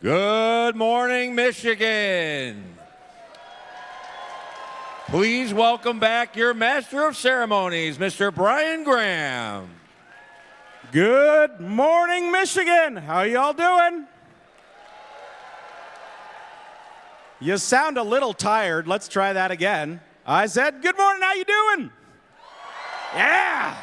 Good morning, Michigan. Please welcome back your Master of Ceremonies, Mr. Brian Graham. Good morning, Michigan. How y'all doing? You sound a little tired. Let's try that again. I said, good morning, how you doing? Yeah.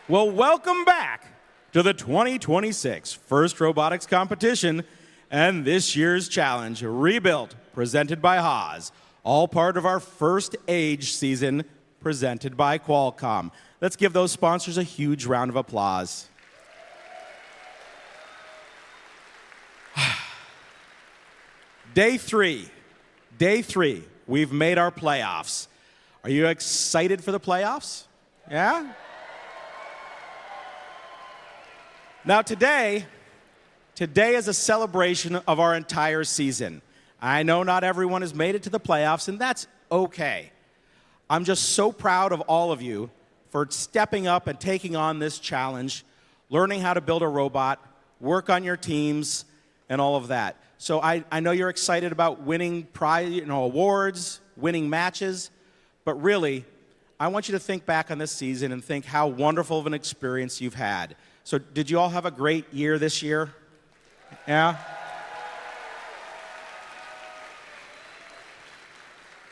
Well, welcome back to the 2026 First Robotics Competition and this year's challenge, Rebuilt, presented by Haas, all part of our first age season, presented by Qualcomm. Let's give those sponsors a huge round of applause. Day three, we've made our playoffs. Are you excited for the playoffs? Yeah? Now today is a celebration of our entire season. I know not everyone has made it to the playoffs, and that's okay. I'm just so proud of all of you for stepping up and taking on this challenge, learning how to build a robot, work on your teams, and all of that. So I know you're excited about winning awards, winning matches, but really, I want you to think back on this season and think how wonderful of an experience you've had. So did you all have a great year this year? Yeah?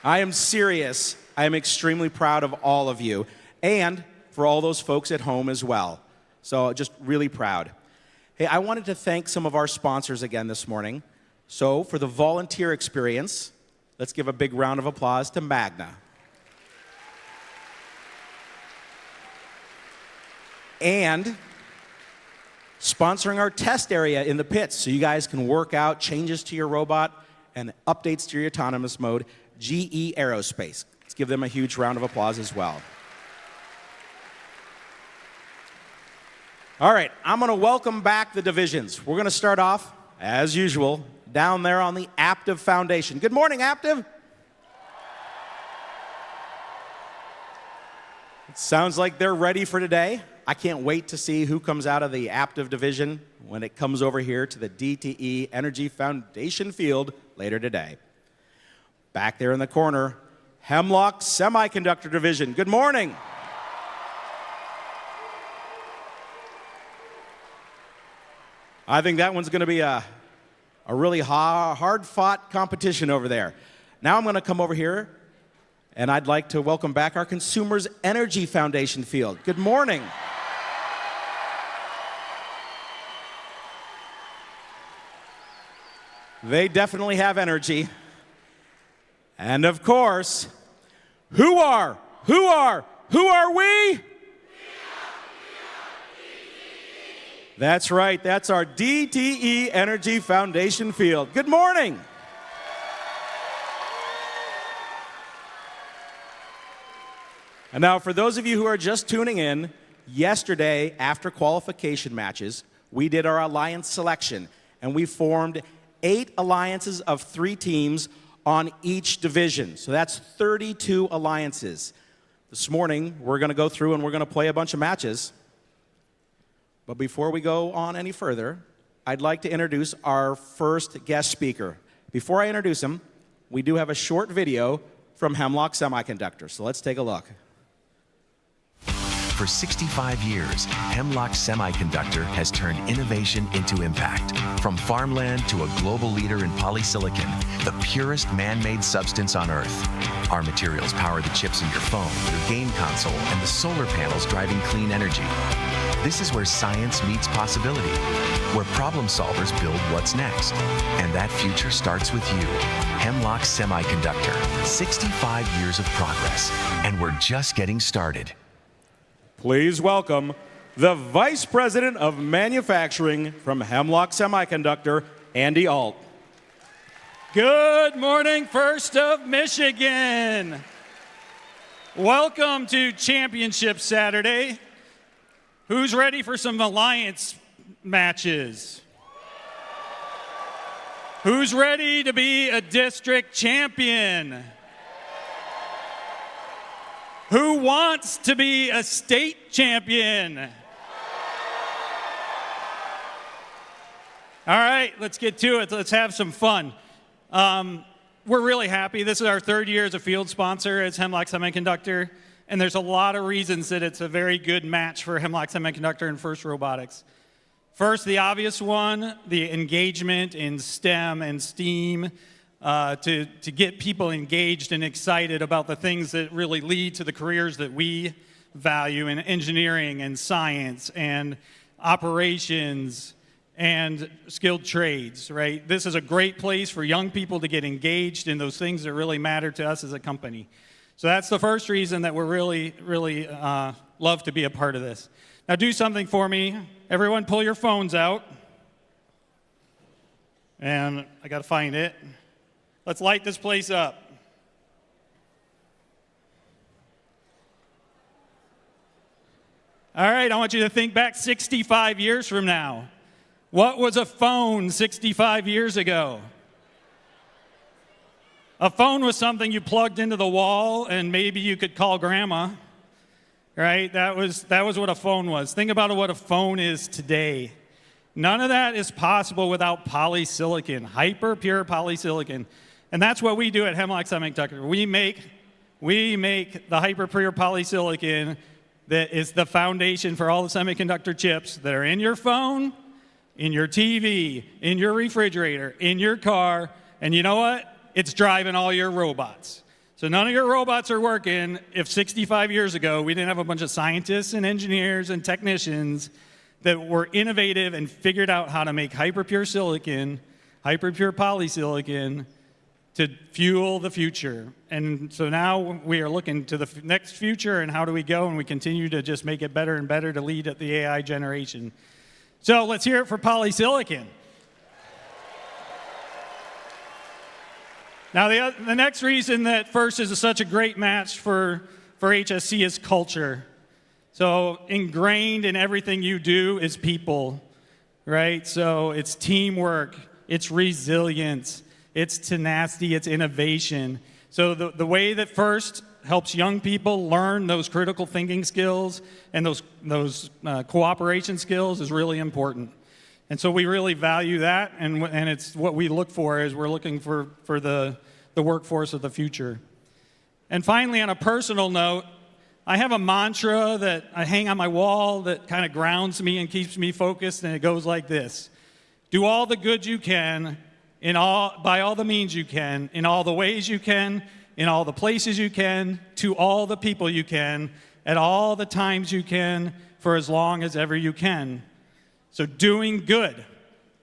I am serious. I am extremely proud of all of you, and for all those folks at home as well. So just really proud. Hey, I wanted to thank some of our sponsors again this morning. So for the volunteer experience, let's give a big round of applause to Magna. And sponsoring our test area in the pits so you guys can work out changes to your robot and updates to your autonomous mode, GE Aerospace. Let's give them a huge round of applause as well. All right, I'm going to welcome back the divisions. We're going to start off, as usual, down there on the Aptiv Foundation. Good morning, Aptiv. It sounds like they're ready for today. I can't wait to see who comes out of the Aptiv division when it comes over here to the DTE Energy Foundation field later today. Back there in the corner, Hemlock Semiconductor division. Good morning. I think that one's going to be a really hard-fought competition over there. Now I'm going to come over here, and I'd like to welcome back our Consumers Energy Foundation field. Good morning. They definitely have energy. And of course, who are we? That's right, that's our DTE Energy Foundation field. Good morning. And now, for those of you who are just tuning in, yesterday, after qualification matches, we did our alliance selection, and we formed 8 alliances of 3 teams on each division. So that's 32 alliances. This morning, we're going to go through and we're going to play a bunch of matches. But before we go on any further, I'd like to introduce our first guest speaker. Before I introduce him, we do have a short video from Hemlock Semiconductor. So let's take a look. For 65 years, Hemlock Semiconductor has turned innovation into impact. From farmland to a global leader in polysilicon, the purest man-made substance on Earth. Our materials power the chips in your phone, your game console, and the solar panels driving clean energy. This is where science meets possibility, where problem solvers build what's next. And that future starts with you. Hemlock Semiconductor, 65 years of progress, and we're just getting started. Please welcome the Vice President of Manufacturing from Hemlock Semiconductor, Andy Alt. Good morning, First of Michigan. Welcome to Championship Saturday. Who's ready for some alliance matches? Who's ready to be a district champion? Who wants to be a state champion? All right, let's get to it. Let's have some fun. We're really happy. This is our third year as a field sponsor as Hemlock Semiconductor, and there's a lot of reasons that it's a very good match for Hemlock Semiconductor and FIRST Robotics. First, the obvious one, the engagement in STEM and STEAM to get people engaged and excited about the things that really lead to the careers that we value in engineering and science and operations and skilled trades, right? This is a great place for young people to get engaged in those things that really matter to us as a company. So that's the first reason that we're really love to be a part of this. Now do something for me. Everyone pull your phones out. And I gotta find it. Let's light this place up. All right, I want you to think back 65 years from now. What was a phone 65 years ago? A phone was something you plugged into the wall and maybe you could call grandma, right? That was what a phone was. Think about what a phone is today. None of that is possible without polysilicon, hyper pure polysilicon. And that's what we do at Hemlock Semiconductor. We make the hyper pure polysilicon that is the foundation for all the semiconductor chips that are in your phone, in your TV, in your refrigerator, in your car, and you know what? It's driving all your robots. So none of your robots are working if 65 years ago we didn't have a bunch of scientists and engineers and technicians that were innovative and figured out how to make hyper-pure silicon, hyper-pure polysilicon to fuel the future. And so now we are looking to the next future and how do we go, and we continue to just make it better and better to lead at the AI generation. So let's hear it for polysilicon. Now, the next reason that FIRST is such a great match for HSC is culture. So ingrained in everything you do is people, right? So it's teamwork, it's resilience, it's tenacity, it's innovation. So the way that FIRST helps young people learn those critical thinking skills and those cooperation skills is really important. And so we really value that, and it's what we look for is we're looking for the workforce of the future. And finally, on a personal note, I have a mantra that I hang on my wall that kind of grounds me and keeps me focused, and it goes like this. Do all the good you can, by all the means you can, in all the ways you can, in all the places you can, to all the people you can, at all the times you can, for as long as ever you can. So doing good.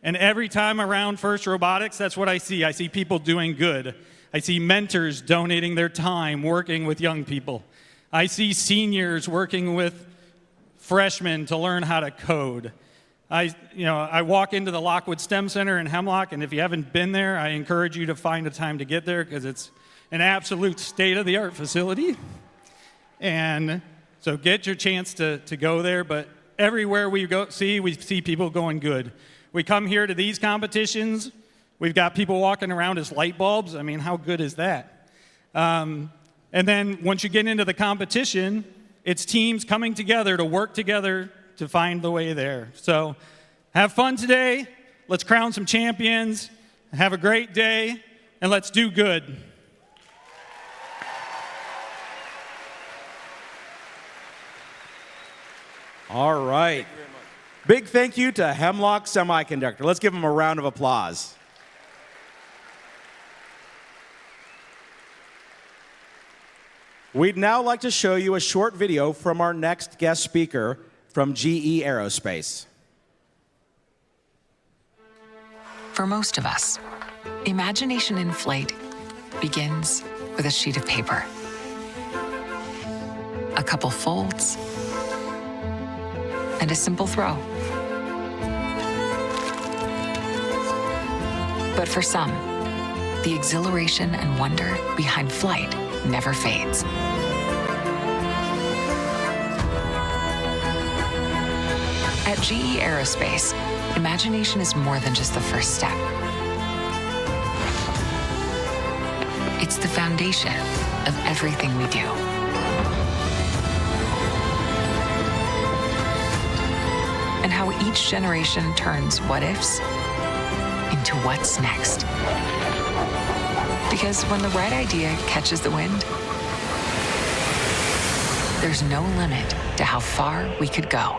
And every time around FIRST Robotics, that's what I see. I see people doing good. I see mentors donating their time working with young people. I see seniors working with freshmen to learn how to code. I walk into the Lockwood STEM Center in Hemlock, and if you haven't been there, I encourage you to find a time to get there because it's an absolute state-of-the-art facility. And so get your chance to go there, but everywhere we see people going good. We come here to these competitions, we've got people walking around as light bulbs. I mean, how good is that? And then once you get into the competition, it's teams coming together to work together to find the way there. So have fun today. Let's crown some champions. Have a great day, and let's do good. All right. Big thank you to Hemlock Semiconductor. Let's give them a round of applause. We'd now like to show you a short video from our next guest speaker from GE Aerospace. For most of us, imagination in flight begins with a sheet of paper, a couple folds, and a simple throw. But for some, the exhilaration and wonder behind flight never fades. At GE Aerospace, imagination is more than just the first step. It's the foundation of everything we do. And how each generation turns what-ifs into what's next. Because when the right idea catches the wind, there's no limit to how far we could go.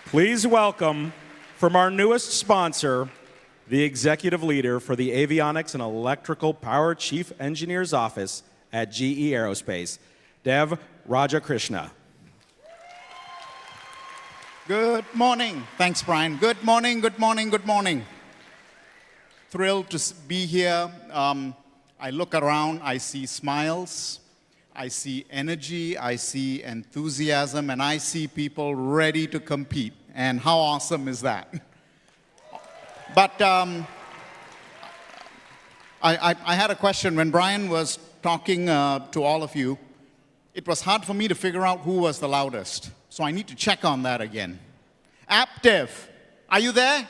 Please welcome, from our newest sponsor, the executive leader for the Avionics and Electrical Power Chief Engineer's Office at GE Aerospace, Dev Rajakrishna. Good morning. Thanks, Brian. Good morning, good morning, good morning. Thrilled to be here. I look around, I see smiles, I see energy, I see enthusiasm, and I see people ready to compete. And how awesome is that? But I had a question. When Brian was talking to all of you, it was hard for me to figure out who was the loudest. So I need to check on that again. Aptiv, are you there?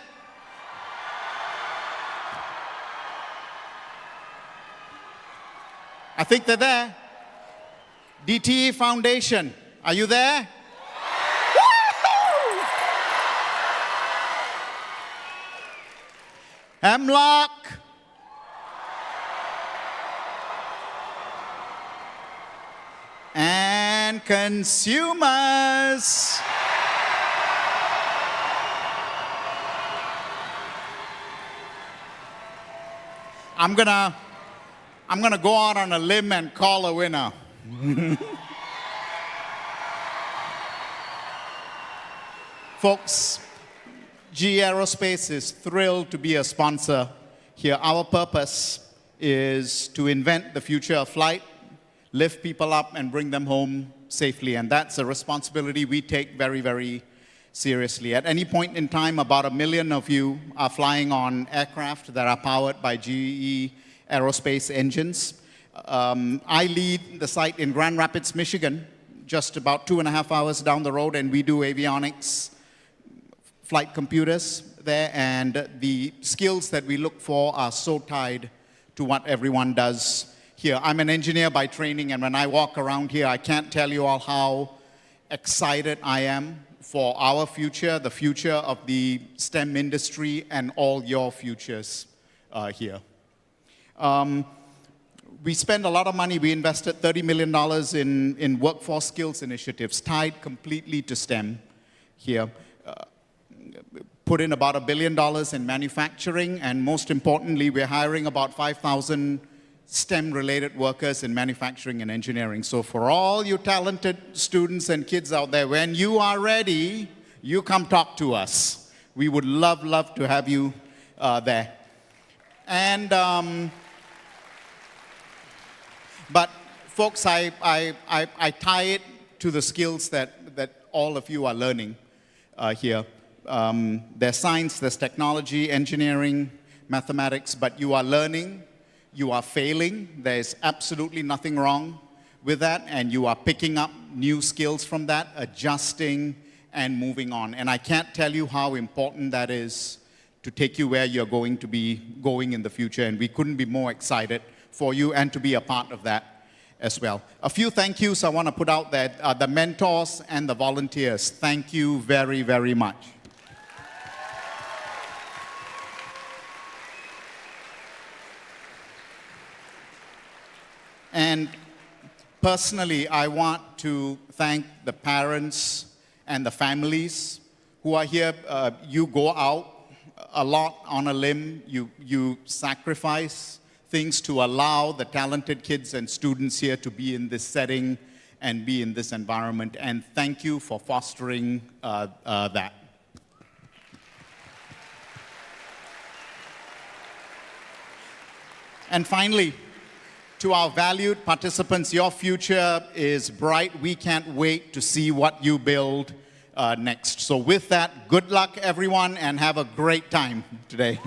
I think they're there. DTE Foundation, are you there? Woo-hoo! Hemlock. And consumers. I'm gonna go out on a limb and call a winner. Folks, GE Aerospace is thrilled to be a sponsor here. Our purpose is to invent the future of flight, lift people up and bring them home safely. And that's a responsibility we take very, very seriously. At any point in time, about 1 million of you are flying on aircraft that are powered by GE Aerospace engines. I lead the site in Grand Rapids, Michigan, just about 2.5 hours down the road, and we do avionics, flight computers there, and the skills that we look for are so tied to what everyone does here. I'm an engineer by training, and when I walk around here, I can't tell you all how excited I am for our future, the future of the STEM industry, and all your futures here. We spend a lot of money. We invested $30 million in workforce skills initiatives tied completely to STEM here. Put in about $1 billion in manufacturing, and most importantly, we're hiring about 5,000 STEM-related workers in manufacturing and engineering. So for all you talented students and kids out there, when you are ready, you come talk to us. We would love to have you there. And but folks, I tie it to the skills that all of you are learning here. There's science, there's technology, engineering, mathematics, but you are learning, you are failing. There's absolutely nothing wrong with that, and you are picking up new skills from that, adjusting and moving on. And I can't tell you how important that is to take you where you're going to be going in the future, and we couldn't be more excited for you and to be a part of that as well. A few thank yous I want to put out there. The mentors and the volunteers, thank you very, very much. And personally, I want to thank the parents and the families who are here. You go out a lot on a limb. You sacrifice things to allow the talented kids and students here to be in this setting and be in this environment. And thank you for fostering that. And finally, to our valued participants, your future is bright. We can't wait to see what you build next. So with that, good luck, everyone, and have a great time today.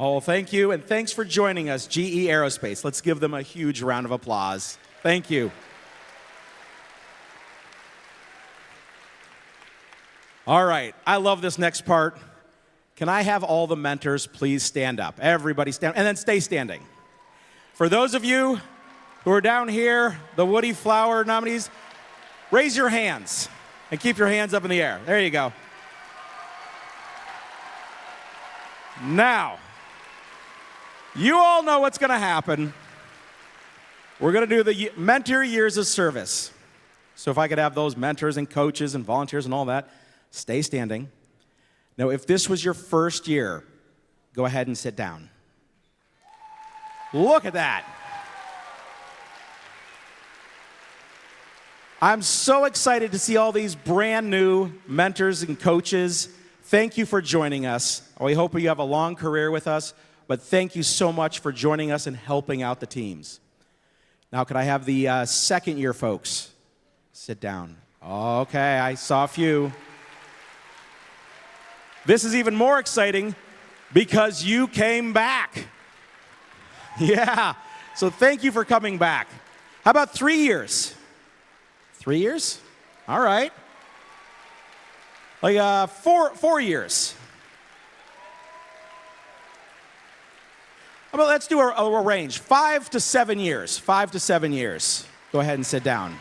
Oh, thank you, and thanks for joining us, GE Aerospace. Let's give them a huge round of applause. Thank you. All right, I love this next part can I have all the mentors please stand up? Everybody stand, and then stay standing. For those of you who are down here, the Woody Flower nominees, raise your hands and keep your hands up in the air. There you go. Now, you all know what's going to happen. We're going to do the mentor years of service. So if I could have those mentors and coaches and volunteers and all that, stay standing. Now, if this was your first year, go ahead and sit down. Look at that. I'm so excited to see all these brand new mentors and coaches. Thank you for joining us. We hope you have a long career with us, but thank you so much for joining us and helping out the teams. Now, could I have the second year folks sit down? Okay, I saw a few. This is even more exciting because you came back. Yeah, so thank you for coming back. How about 3 years? 3 years? All right. Like 4 years. How about let's do a range, 5 to 7 years. 5 to 7 years. Go ahead and sit down.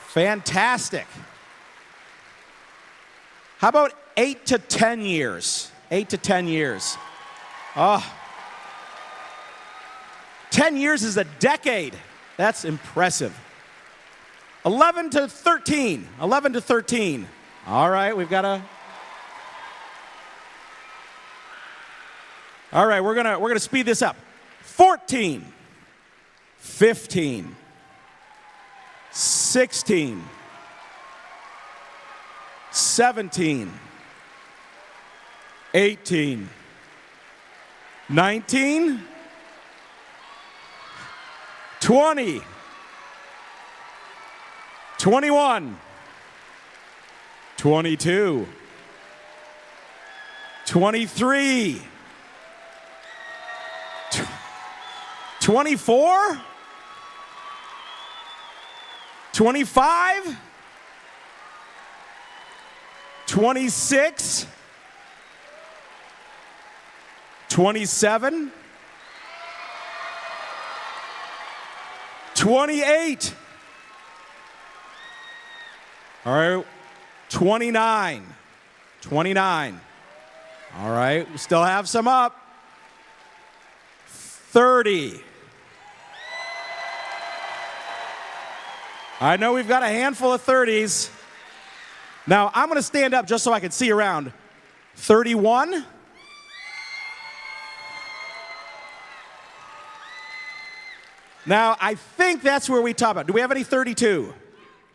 Fantastic. How about 8 to 10 years? 8 to 10 years. Oh. 10 years is a decade. That's impressive. 11 to 13. 11 to 13. All right, we've got a... All right, we're gonna speed this up. 14. 15. 16. 17. 18. 19. 20. 21. 22. 23. 24. 25. 26. 27. 28. All right, 29. 29. All right, we still have some up. 30. I know we've got a handful of 30s. Now, I'm going to stand up just so I can see around. 31. Now, I think that's where we top out. Do we have any 32?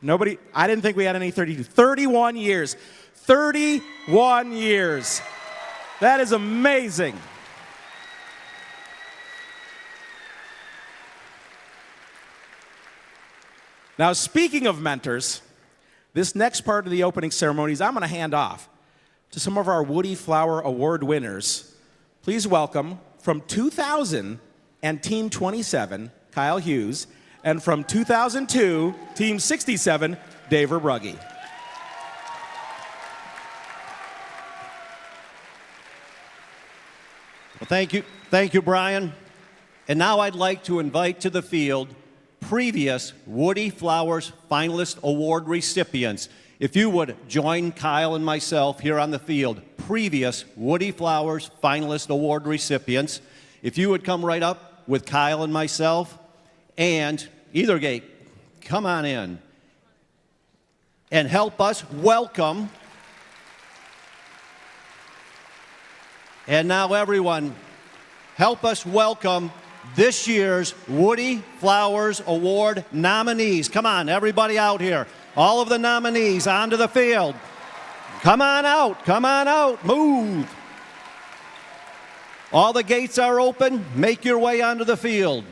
Nobody? I didn't think we had any 32. 31 years. 31 years. That is amazing. Now, speaking of mentors, this next part of the opening ceremonies, I'm going to hand off to some of our Woody Flower Award winners. Please welcome from 2000 and Team 27, Kyle Hughes, and from 2002, Team 67, Dave Brugge. Well, thank you, Brian. And now I'd like to invite to the field previous Woody Flowers Finalist Award recipients. If you would join Kyle and myself here on the field, previous Woody Flowers Finalist Award recipients, if you would come right up with Kyle and myself, and either gate, come on in and help us welcome. And now everyone, help us welcome this year's Woody Flowers Award nominees. Come on, everybody out here. All of the nominees onto the field. Come on out, move. All the gates are open. Make your way onto the field.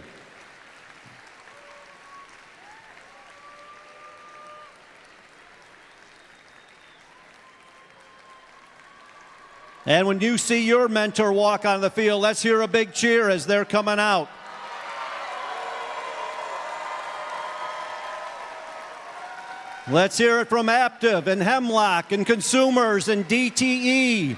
And when you see your mentor walk on the field, let's hear a big cheer as they're coming out. Let's hear it from Aptiv and Hemlock and Consumers and DTE.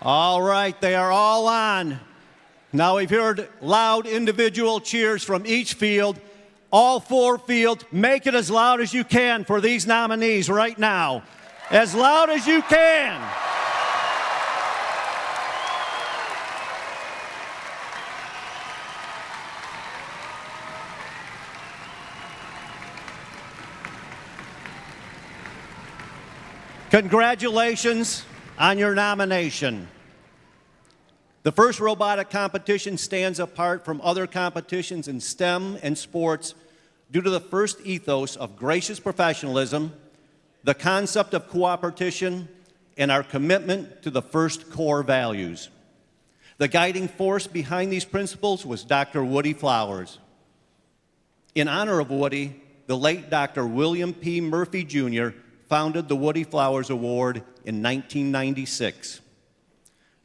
All right, they are all on. Now we've heard loud individual cheers from each field. All 4 fields, make it as loud as you can for these nominees right now. As loud as you can. Congratulations on your nomination. The first robotic competition stands apart from other competitions in STEM and sports due to the first ethos of gracious professionalism, the concept of cooperation, and our commitment to the first core values. The guiding force behind these principles was Dr. Woody Flowers. In honor of Woody, the late Dr. William P. Murphy, Jr. founded the Woody Flowers Award in 1996.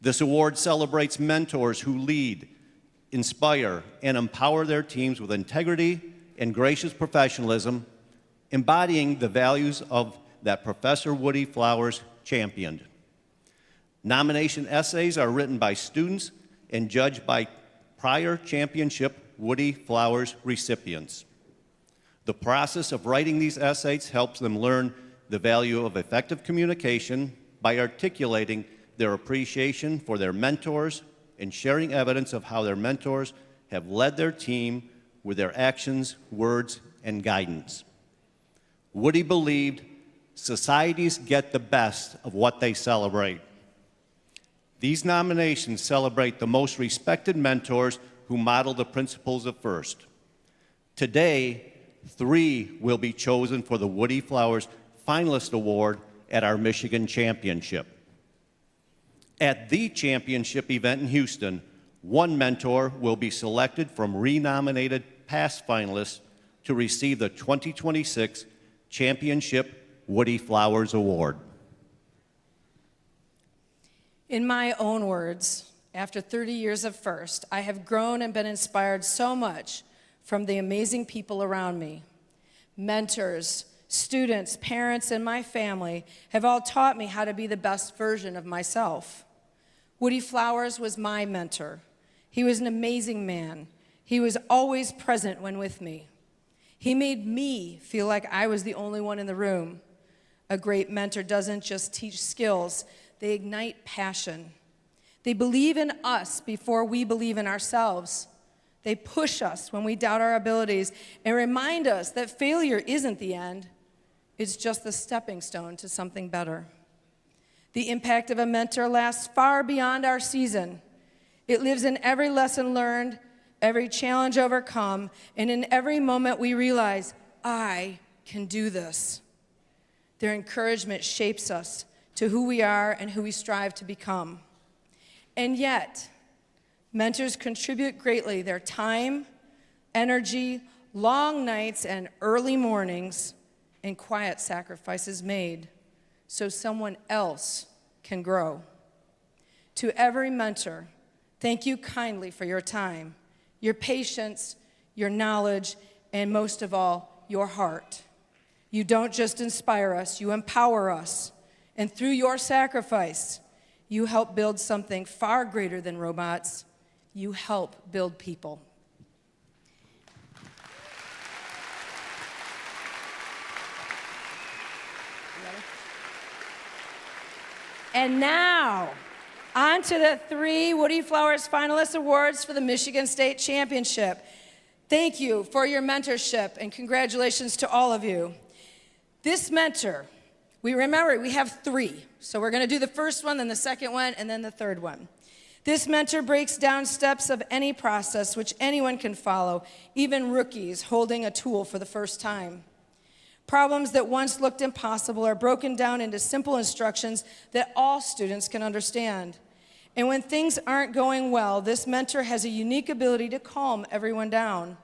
This award celebrates mentors who lead, inspire, and empower their teams with integrity and gracious professionalism, embodying the values of that Professor Woody Flowers championed. Nomination essays are written by students and judged by prior championship Woody Flowers recipients. The process of writing these essays helps them learn the value of effective communication by articulating their appreciation for their mentors and sharing evidence of how their mentors have led their team with their actions, words, and guidance. Woody believed societies get the best of what they celebrate. These nominations celebrate the most respected mentors who model the principles of FIRST. Today, 3 will be chosen for the Woody Flowers Finalist Award at our Michigan Championship. At the championship event in Houston, 1 mentor will be selected from renominated past finalists to receive the 2026 Championship Woody Flowers Award. In my own words, after 30 years of FIRST, I have grown and been inspired so much from the amazing people around me. Mentors, students, parents, and my family have all taught me how to be the best version of myself. Woody Flowers was my mentor. He was an amazing man. He was always present when with me. He made me feel like I was the only one in the room. A great mentor doesn't just teach skills, they ignite passion. They believe in us before we believe in ourselves. They push us when we doubt our abilities and remind us that failure isn't the end. It's just the stepping stone to something better. The impact of a mentor lasts far beyond our season. It lives in every lesson learned, every challenge overcome, and in every moment we realize, I can do this. Their encouragement shapes us to who we are and who we strive to become. And yet, mentors contribute greatly their time, energy, long nights, and early mornings, and quiet sacrifices made so someone else can grow. To every mentor, thank you kindly for your time, your patience, your knowledge, and most of all, your heart. You don't just inspire us, you empower us. And through your sacrifice, you help build something far greater than robots. You help build people. And now, on to the 3 Woody Flowers Finalist Awards for the Michigan State Championship. Thank you for your mentorship, and congratulations to all of you. This mentor, we have 3. So we're going to do the first one, then the second one, and then the third one. This mentor breaks down steps of any process which anyone can follow, even rookies holding a tool for the first time. Problems that once looked impossible are broken down into simple instructions that all students can understand. And when things aren't going well, this mentor has a unique ability to calm everyone down,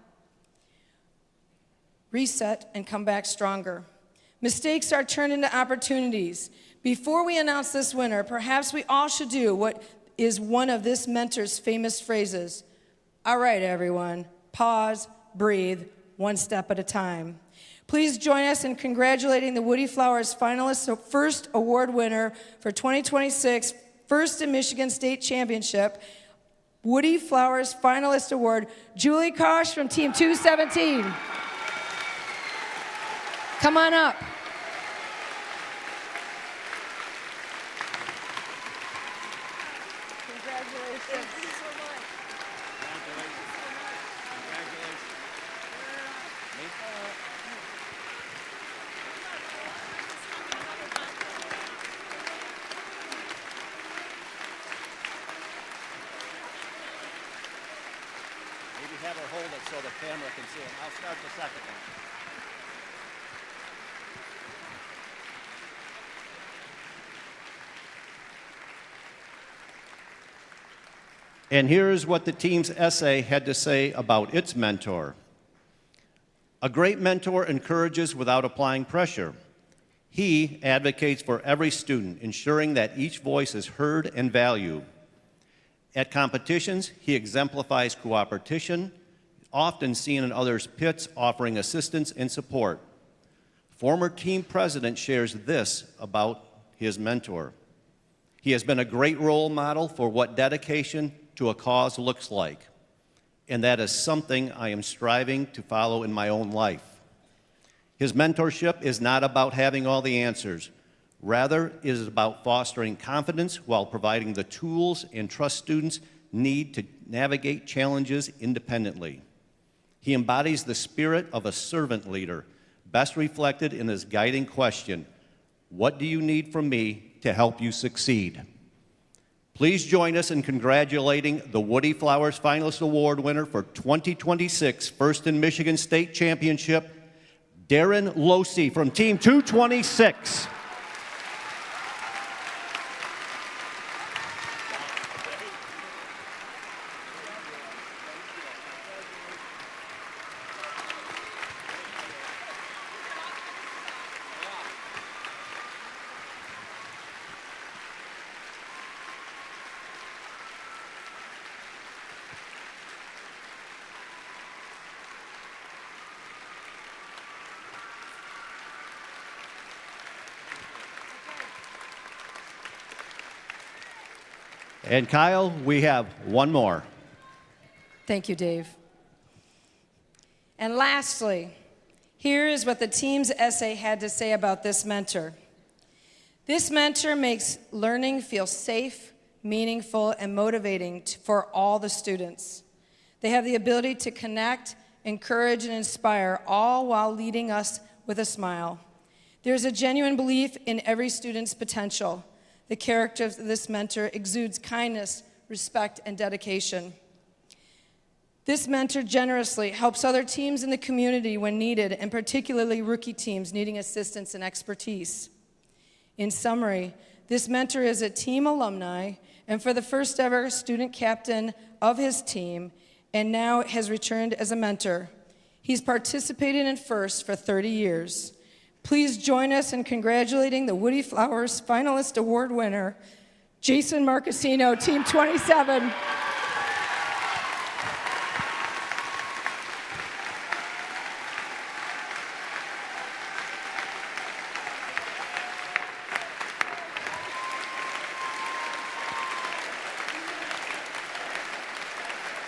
reset, and come back stronger. Mistakes are turned into opportunities. Before we announce this winner, perhaps we all should do what is one of this mentor's famous phrases. All right, everyone, pause, breathe, one step at a time. Please join us in congratulating the Woody Flowers finalist, first award winner for 2026, first in Michigan State Championship, Woody Flowers Finalist Award, Julie Kosh from Team 217. Come on up. Congratulations. Thank you so much. Maybe have her hold it so the camera can see it. I'll start the second one. And here's what the team's essay had to say about its mentor. A great mentor encourages without applying pressure. He advocates for every student, ensuring that each voice is heard and valued. At competitions, he exemplifies cooperation, often seen in others' pits, offering assistance and support. Former team president shares this about his mentor. He has been a great role model for what dedication to a cause looks like, and that is something I am striving to follow in my own life. His mentorship is not about having all the answers. Rather, it is about fostering confidence while providing the tools and trust students need to navigate challenges independently. He embodies the spirit of a servant leader, best reflected in his guiding question, "What do you need from me to help you succeed?" Please join us in congratulating the Woody Flowers Finalist Award winner for 2026 First in Michigan State Championship, Darren Losey from Team 226. And Kyle, we have one more. Thank you, Dave. And lastly, here is what the team's essay had to say about this mentor. This mentor makes learning feel safe, meaningful, and motivating for all the students. They have the ability to connect, encourage, and inspire, all while leading us with a smile. There's a genuine belief in every student's potential. The character of this mentor exudes kindness, respect, and dedication. This mentor generously helps other teams in the community when needed, and particularly rookie teams needing assistance and expertise. In summary, this mentor is a team alumni and for the first ever student captain of his team, and now has returned as a mentor. He's participated in FIRST for 30 years. Please join us in congratulating the Woody Flowers Finalist Award winner, Jason Marcassino, Team 27.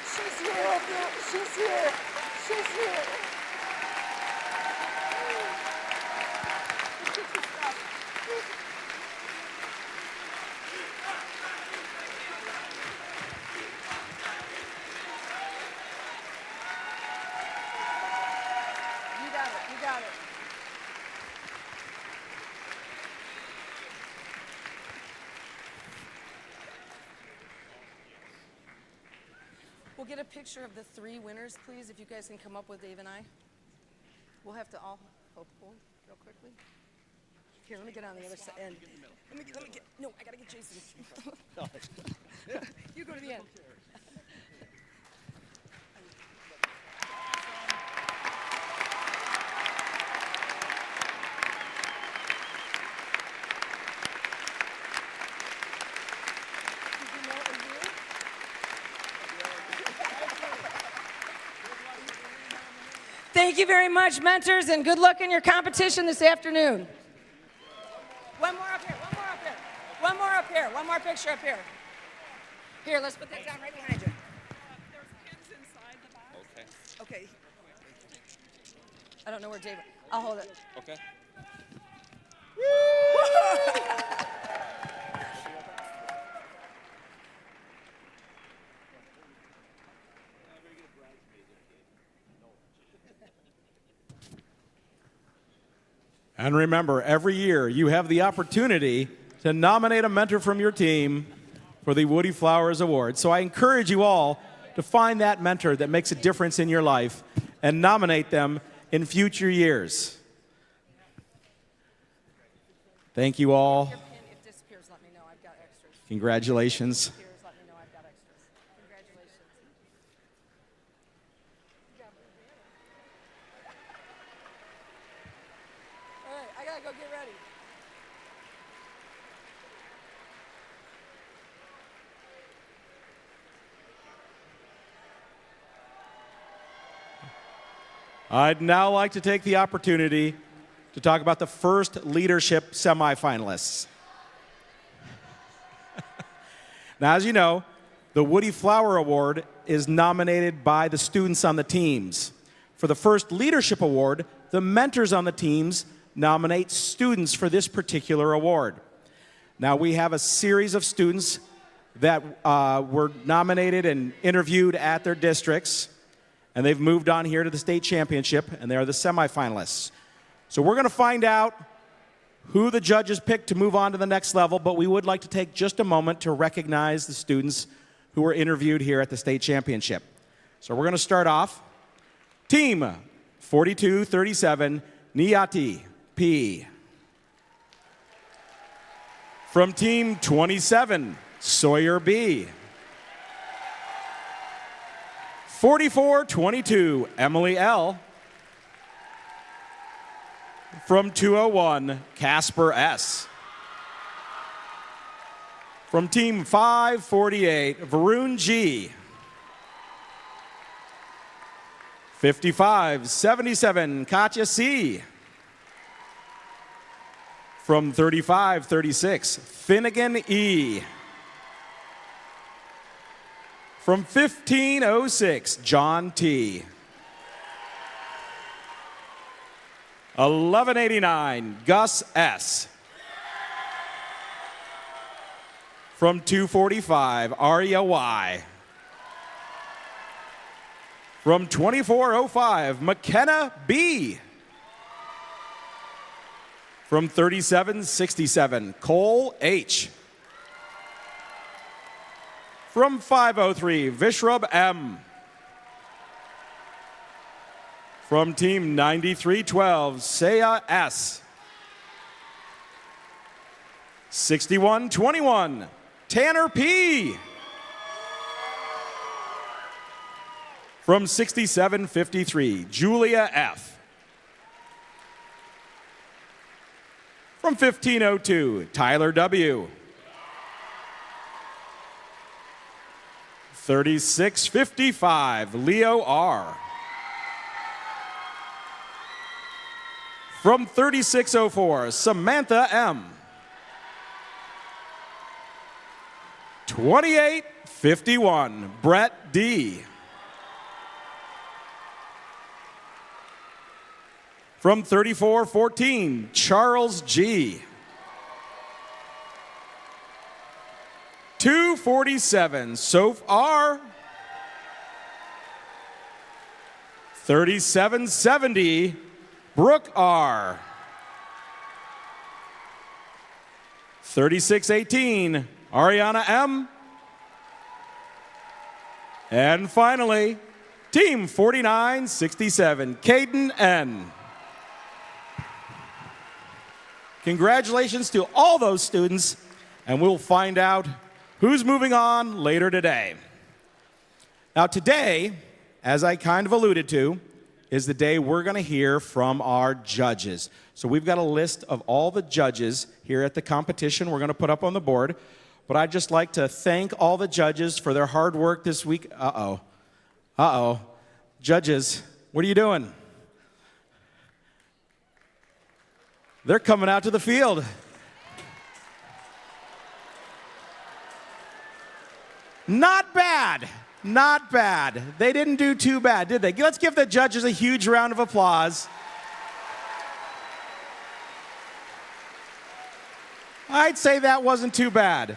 She's here. She's here. She's here. got it. We'll get a picture of the 3 winners, please, if you guys can come up with Dave and I. We'll have to all hold real quickly. Here, let me get on the other side. Let me get, no, I gotta get Jason. You go to the end. Thank you very much, mentors, and good luck in your competition this afternoon. One more up here, one more up here. One more up here, one more picture up here. Here, let's put that down right behind you. There's pins inside the box. Okay. I don't know where David, I'll hold it. Okay. And remember, every year you have the opportunity to nominate a mentor from your team for the Woody Flowers Award. So I encourage you all to find that mentor that makes a difference in your life and nominate them in future years. Thank you all. If disappears, let me know. I've got extras. Congratulations. Let me know. I've got extras. Congratulations. All right, I gotta go get ready. I'd now like to take the opportunity to talk about the first leadership semifinalists. Now, as you know, the Woody Flower Award is nominated by the students on the teams. For the first leadership award, the mentors on the teams nominate students for this particular award. Now, we have a series of students that were nominated and interviewed at their districts, and they've moved on here to the state championship, and they are the semifinalists. So we're going to find out who the judges picked to move on to the next level, but we would like to take just a moment to recognize the students who were interviewed here at the state championship. So we're going to start off. Team 4237, Niati P. From Team 27, Sawyer B. 4422, Emily L. From 201, Casper S. From Team 548, Varun G. 5577, Katya C. From 3536, Finnegan E. From 1506, John T. 1189, Gus S. From 245, Arya Y. From 2405, McKenna B. From 3767, Cole H. From 503, Vishrab M. From Team 9312, Saya S. 6121, Tanner P. From 6753, Julia F. From 1502, Tyler W. 3655, Leo R. From 3604, Samantha M. 2851, Brett D. From 3414, Charles G. 247, Soph R. 3770, Brooke R. 3618, Ariana M. And finally, Team 4967, Caden N. Congratulations to all those students, and we'll find out who's moving on later today. Now today, as I kind of alluded to, is the day we're going to hear from our judges. So we've got a list of all the judges here at the competition we're going to put up on the board. But I'd just like to thank all the judges for their hard work this week. Uh-oh. Judges, what are you doing? They're coming out to the field. Not bad. Not bad. They didn't do too bad, did they? Let's give the judges a huge round of applause. I'd say that wasn't too bad.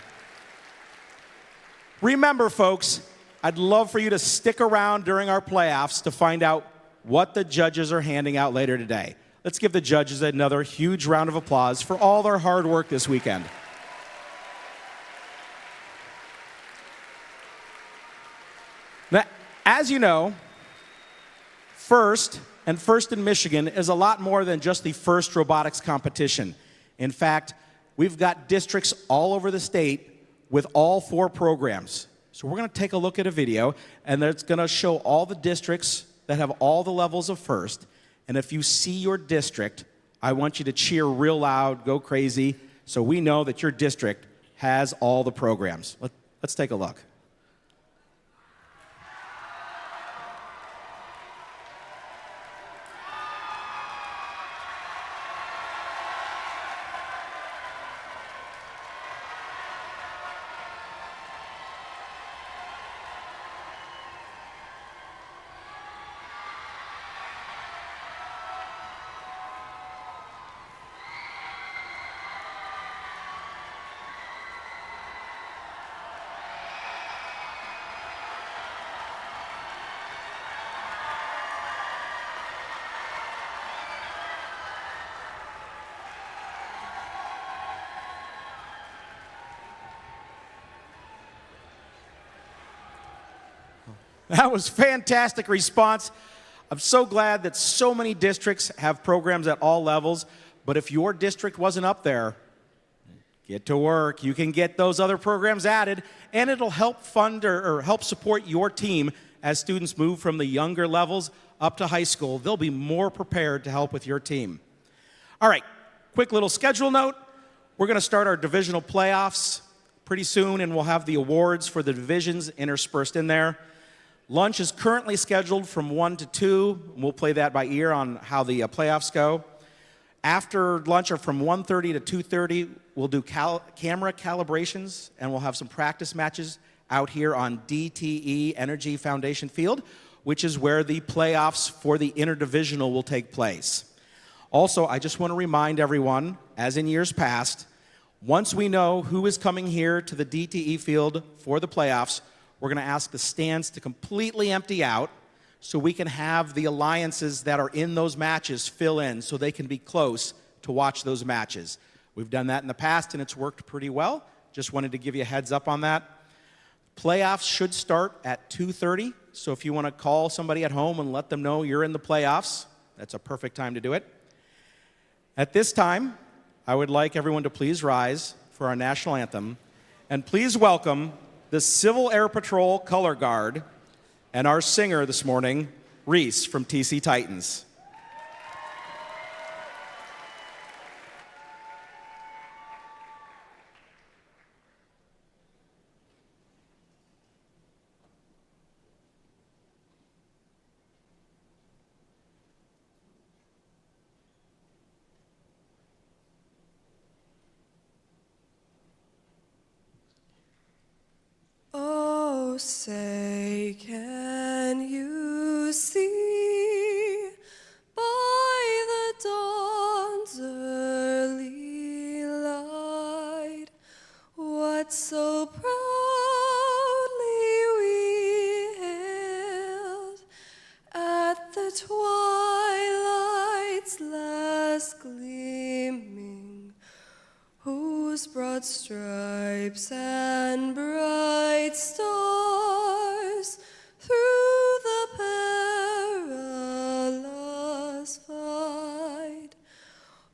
Remember, folks, I'd love for you to stick around during our playoffs to find out what the judges are handing out later today. Let's give the judges another huge round of applause for all their hard work this weekend. Now, as you know, First in Michigan is a lot more than just the first robotics competition. In fact, we've got districts all over the state with all 4 programs. So we're going to take a look at a video, and it's going to show all the districts that have all the levels of first. And if you see your district, I want you to cheer real loud, go crazy, so we know that your district has all the programs. Let's take a look. That was fantastic response. I'm so glad that so many districts have programs at all levels, but if your district wasn't up there, get to work. You can get those other programs added, and it'll help fund or help support your team as students move from the younger levels up to high school. They'll be more prepared to help with your team. All right, quick little schedule note. We're going to start our divisional playoffs pretty soon, and we'll have the awards for the divisions interspersed in there. Lunch is currently scheduled from 1 to 2. We'll play that by ear on how the playoffs go. After lunch, or from 1:30 to 2:30, we'll do camera calibrations, and we'll have some practice matches out here on DTE Energy Foundation Field, which is where the playoffs for the interdivisional will take place. Also, I just want to remind everyone, as in years past, once we know who is coming here to the DTE field for the playoffs, we're going to ask the stands to completely empty out so we can have the alliances that are in those matches fill in so they can be close to watch those matches. We've done that in the past, and it's worked pretty well. Just wanted to give you a heads up on that. Playoffs should start at 2:30, so if you want to call somebody at home and let them know you're in the playoffs, that's a perfect time to do it. At this time, I would like everyone to please rise for our national anthem, and please welcome the Civil Air Patrol Color Guard and our singer this morning, Reese from TC Titans. Oh, say, can you see by the dawn's early light what so proudly we hailed at the twilight's whose broad stripes and bright stars through the perilous fight,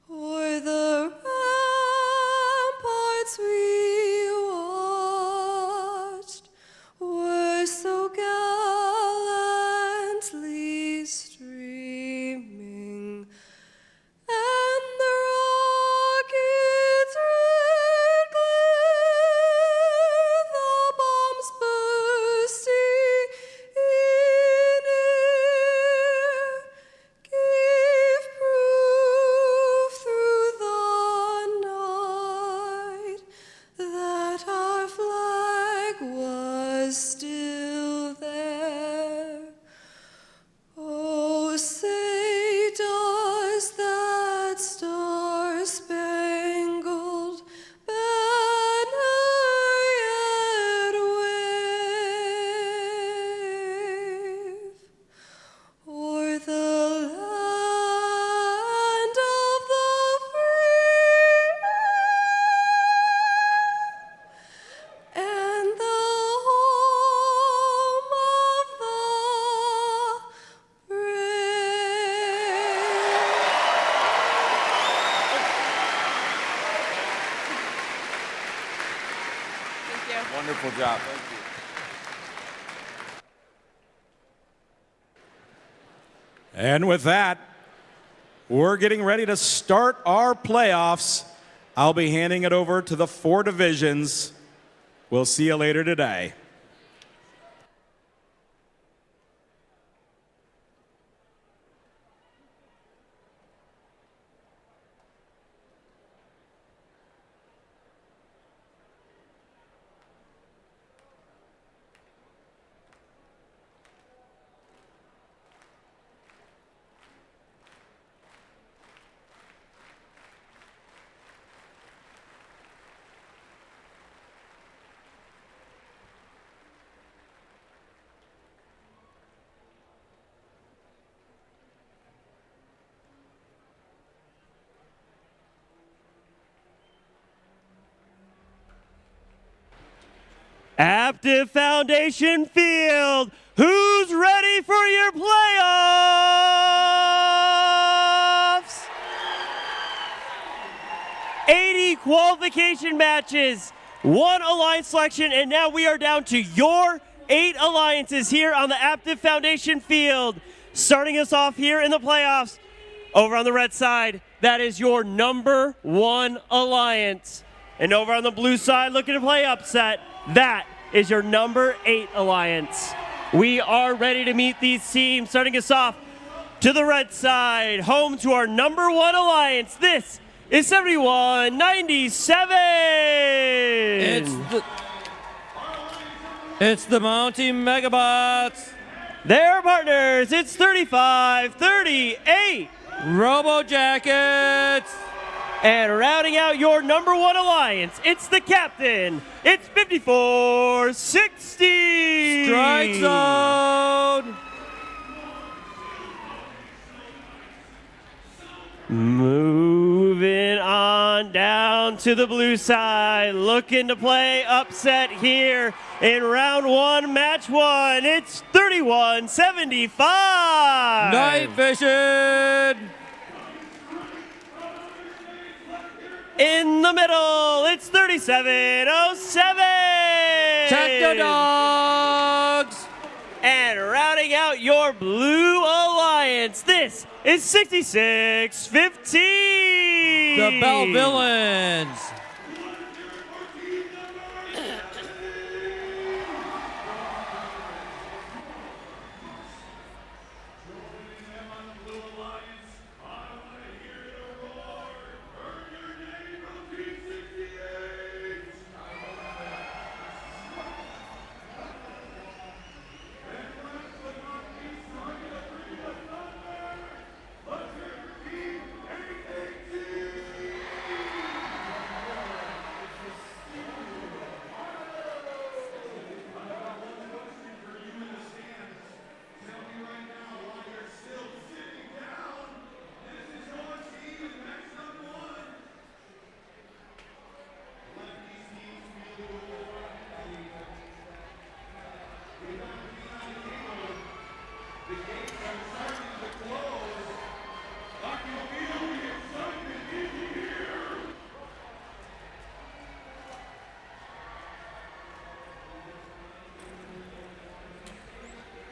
o'er the ramparts we watched, were so gallantly streaming, and the rockets red glare, the bombs bursting in air, gave proof through the night that our flag was still there. Oh, say does that star-spangled banner yet wave o'er the land of the free and the home of the brave? Wonderful job. Thank you. And with that, we're getting ready to start our playoffs. I'll be handing it over to the 4 divisions. We'll see you later today. Aptiv Foundation Field, who's ready for your playoffs? 80 qualification matches, 1 alliance selection, and now we are down to your 8 alliances here on the Aptiv Foundation Field. Starting us off here in the playoffs, over on the red side, that is your number 1 alliance. And over on the blue side, looking to play upset, that is your number 8 alliance. We are ready to meet these teams. Starting us off to the red side, home to our number 1 alliance. This is 7197. It's the Mountie Megabots. Their partners, it's 3538. Robo Jackets. And rounding out your number 1 alliance, it's the captain. It's 5460. Strike Zone. Moving on down to the blue side, looking to play upset here in round 1, match 1. It's 3175. Night Vision. In the middle, it's 3707. Techno Dogs. And rounding out your blue alliance, this is 6615. The Bell Villains.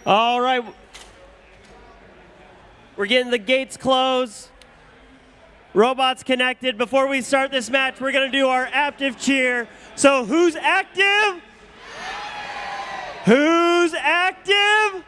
All right. We're getting the gates closed. Robots connected. Before we start this match, we're going to do our Aptiv cheer. So who's active? Who's active?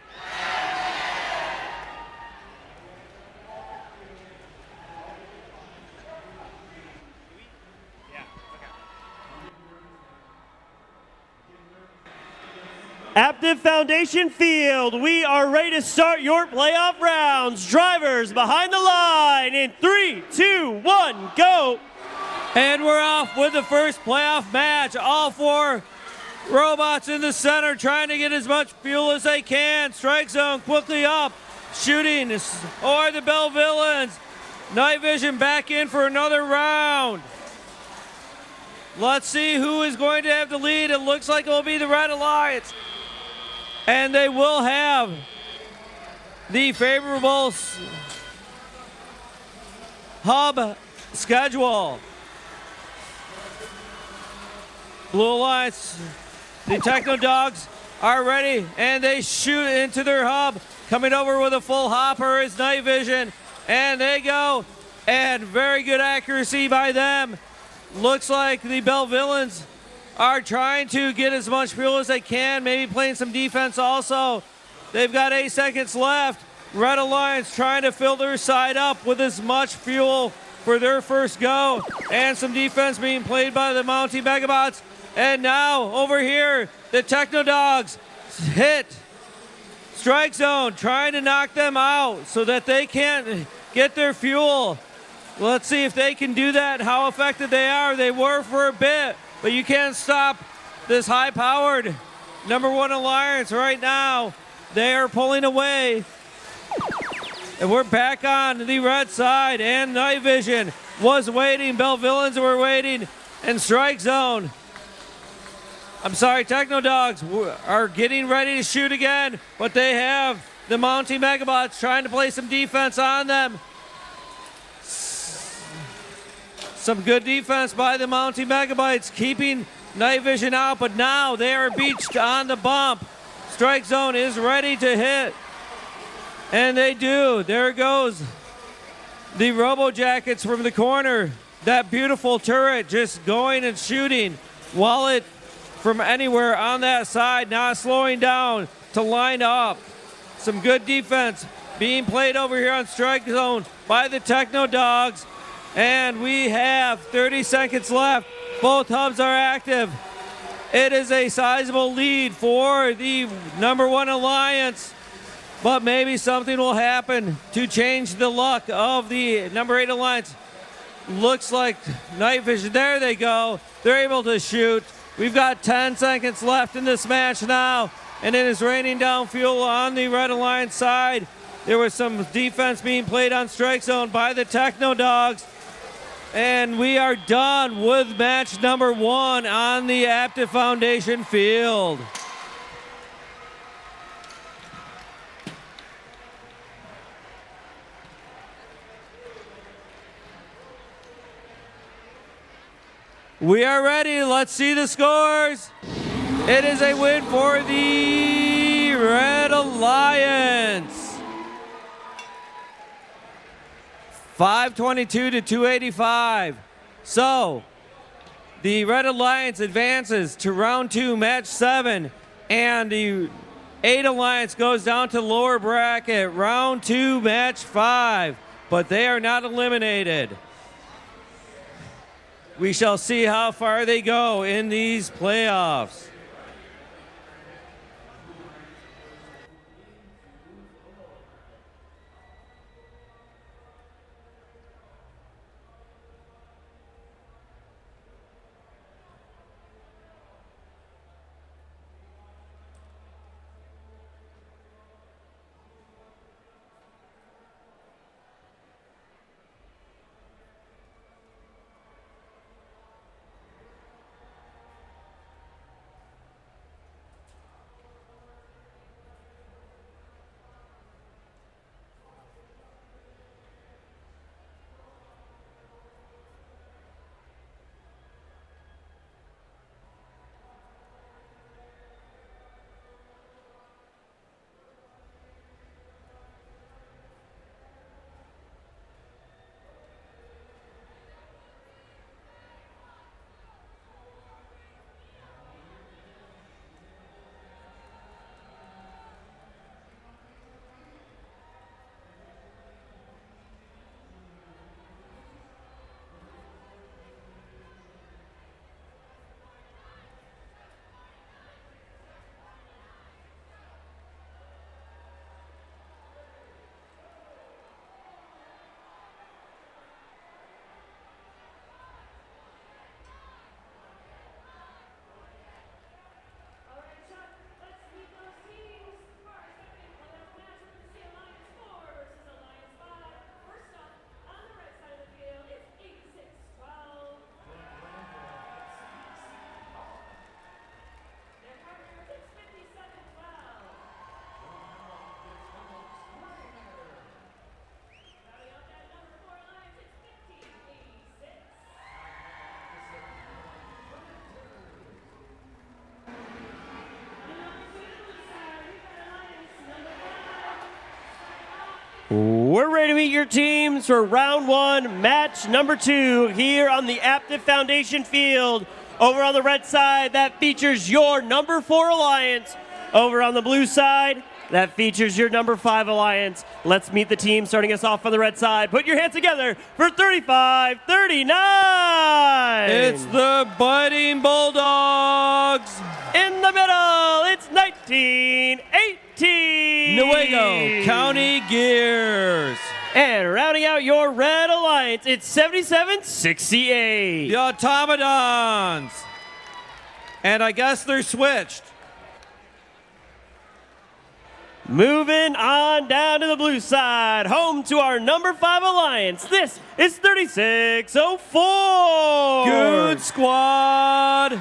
Aptiv Foundation Field, we are ready to start your playoff rounds. Drivers behind the line in 3, 2, 1, go. And we're off with the first playoff match. All four robots in the center trying to get as much fuel as they can. Strike zone quickly up. Shooting or the Bell Villains. Night Vision back in for another round. Let's see who is going to have the lead. It looks like it will be the Red Alliance. And they will have the favorable hub schedule. Blue Alliance, the Techno Dogs are ready, and they shoot into their hub. Coming over with a full hopper is Night Vision, and they go, and very good accuracy by them. Looks like the Bell Villains are trying to get as much fuel as they can, maybe playing some defense also. They've got 8 seconds left. Red Alliance trying to fill their side up with as much fuel for their first go, and some defense being played by the Mountie Megabots. And now over here, the Techno Dogs hit strike zone, trying to knock them out so that they can't get their fuel. Let's see if they can do that, how effective they are. They were for a bit, but you can't stop this high-powered #1 Alliance right now. They are pulling away. And we're back on the red side, and Night Vision was waiting. Bell Villains were waiting, and Strike Zone. I'm sorry, Techno Dogs are getting ready to shoot again, but they have the Mountie Megabots trying to play some defense on them. Some good defense by the Mountie Megabytes, keeping Night Vision out, but now they are beached on the bump. Strike Zone is ready to hit. And they do. There goes the Robo Jackets from the corner. That beautiful turret just going and shooting. Wallet from anywhere on that side, not slowing down to line up. Some good defense being played over here on Strike Zone by the Techno Dogs. And we have 30 seconds left. Both hubs are active. It is a sizable lead for the #1 Alliance. But maybe something will happen to change the luck of the #8 Alliance. Looks like Night Vision, there they go. They're able to shoot. We've got 10 seconds left in this match now, and it is raining down fuel on the Red Alliance side. There was some defense being played on Strike Zone by the Techno Dogs. And we are done with match #1 on the Aptiv Foundation field. We are ready. Let's see the scores. It is a win for the Red Alliance. 522 to 285. So, the Red Alliance advances to round 2, match 7, and the 8 Alliance goes down to lower bracket, round 2, match 5, but they are not eliminated. We shall see how far they go in these playoffs. We're ready to meet your teams for round 1, match number 2 here on the Aptiv Foundation field. Over on the red side, that features your number 4 alliance. Over on the blue side, that features your number 5 alliance. Let's meet the team starting us off on the red side. Put your hands together for 35-39. It's the Biting Bulldogs. In the middle, it's 1918. Newaygo County Gears. And rounding out your red alliance, it's 77-68. The Automatons. And I guess they're switched. Moving on down to the blue side, home to our number 5 alliance. This is 3604. Good squad.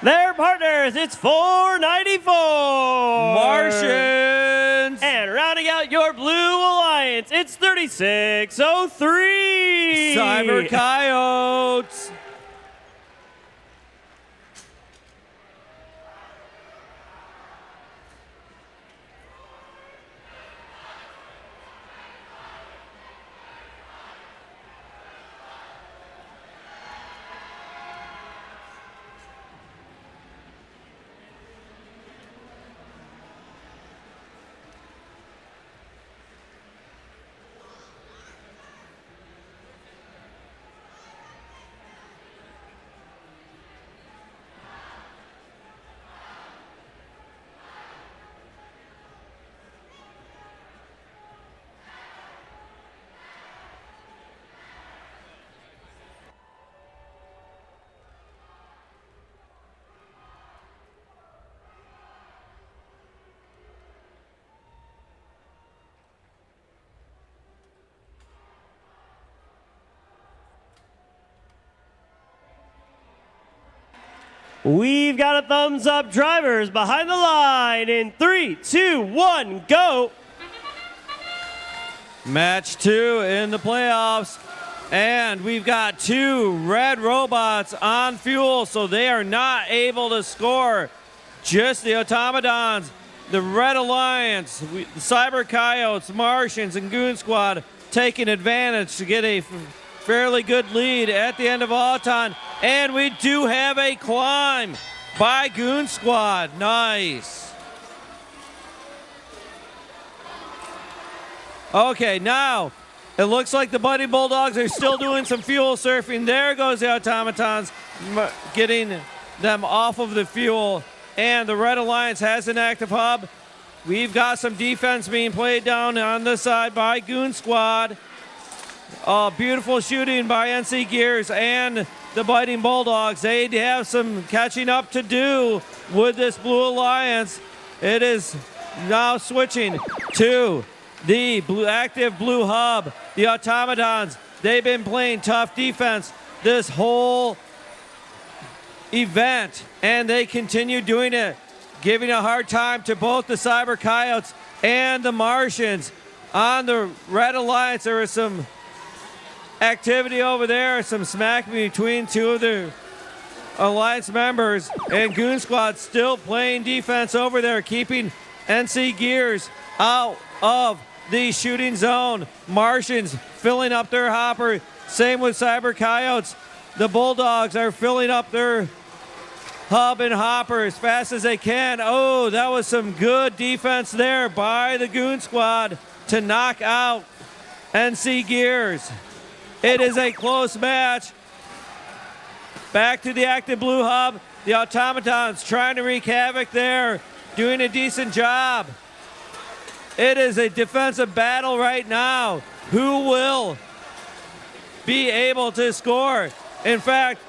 Their partners, it's 494. Martians. And rounding out your blue alliance, it's 3603. Cyber Coyotes. We've got a thumbs up. Drivers behind the line in 3, 2, 1, go. Match 2 in the playoffs. And we've got 2 red robots on fuel, so they are not able to score. Just the Automatons, the Red Alliance, the Cyber Coyotes, Martians, and Goon Squad taking advantage to get a fairly good lead at the end of Auton. And we do have a climb by Goon Squad. Nice. Okay, now it looks like the Buddy Bulldogs are still doing some fuel surfing. There goes the Automatons, getting them off of the fuel. And the Red Alliance has an active hub. We've got some defense being played down on the side by Goon Squad. Beautiful shooting by NC Gears and the Biting Bulldogs. They have some catching up to do with this Blue Alliance. It is now switching to the active blue hub. The Automatons, they've been playing tough defense this whole event, and they continue doing it, giving a hard time to both the Cyber Coyotes and the Martians. On the Red Alliance, there was some activity over there, some smacking between 2 of the Alliance members, and Goon Squad still playing defense over there, keeping NC Gears out of the shooting zone. Martians filling up their hopper, same with Cyber Coyotes. The Bulldogs are filling up their hub and hopper as fast as they can. Oh, that was some good defense there by the Goon Squad to knock out NC Gears. It is a close match. Back to the active blue hub. The Automatons trying to wreak havoc there, doing a decent job. It is a defensive battle right now. Who will be able to score? In fact,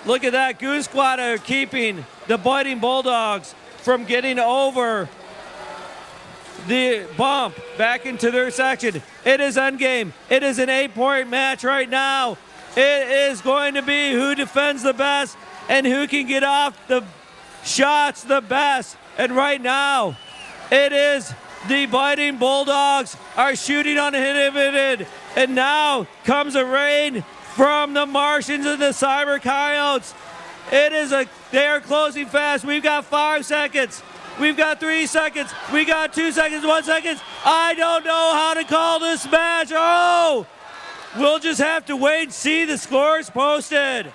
look at that. Goon Squad are keeping the Biting Bulldogs from getting over the bump back into their section. It is endgame. It is an 8-point match right now. It is going to be who defends the best and who can get off the shots the best. And right now, it is the Biting Bulldogs are shooting uninhibited. And now comes a rain from the Martians and the Cyber Coyotes. They are closing fast. We've got 5 seconds. We've got 3 seconds. We got 2 seconds, 1 second. I don't know how to call this match. Oh, we'll just have to wait and see the scores posted.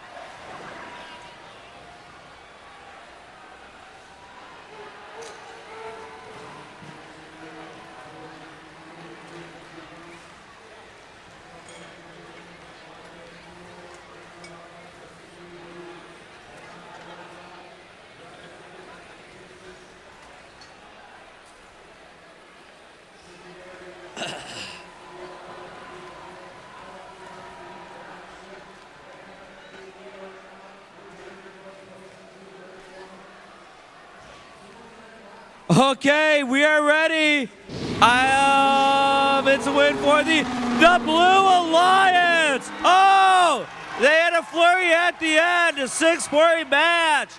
Okay, we are ready. It's a win for the Blue Alliance. Oh, they had a flurry at the end, a 6-point match.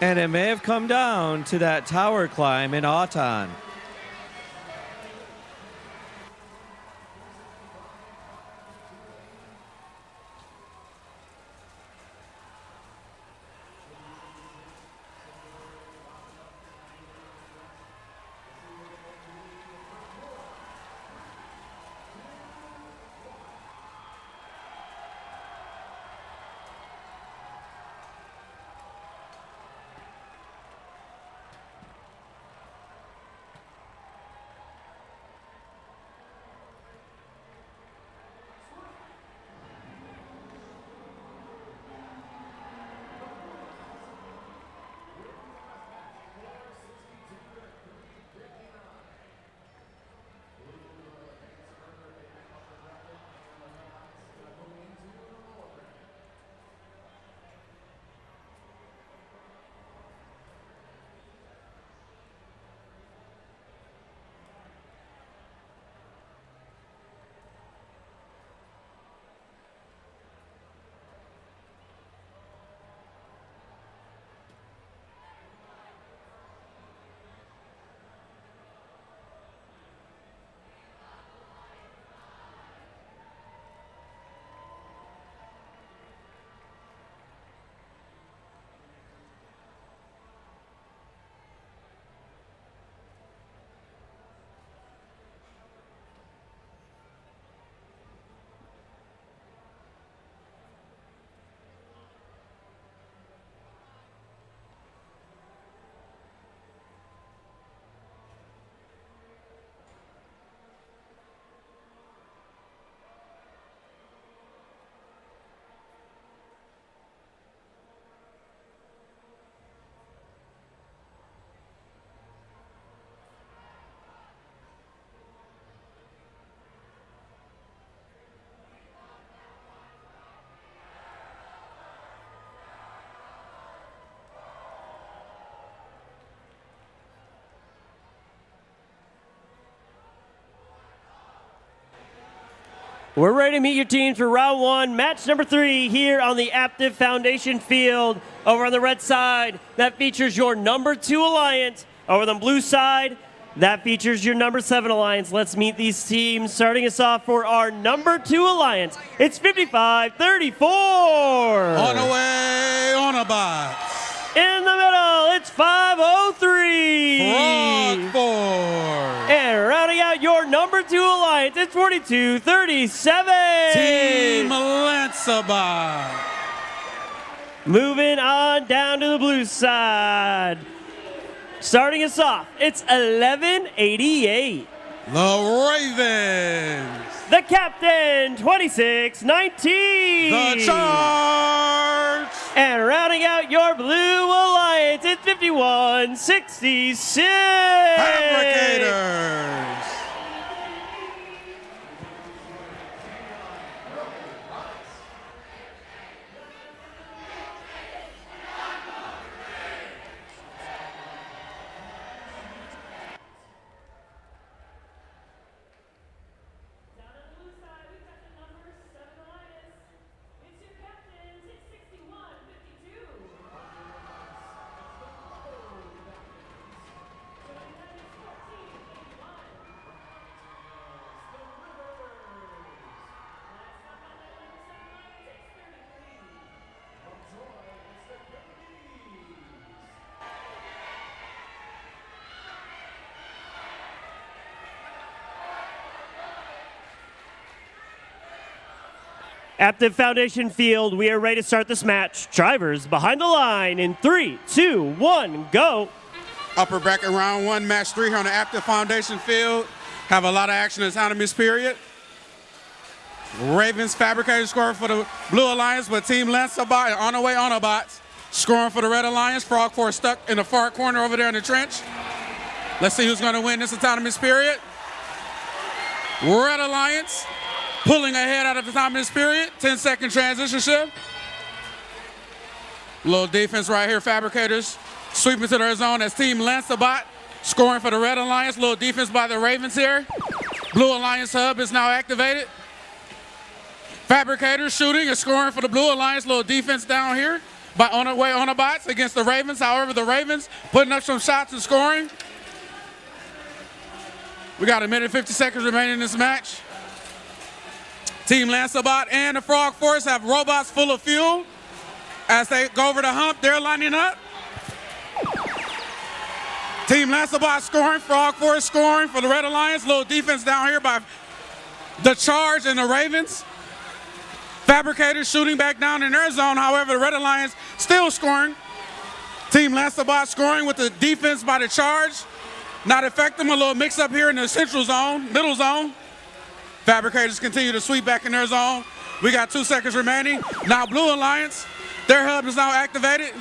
And it may have come down to that tower climb in Auton. We're ready to meet your teams for round one, match number 3 here on the Aptiv Foundation field. Over on the red side, that features your number 2 alliance. Over on the blue side, that features your number 7 alliance. Let's meet these teams. Starting us off for our number 2 alliance, it's 55-34. On the way, on a box. In the middle, it's 503. Front 4. And rounding out your number 2 alliance, it's 42-37. Team Lancebot. Moving on down to the blue side. Starting us off, it's 1188. The Ravens. The captain, 2619. The Charge. And rounding out your blue alliance, it's 5166. Fabricators. Aptiv Foundation Field, we are ready to start this match. Drivers behind the line in 3, 2, 1, go. Upper bracket round 1, match 3 here on the Aptiv Foundation Field. Have a lot of action in time of this period. Ravens Fabricators scoring for the Blue Alliance, but Team Lancebot and On the Way Autobots scoring for the Red Alliance. Frog Force stuck in the far corner over there in the trench. Let's see who's going to win this autonomous period. Red Alliance pulling ahead out of the autonomous period. 10-second transition shift. Little defense right here. Fabricators sweeping to their zone as Team Lancebot scoring for the Red Alliance. Little defense by the Ravens here. Blue Alliance hub is now activated. Fabricators shooting and scoring for the Blue Alliance. Little defense down here by On the Way Autobots against the Ravens. However, the Ravens putting up some shots and scoring. We got 1 minute and 50 seconds remaining in this match. Team Lancebot and the Frog Force have robots full of fuel. As they go over the hump, they're lining up. Team Lancebot scoring, Frog Force scoring for the Red Alliance. Little defense down here by the Charge and the Ravens. Fabricators shooting back down in their zone. However, the Red Alliance still scoring. Team Lancebot scoring with the defense by the Charge. Not affecting them. A little mix up here in the central zone, middle zone. Fabricators continue to sweep back in their zone. We got 2 seconds remaining. Now Blue Alliance, their hub is now activated.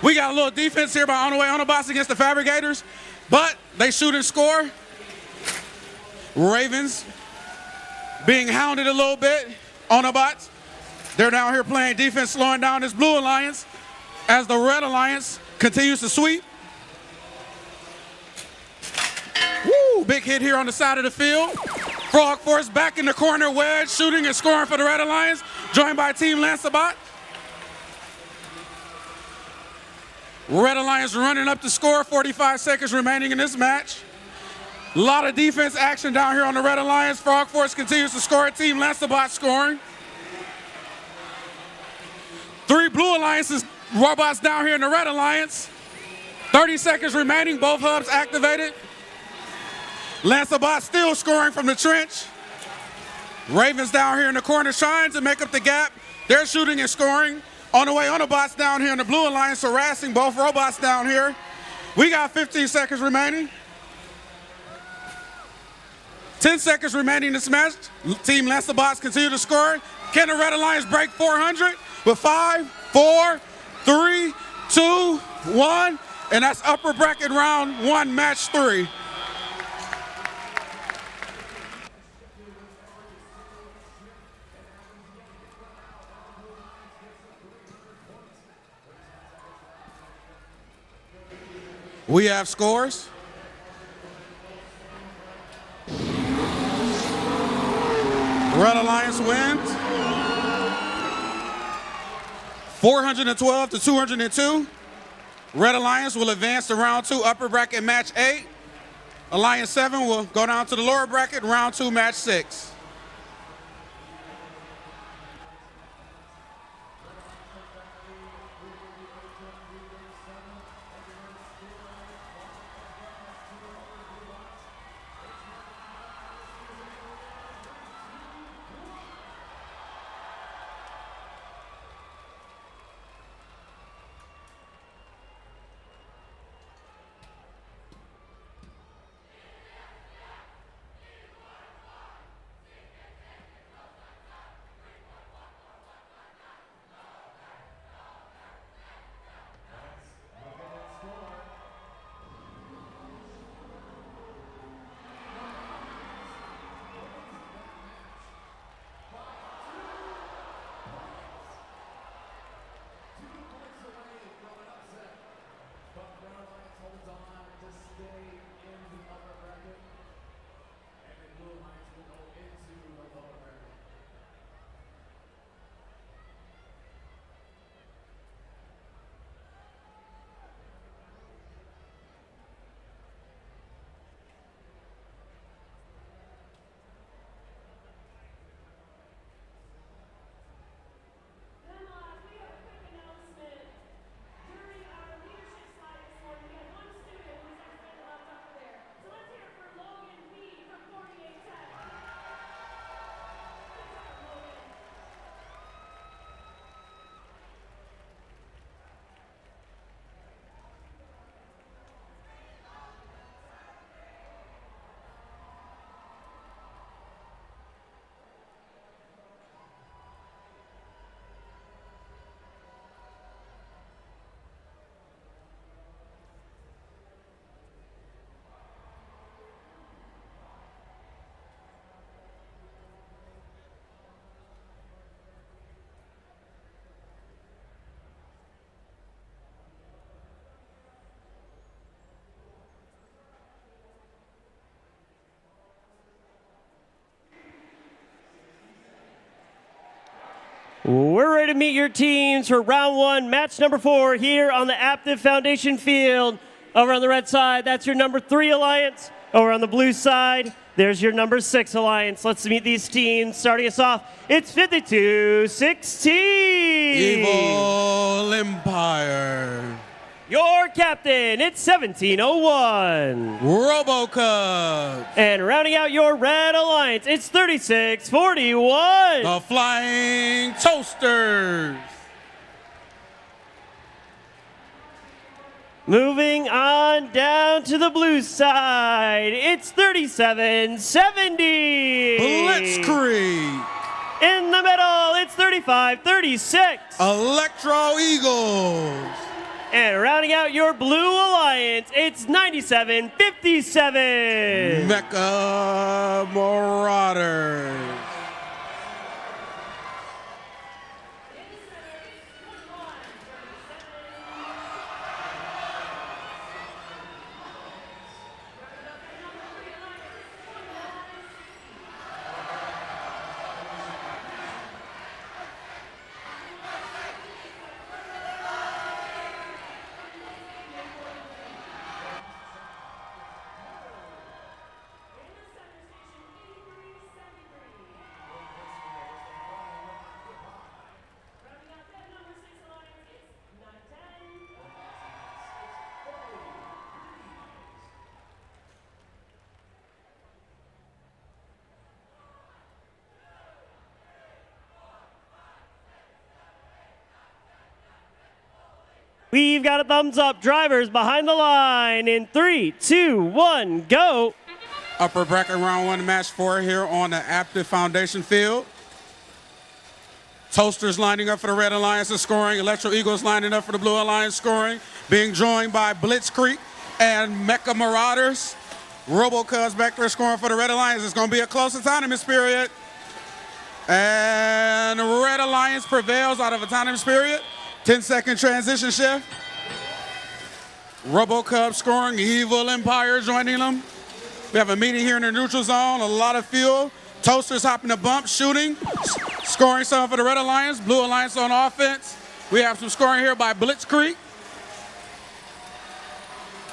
We got a little defense here by On the Way Autobots against the Fabricators, but they shoot and score. Ravens being hounded a little bit. Autobots, they're down here playing defense, slowing down this Blue Alliance as the Red Alliance continues to sweep. Woo, big hit here on the side of the field. Frog Force back in the corner, wedge, shooting and scoring for the Red Alliance, joined by Team Lancebot. Red Alliance running up the score, 45 seconds remaining in this match. A lot of defense action down here on the Red Alliance. Frog Force continues to score, Team Lancebot scoring. 3 Blue Alliances, robots down here in the Red Alliance. 30 seconds remaining, both hubs activated. Lancebot still scoring from the trench. Ravens down here in the corner trying to make up the gap. They're shooting and scoring. On the way, Autobots down here in the Blue Alliance harassing both robots down here. We got 15 seconds remaining. 10 seconds remaining in this match. Team Lancebots continue to score. Can the Red Alliance break 400? With 5, 4, 3, 2, 1. And that's upper bracket round 1, match 3. We have scores. Red Alliance wins 412 to 202. Red Alliance will advance to round 2, upper bracket match 8. Alliance 7 will go down to the lower bracket, round 2, match 6. We're ready to meet your teams for round one, match number 4 here on the Aptiv Foundation field. Over on the red side, that's your number 3 alliance. Over on the blue side, there's your number 6 alliance. Let's meet these teams. Starting us off, it's 52-16. Evil Empire. Your captain, it's 1701. RoboCub. And rounding out your red alliance, it's 3641. The Flying Toasters. Moving on down to the blue side, it's 3770. Blitzkrieg. In the middle, it's 3536. Electro Eagles. And rounding out your blue alliance, it's 9757. Mecha Marauders. We've got a thumbs up. Drivers behind the line in 3, 2, 1, go. Upper bracket round 1, match 4 here on the Aptiv Foundation field. Toasters lining up for the Red Alliance is scoring. Electro Eagles lining up for the Blue Alliance scoring. Being joined by Blitzkrieg and Mecha Marauders. RoboCub's back there scoring for the Red Alliance. It's going to be a close autonomous period. And Red Alliance prevails out of autonomous period. 10-second transition shift. RoboCub scoring, Evil Empire joining them. We have a meeting here in the neutral zone, a lot of fuel. Toasters hopping the bump, shooting, scoring some for the Red Alliance. Blue Alliance on offense. We have some scoring here by Blitzkrieg.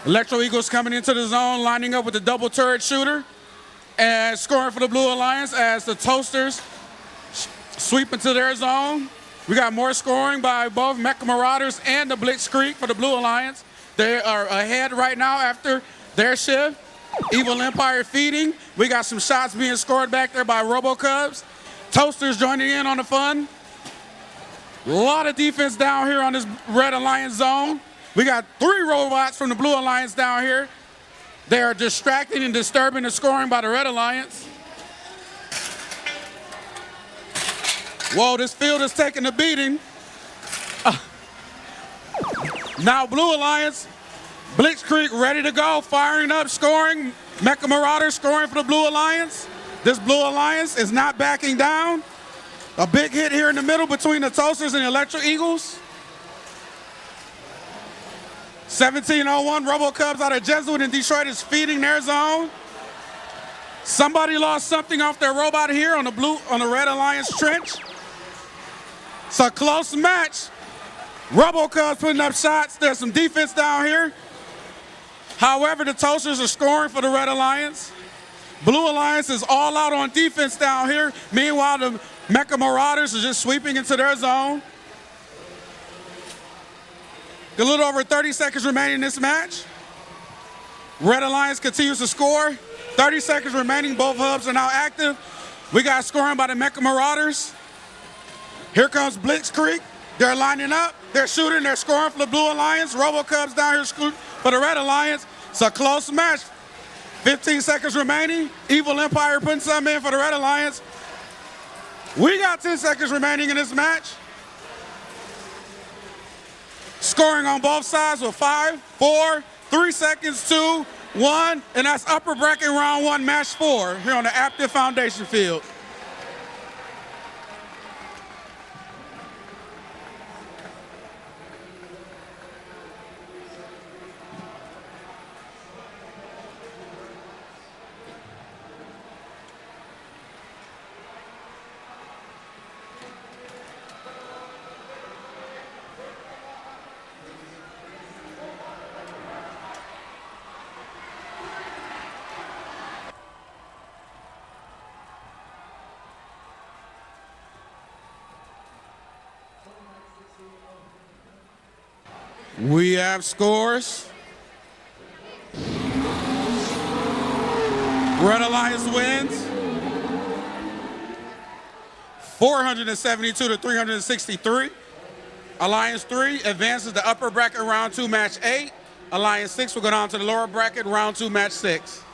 Electro Eagles coming into the zone, lining up with the double turret shooter. And scoring for the Blue Alliance as the Toasters sweep into their zone. We got more scoring by both Mecha Marauders and the Blitzkrieg for the Blue Alliance. They are ahead right now after their shift. Evil Empire feeding. We got some shots being scored back there by RoboCubs. Toasters joining in on the fun. A lot of defense down here on this Red Alliance zone. We got 3 robots from the Blue Alliance down here. They are distracting and disturbing the scoring by the Red Alliance. Whoa, this field is taking a beating. Now Blue Alliance, Blitzkrieg ready to go, firing up, scoring. Mecha Marauders scoring for the Blue Alliance. This Blue Alliance is not backing down. A big hit here in the middle between the Toasters and the Electro Eagles. 1701, RoboCubs out of Jesuit in Detroit is feeding their zone. Somebody lost something off their robot here on the Red Alliance trench. It's a close match. RoboCubs putting up shots. There's some defense down here. However, the Toasters are scoring for the Red Alliance. Blue Alliance is all out on defense down here. Meanwhile, the Mecha Marauders are just sweeping into their zone. A little over 30 seconds remaining in this match. Red Alliance continues to score. 30 seconds remaining. Both hubs are now active. We got scoring by the Mecha Marauders. Here comes Blitzkrieg. They're lining up. They're shooting. They're scoring for the Blue Alliance. RoboCubs down here for the Red Alliance. It's a close match. 15 seconds remaining. Evil Empire putting some in for the Red Alliance. We got 10 seconds remaining in this match. Scoring on both sides with 5, 4, 3 seconds, 2, 1. And that's upper bracket round 1, match 4 here on the Aptiv Foundation field. We have scores. Red Alliance wins 472 to 363. Alliance 3 advances the upper bracket round 2, match 8. Alliance 6 will go down to the lower bracket round 2, match 6.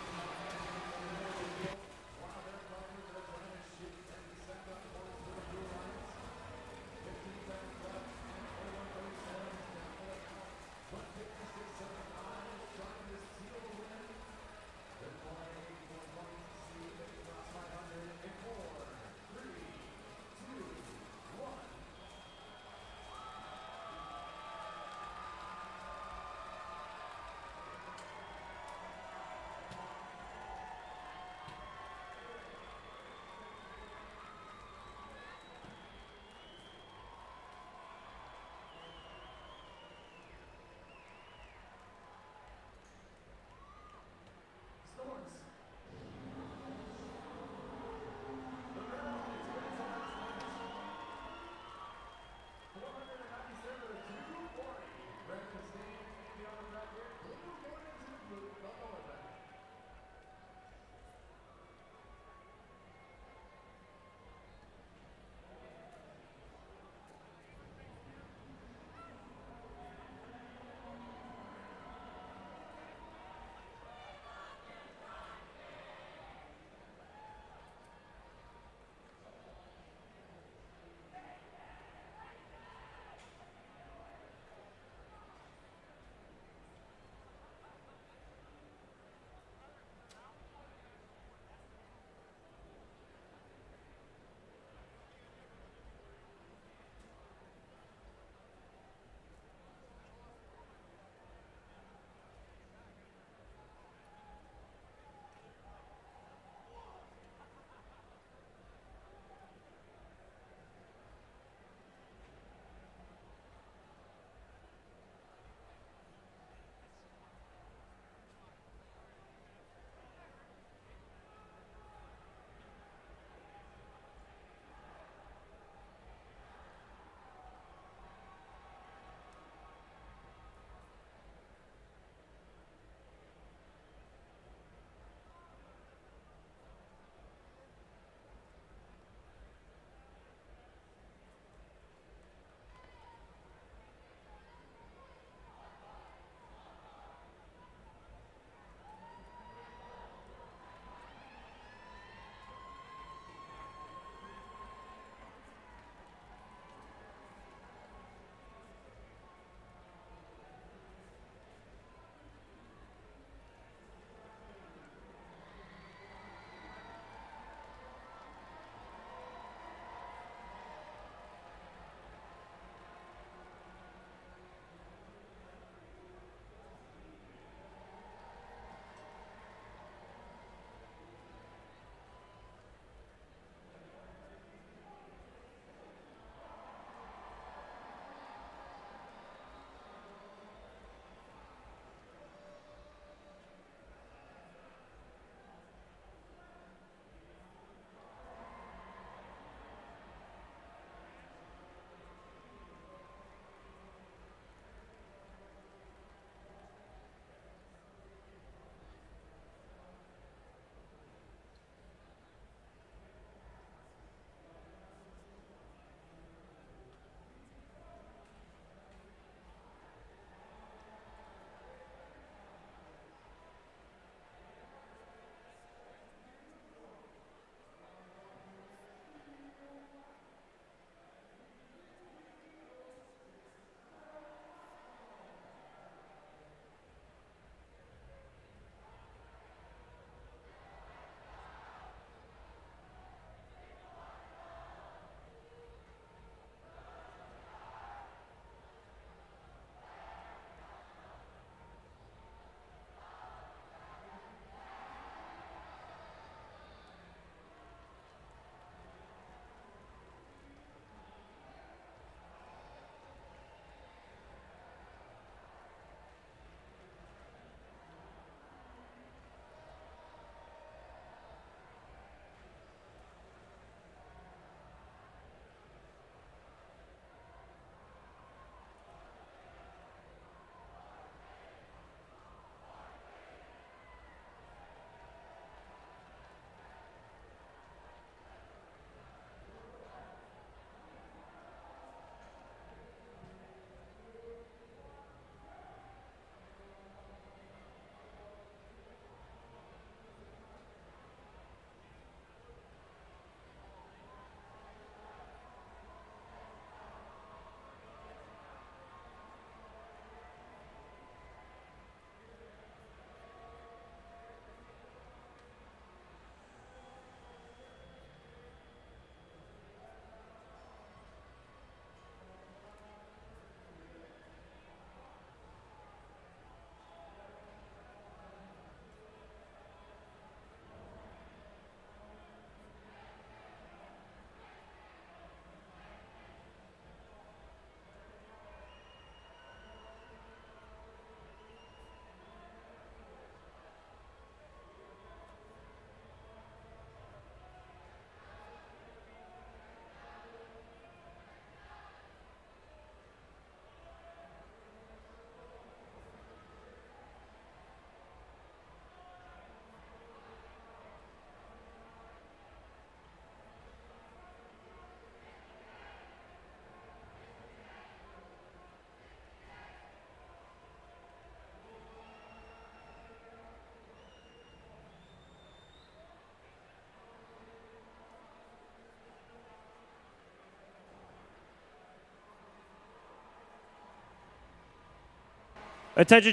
Attention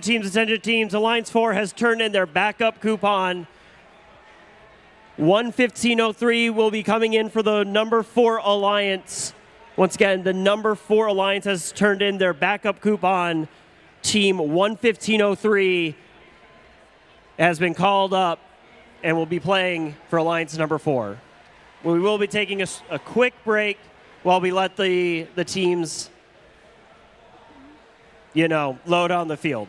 teams. Alliance 4 has turned in their backup coupon. 1:15:03 will be coming in for the number 4 Alliance. Once again, the number 4 Alliance has turned in their backup coupon. Team 1:15:03 has been called up and will be playing for Alliance number 4. We will be taking a quick break while we let the teams, load on the field.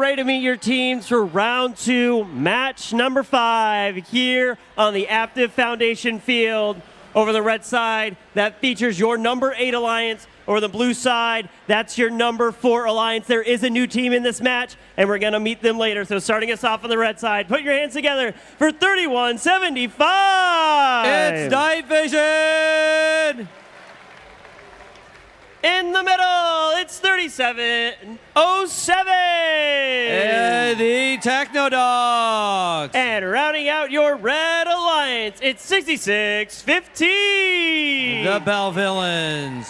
ready to meet your teams for round 2, match number 5 here on the Aptiv Foundation field. Over the red side, that features your number 8 alliance. Over the blue side, that's your number 4 alliance. There is a new team in this match, and we're going to meet them later. So starting us off on the red side, put your hands together for 3175. It's night vision. In the middle, it's 3707. And the Techno Dogs. And rounding out your red alliance, it's 6615. The Bell Villains.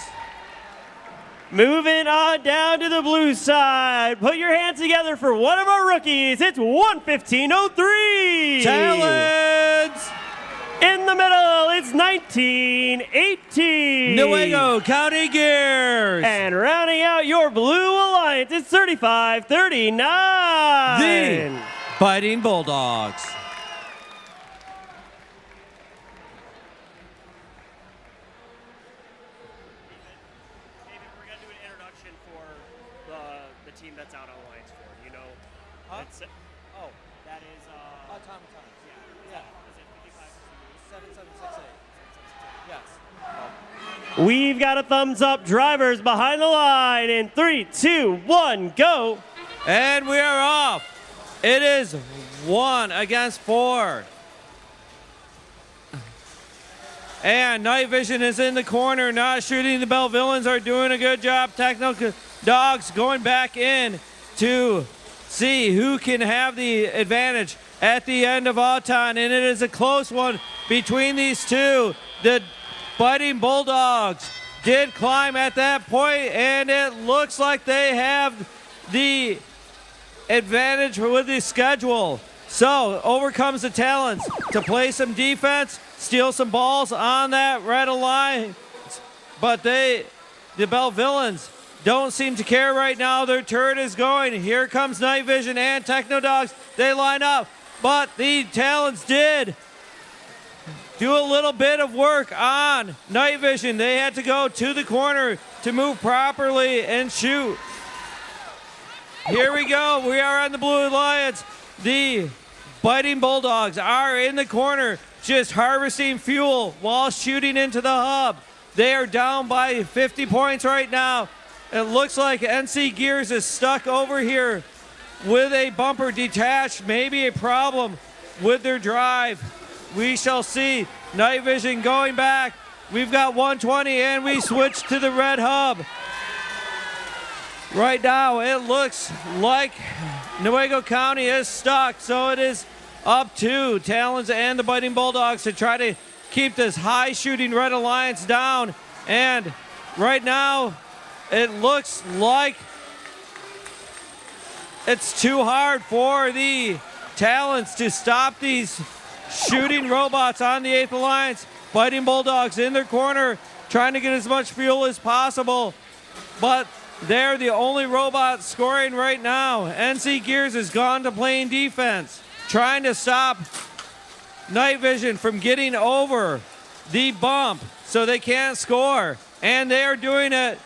Moving on down to the blue side. Put your hands together for one of our rookies. It's 11503. Talents. In the middle, it's 1918. Newaygo County Gears. And rounding out your blue alliance, it's 3539. The Fighting Bulldogs. The team that's out on alliance 4, you know? Huh? Oh, that is Tom. Yeah. Is it 5768? Yes. We've got a thumbs up. Drivers behind the line in 3, 2, 1, go. And we are off. It is 1 against 4. And Night Vision is in the corner, not shooting. The Bell Villains are doing a good job. Techno Dogs going back in to see who can have the advantage at the end of Autumn. And it is a close one between these two. The Fighting Bulldogs did climb at that point, and it looks like they have the advantage with the schedule. So over comes the Talents to play some defense, steal some balls on that red line. But the Bell Villains don't seem to care right now. Their turret is going. Here comes Night Vision and Techno Dogs. They line up, but the Talents did do a little bit of work on Night Vision. They had to go to the corner to move properly and shoot. Here we go. We are on the Blue Alliance. The Fighting Bulldogs are in the corner, just harvesting fuel while shooting into the hub. They are down by 50 points right now. It looks like NC Gears is stuck over here with a bumper detached, maybe a problem with their drive. We shall see. Night Vision going back. We've got 120 and we switch to the red hub. Right now it looks like Newaygo County is stuck, so it is up to Talons and the Fighting Bulldogs to try to keep this high shooting Red Alliance down. And right now it looks like it's too hard for the Talons to stop these shooting robots on the 8th Alliance. Fighting Bulldogs in their corner trying to get as much fuel as possible, but they're the only robot scoring right now. NC Gears has gone to playing defense, trying to stop Night Vision from getting over the bump so they can't score. And they are doing it,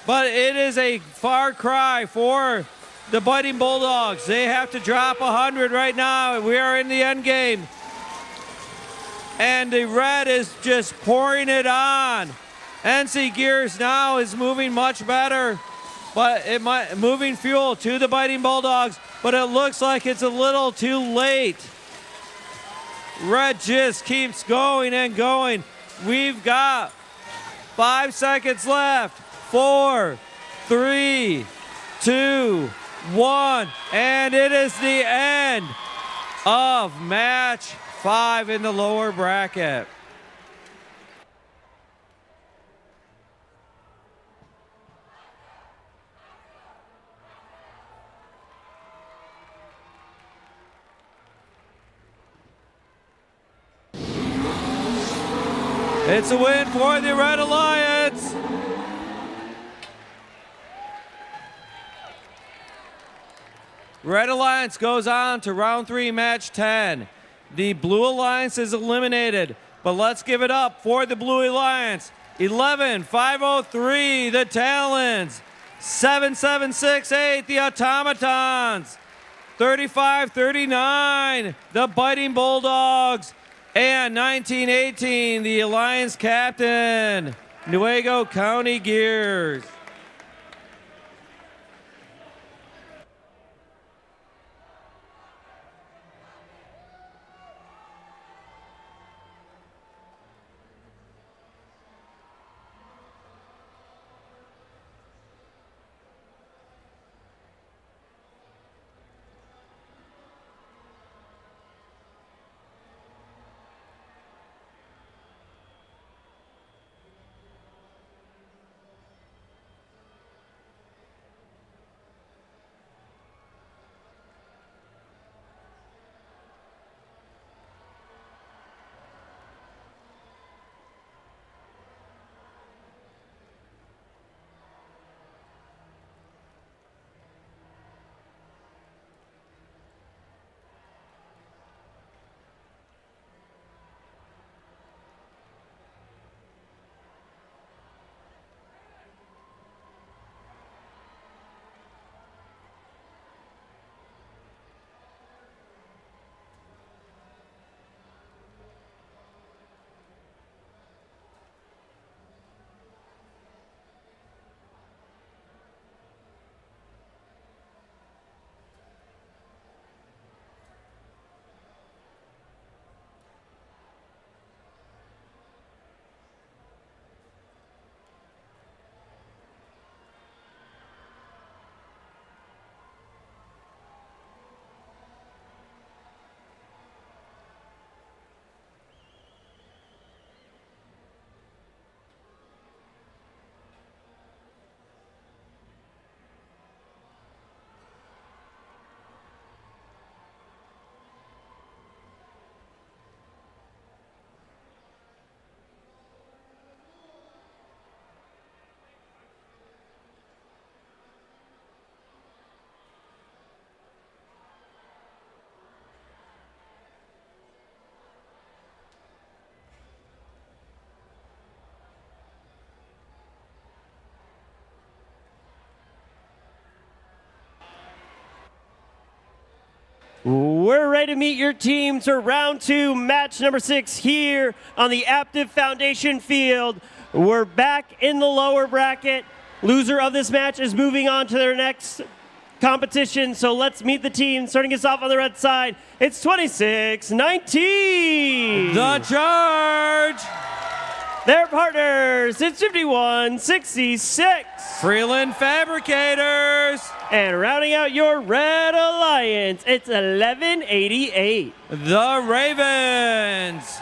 but it is a far cry for the Fighting Bulldogs. They have to drop 100 right now. We are in the end game. And the red is just pouring it on. NC Gears now is moving much better, but it might moving fuel to the Fighting Bulldogs, but it looks like it's a little too late. Red just keeps going and going. We've got 5 seconds left. 4, 3, 2, 1, and it is the end of match 5 in the lower bracket. It's a win for the Red Alliance. Red Alliance goes on to round 3, match 10. The Blue Alliance is eliminated, but let's give it up for the Blue Alliance. 11-503, the Talons. 7768, the Automatons. 3539, the Biting Bulldogs. And 1918, the Alliance Captain, Nuevo County Gears. We're ready to meet your teams for round 2, match number 6 here on the Aptiv Foundation field. We're back in the lower bracket. Loser of this match is moving on to their next competition, so let's meet the team. Starting us off on the red side, it's 26-19. The Charge. Their partners, it's 51-66. Freeland Fabricators. And rounding out your Red Alliance, it's 1188. The Ravens.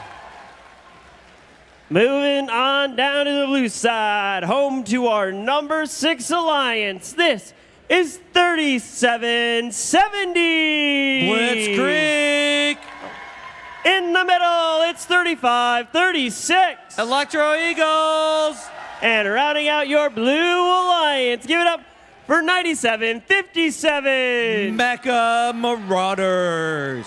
Moving on down to the blue side, home to our number 6 Alliance. This is 3770. Blitzkrieg. In the middle, it's 3536. Electro Eagles. And rounding out your blue Alliance, give it up for 9757. Mecha Marauders.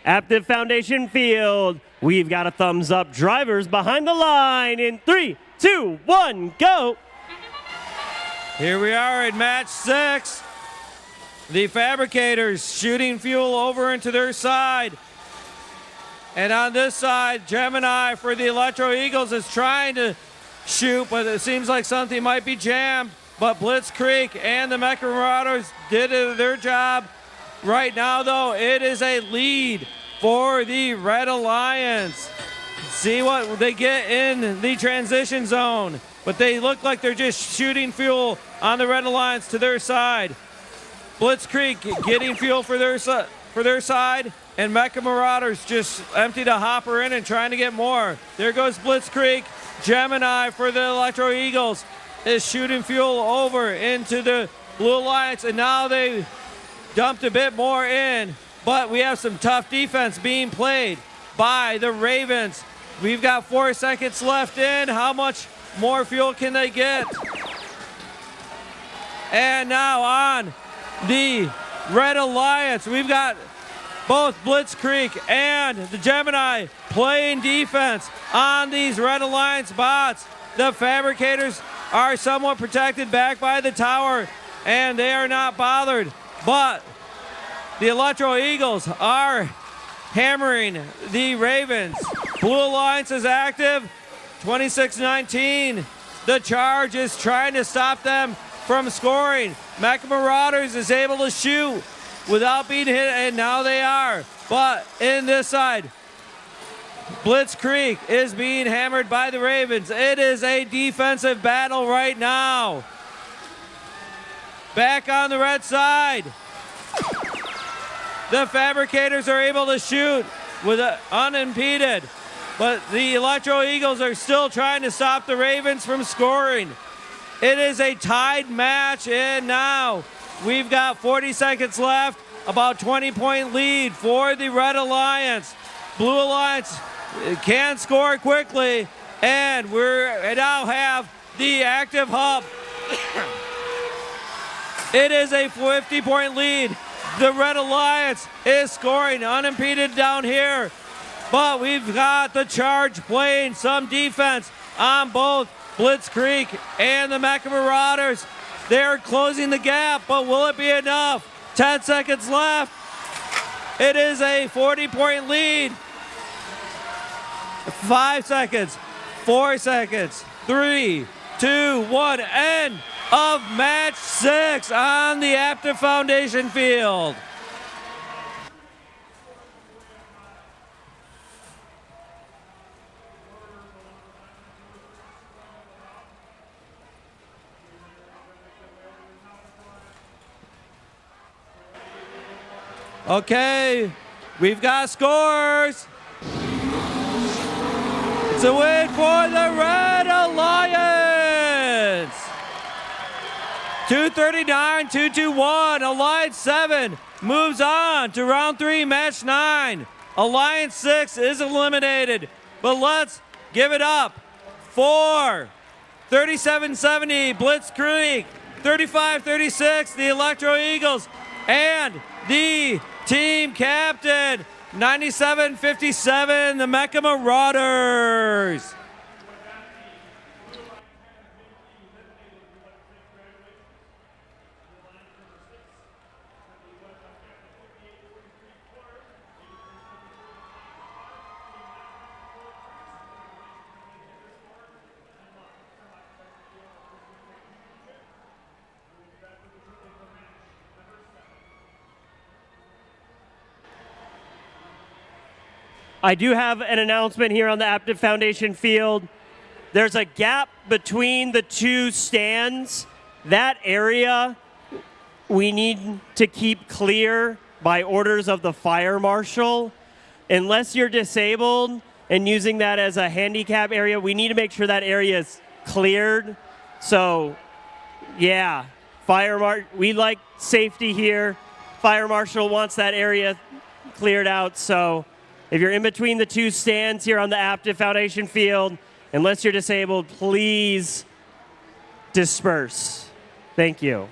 Aptiv Foundation field. We've got a thumbs up. Drivers behind the line in 3, 2, 1, go. Here we are in match 6. The Fabricators shooting fuel over into their side. And on this side, Gemini for the Electro Eagles is trying to shoot, but it seems like something might be jammed. But Blitzkrieg and the Mecha Marauders did their job. Right now, though, it is a lead for the Red Alliance. See what they get in the transition zone. But they look like they're just shooting fuel on the Red Alliance to their side. Blitzkrieg getting fuel for their side, and Mecha Marauders just emptied a hopper in and trying to get more. There goes Blitzkrieg. Gemini for the Electro Eagles is shooting fuel over into the Blue Alliance, and now they dumped a bit more in, but we have some tough defense being played by the Ravens. We've got 4 seconds left in. How much more fuel can they get? And now on the Red Alliance, we've got both Blitzkrieg and the Gemini playing defense on these Red Alliance bots. The Fabricators are somewhat protected back by the tower, and they are not bothered. But the Electro Eagles are hammering the Ravens. Blue Alliance is active, 26-19. The Charge is trying to stop them from scoring. Mecha Marauders is able to shoot without being hit, and now they are. But in this side, Blitzkrieg is being hammered by the Ravens. It is a defensive battle right now. Back on the red side, the Fabricators are able to shoot with unimpeded, but the Electro Eagles are still trying to stop the Ravens from scoring. It is a tied match, and now we've got 40 seconds left, about 20-point lead for the Red Alliance. Blue Alliance can score quickly, and we now have the active hub. It is a 50-point lead. The Red Alliance is scoring unimpeded down here, but we've got the Charge playing some defense on both Blitzkrieg and the Mecha Marauders. They're closing the gap, but will it be enough? 10 seconds left. It is a 40-point lead. 5 seconds, 4 seconds, 3, 2, 1, end of match 6 on the Aptiv Foundation field. Okay, we've got scores. It's a win for the Red Alliance. 239-221. Alliance 7 moves on to round 3, match 9. Alliance 6 is eliminated, but let's give it up for 37-70 Blitzkrieg, 35-36 the Electro Eagles, and the team captain 97-57 the Mecha Marauders. I do have an announcement here on the Aptiv Foundation field. There's a gap between the two stands. That area we need to keep clear by orders of the fire marshal. Unless you're disabled and using that as a handicap area, we need to make sure that area is cleared. So, yeah, we like safety here. Fire marshal wants that area cleared out, so if you're in between the two stands here on the Aptiv Foundation field, unless you're disabled, please disperse. Thank you.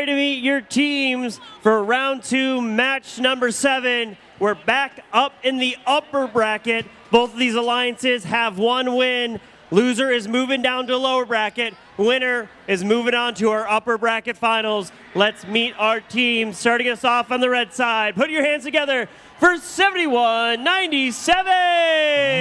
ready to meet your teams for round 2, match number 7. We're back up in the upper bracket. Both of these alliances have 1 win. Loser is moving down to lower bracket. Winner is moving on to our upper bracket finals. Let's meet our teams. Starting us off on the red side. Put your hands together for 7197.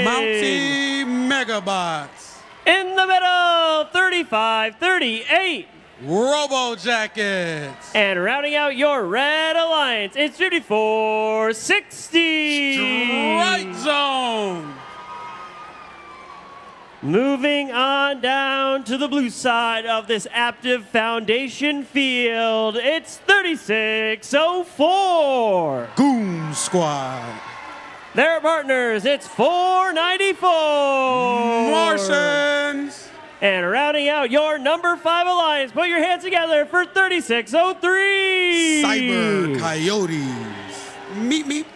Mountie Megabots. In the middle, 3538. Robo Jackets. And rounding out your red alliance, it's 5460. Strike Zone. Moving on down to the blue side of this Aptiv Foundation field, it's 3604. Goon Squad. Their partners, it's 494. Martians. And rounding out your number 5 alliance, put your hands together for 3603. Cyber Coyotes. Meep, meep.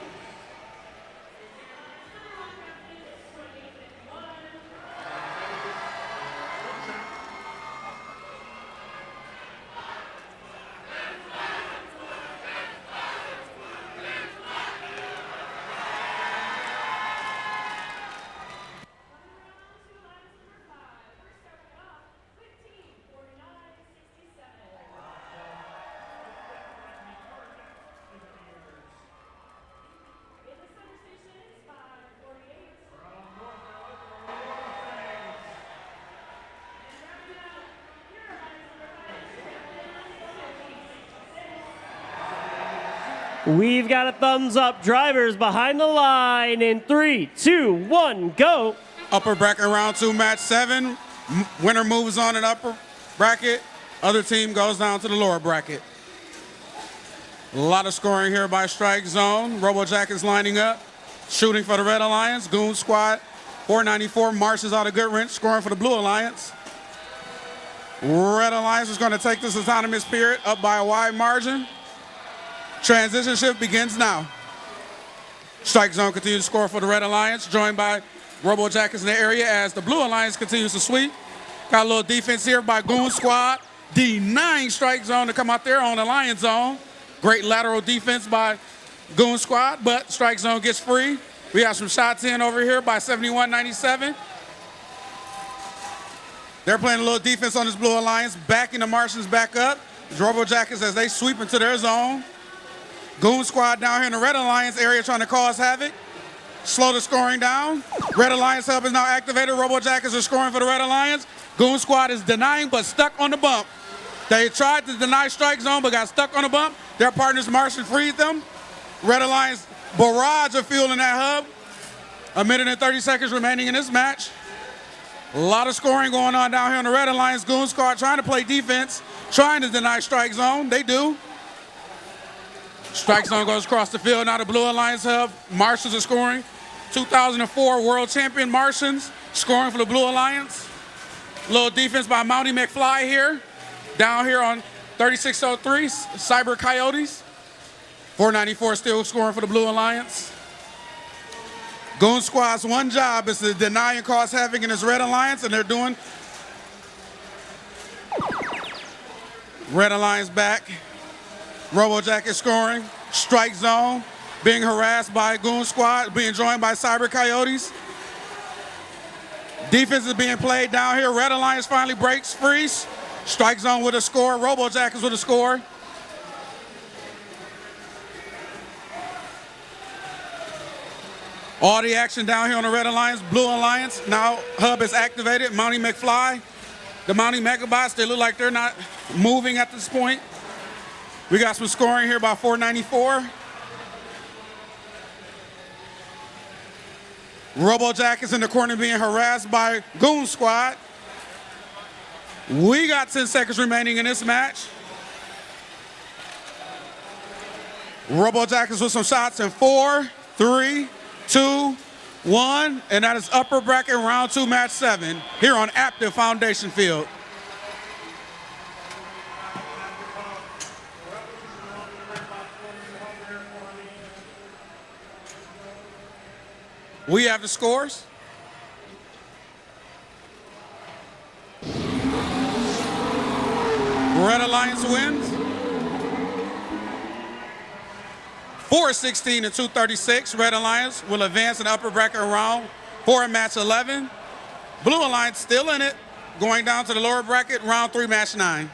We've got a thumbs up. Drivers behind the line in 3, 2, 1, go. Upper bracket round 2, match 7. Winner moves on in upper bracket. Other team goes down to the lower bracket. A lot of scoring here by Strike Zone. Robo Jackets lining up. Shooting for the Red Alliance. Goon Squad, 494. Marches out of good wrench, scoring for the Blue Alliance. Red Alliance is going to take this autonomous period up by a wide margin. Transition shift begins now. Strike Zone continues to score for the Red Alliance, joined by Robo Jackets in the area as the Blue Alliance continues to sweep. Got a little defense here by Goon Squad, denying Strike Zone to come out there on the Alliance Zone. Great lateral defense by Goon Squad, but Strike Zone gets free. We have some shots in over here by 7197. They're playing a little defense on this Blue Alliance, backing the Martians back up. Robo Jackets as they sweep into their zone. Goon Squad down here in the Red Alliance area trying to cause havoc. Slow the scoring down. Red Alliance hub is now activated. Robo Jackets are scoring for the Red Alliance. Goon Squad is denying but stuck on the bump. They tried to deny Strike Zone but got stuck on the bump. Their partners Martian freed them. Red Alliance barrage of fuel in that hub. 1 minute and 30 seconds remaining in this match. A lot of scoring going on down here on the Red Alliance. Goon Squad trying to play defense, trying to deny Strike Zone. They do. Strike Zone goes across the field. Now the Blue Alliance hub. Martians are scoring. 2004 World Champion Martians scoring for the Blue Alliance. Little defense by Mountie McFly here. Down here on 3603, Cyber Coyotes. 494 still scoring for the Blue Alliance. Goon Squad's one job is to deny and cause havoc in this Red Alliance, and they're doing. Red Alliance back. Robo Jacket scoring. Strike Zone being harassed by Goon Squad, being joined by Cyber Coyotes. Defense is being played down here. Red Alliance finally breaks free. Strike Zone with a score. Robo Jackets with a score. All the action down here on the Red Alliance. Blue Alliance, now hub is activated. Mountie McFly. The Mountie Megabots, they look like they're not moving at this point. We got some scoring here by 494. Robo Jackets in the corner being harassed by Goon Squad. We got 10 seconds remaining in this match. Robo Jackets with some shots in 4, 3, 2, 1, and that is upper bracket round 2, match 7 here on Aptiv Foundation Field. We have the scores. Red Alliance wins. 416 and 236. Red Alliance will advance in the upper bracket round 4, match 11. Blue Alliance still in it, going down to the lower bracket, round 3, match 9.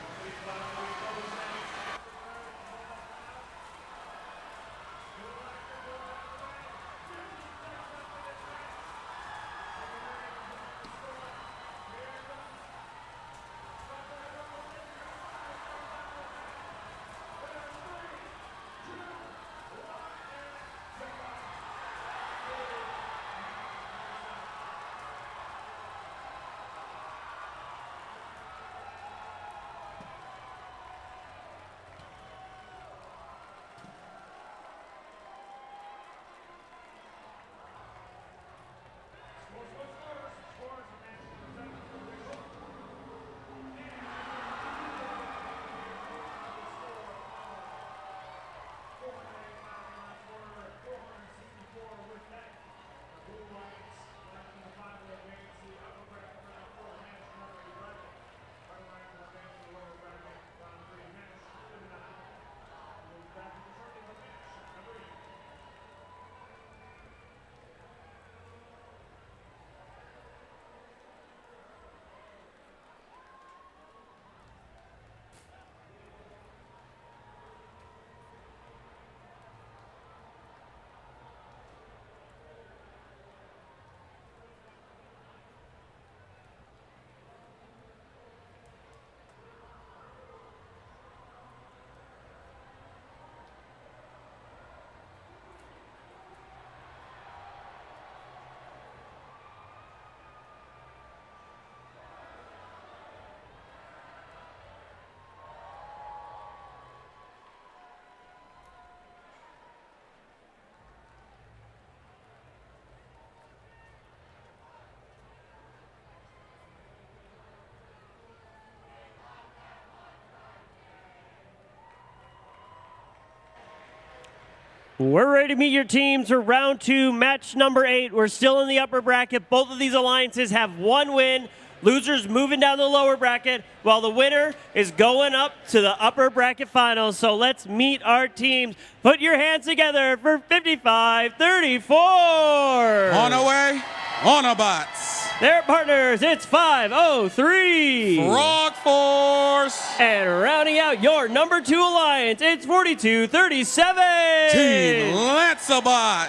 We're ready to meet your teams for round 2, match number 8. We're still in the upper bracket. Both of these alliances have 1 win. Losers moving down the lower bracket, while the winner is going up to the upper bracket finals. So let's meet our teams. Put your hands together for 55-34. On the way, Autobots. Their partners, it's 503. Frog Force. And rounding out your number 2 alliance, it's 42-37. Team Lancebot.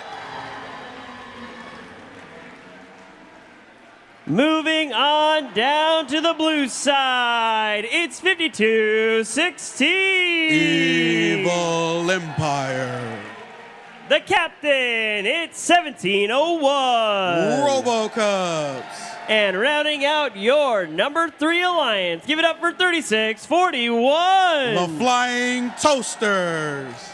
Moving on down to the blue side, it's 52-16. Evil Empire. The captain, it's 1701. Robocubs. And rounding out your number 3 alliance, give it up for 36-41. The Flying Toasters.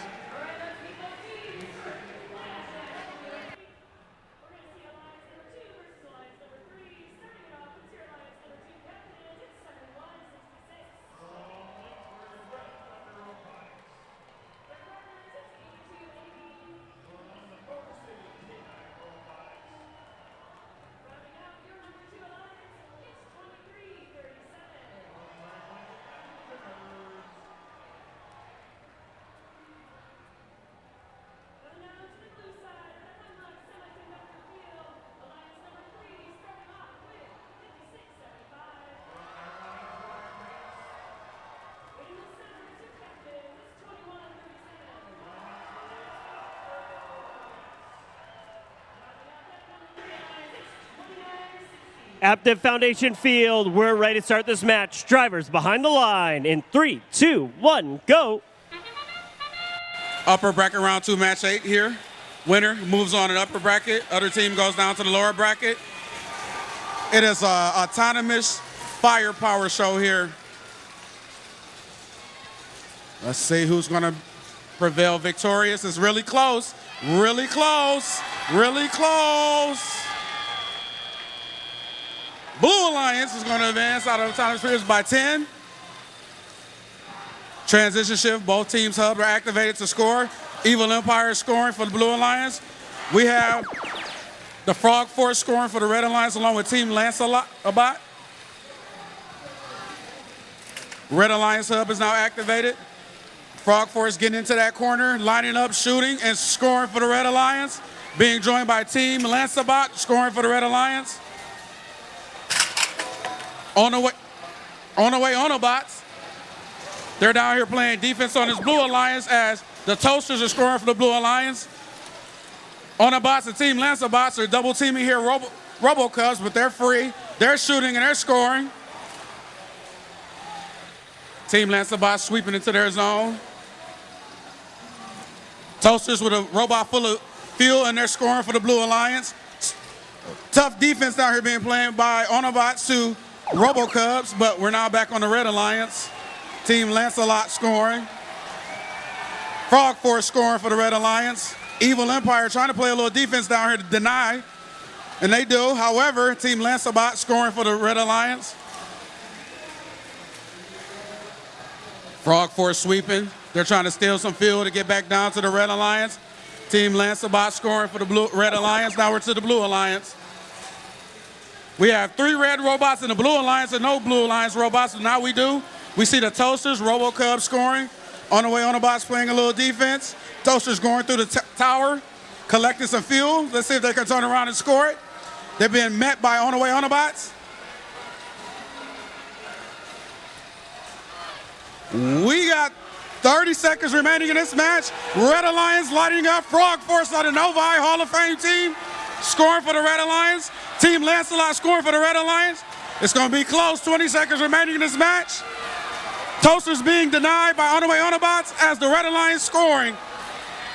Aptiv Foundation Field, we're ready to start this match. Drivers behind the line in 3, 2, 1, go. Upper bracket round 2, match 8 here. Winner moves on to the upper bracket. Other team goes down to the lower bracket. It is an autonomous firepower show here. Let's see who's going to prevail victorious. It's really close, really close, really close. Blue Alliance is going to advance out of autonomous periods by 10. Transition shift, both teams' hubs are activated to score. Evil Empire is scoring for the Blue Alliance. We have the Frog Force scoring for the Red Alliance along with Team Lancelot. Red Alliance hub is now activated. Frog Force getting into that corner, lining up, shooting, and scoring for the Red Alliance. Being joined by Team Lancebot, scoring for the Red Alliance. On the way, Onobots. They're down here playing defense on this Blue Alliance as the Toasters are scoring for the Blue Alliance. Onobots and Team Lancebots are double teaming here Robocubs, but they're free. They're shooting and they're scoring. Team Lancebots sweeping into their zone. Toasters with a robot full of fuel and they're scoring for the Blue Alliance. Tough defense down here being played by Onobots to Robocubs, but we're now back on the Red Alliance. Team Lancelot scoring. Frog Force scoring for the Red Alliance. Evil Empire trying to play a little defense down here to deny, and they do. However, Team Lancebot scoring for the Red Alliance. Frog Force sweeping. They're trying to steal some fuel to get back down to the Red Alliance. Team Lancebot scoring for the Red Alliance. Now we're to the Blue Alliance. We have 3 red robots in the Blue Alliance and no Blue Alliance robots, and now we do. We see the Toasters, RoboCub scoring. On the way, Onobots playing a little defense. Toasters going through the tower, collecting some fuel. Let's see if they can turn around and score it. They're being met by On the Way Onobots. We got 30 seconds remaining in this match. Red Alliance lighting up. Frog Force out of Novi Hall of Fame team scoring for the Red Alliance. Team Lancelot scoring for the Red Alliance. It's going to be close. 20 seconds remaining in this match. Toasters being denied by On the Way Onobots as the Red Alliance scoring.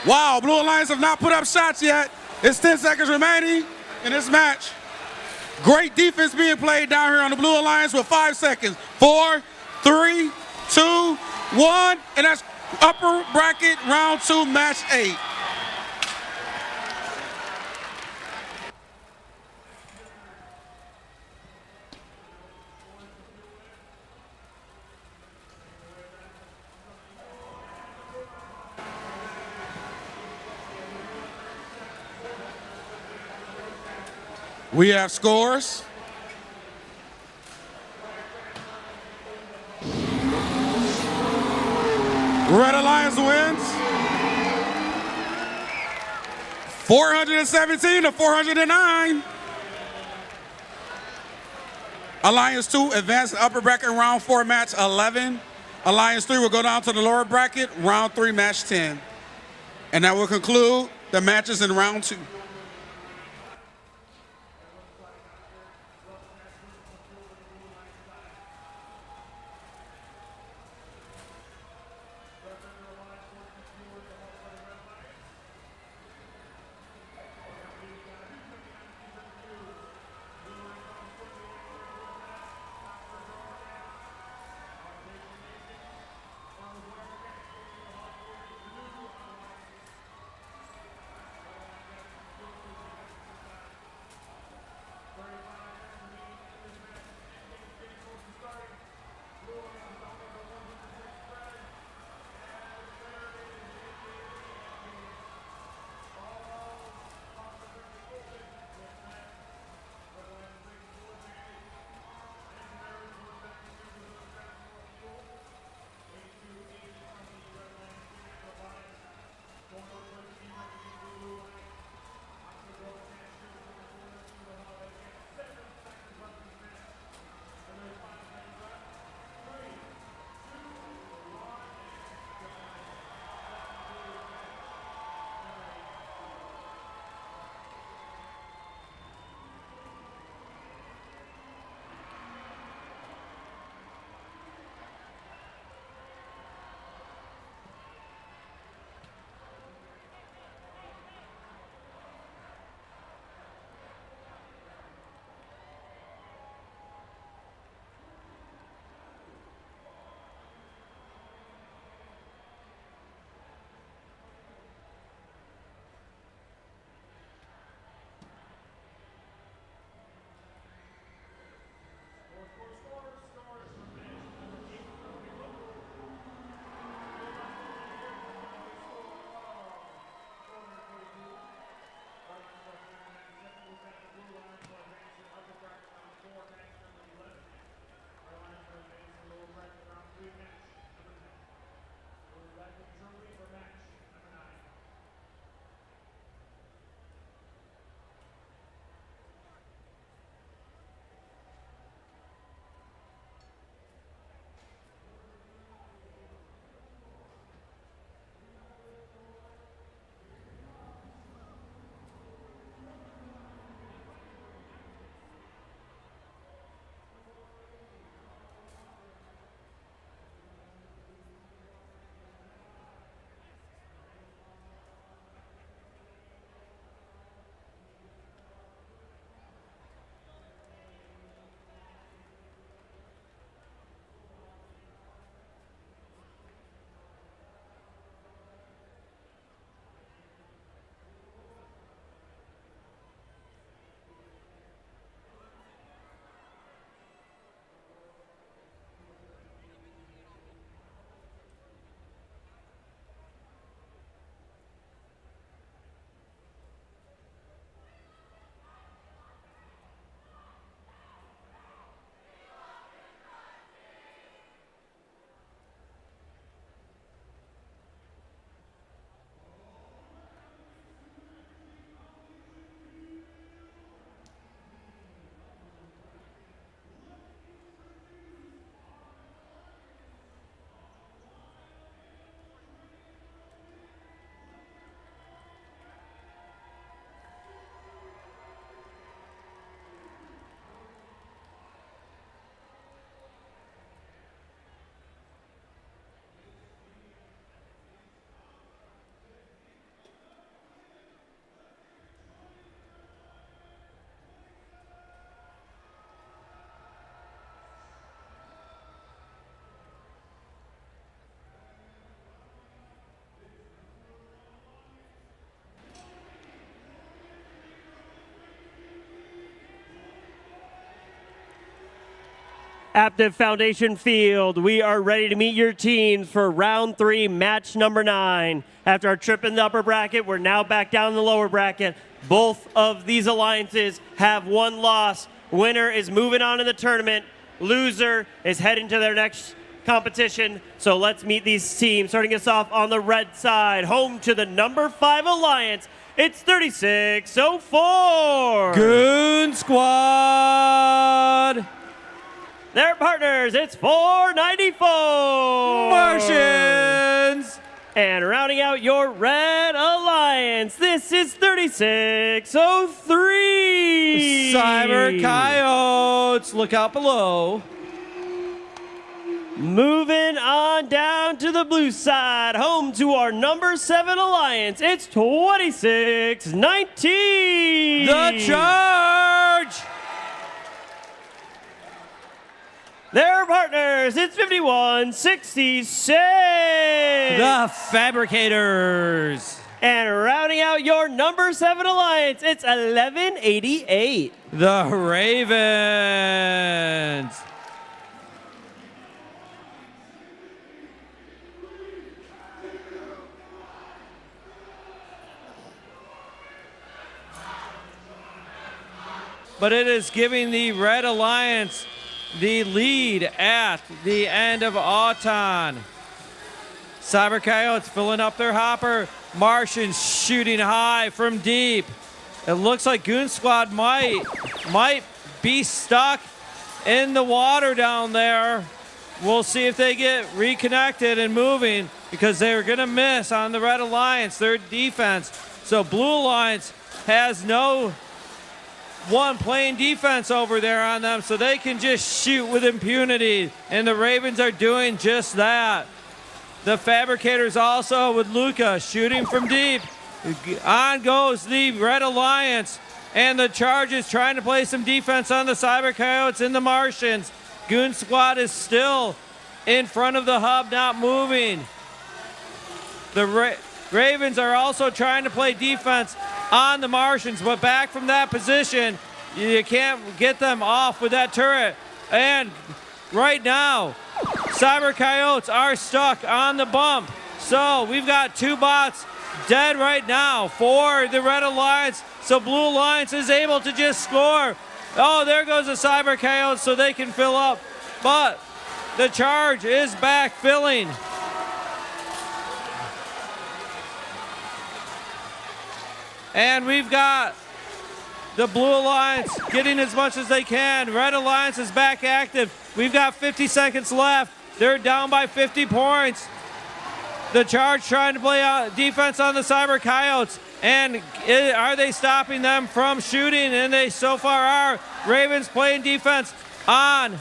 Wow, Blue Alliance have not put up shots yet. It's 10 seconds remaining in this match. Great defense being played down here on the Blue Alliance with 5 seconds. 4, 3, 2, 1, and that's upper bracket round 2, match 8. We have scores. Red Alliance wins 417 to 409. Alliance 2 advanced upper bracket round 4, match 11. Alliance 3 will go down to the lower bracket, round 3, match 10. And that will conclude the matches in round 2. Aptiv Foundation Field, we are ready to meet your teams for round 3, match number 9. After our trip in the upper bracket, we're now back down in the lower bracket. Both of these alliances have one loss. Winner is moving on in the tournament. Loser is heading to their next competition. So let's meet these teams. Starting us off on the red side, home to the number 5 alliance. It's 3604. Goon Squad. Their partners, it's 494. Martians. And rounding out your red alliance, this is 3603. Cyber Coyotes. Look out below. Moving on down to the blue side, home to our number 7 alliance, it's 2619. The Charge. Their partners, it's 5166. The Fabricators. And rounding out your number 7 alliance, it's 1188. The Ravens. But it is giving the Red Alliance the lead at the end of Autumn. Cyber Coyotes filling up their hopper. Martians shooting high from deep. It looks like Goon Squad might be stuck in the water down there. We'll see if they get reconnected and moving, because they're going to miss on the Red Alliance, their defense. So Blue Alliance has no one playing defense over there on them, so they can just shoot with impunity, and the Ravens are doing just that. The Fabricators also with Luca shooting from deep. On goes the Red Alliance, and the Charges trying to play some defense on the Cyber Coyotes and the Martians. Goon Squad is still in front of the hub, not moving. The Ravens are also trying to play defense on the Martians, but back from that position, you can't get them off with that turret. And right now, Cyber Coyotes are stuck on the bump. So we've got 2 bots dead right now for the Red Alliance. So Blue Alliance is able to just score. Oh, there goes the Cyber Coyotes so they can fill up. But the Charge is back filling. And we've got the Blue Alliance getting as much as they can. Red Alliance is back active. We've got 50 seconds left. They're down by 50 points. The Charge trying to play defense on the Cyber Coyotes. And are they stopping them from shooting? And they so far are. Ravens playing defense on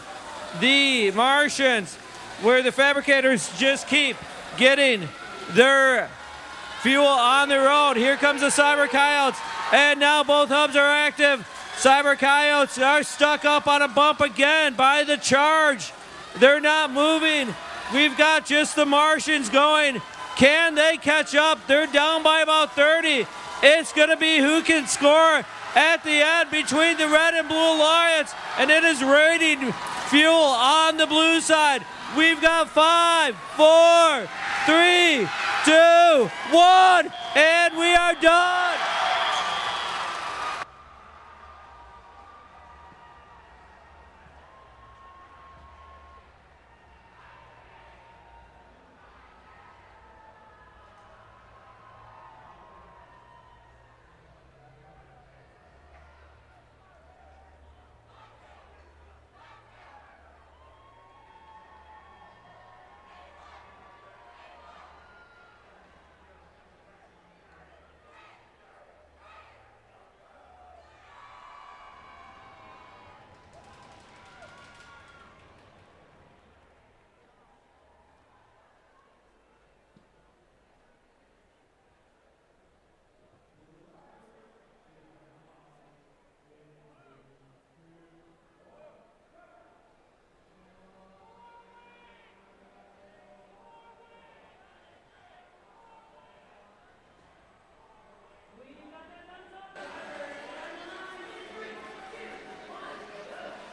the Martians, where the Fabricators just keep getting their fuel on the road. Here comes the Cyber Coyotes, and now both hubs are active. Cyber Coyotes are stuck up on a bump again by the Charge. They're not moving. We've got just the Martians going. Can they catch up? They're down by about 30. It's going to be who can score at the end between the Red and Blue Alliance, and it is raining fuel on the blue side. We've got 5, 4, 3, 2, 1, and we are done.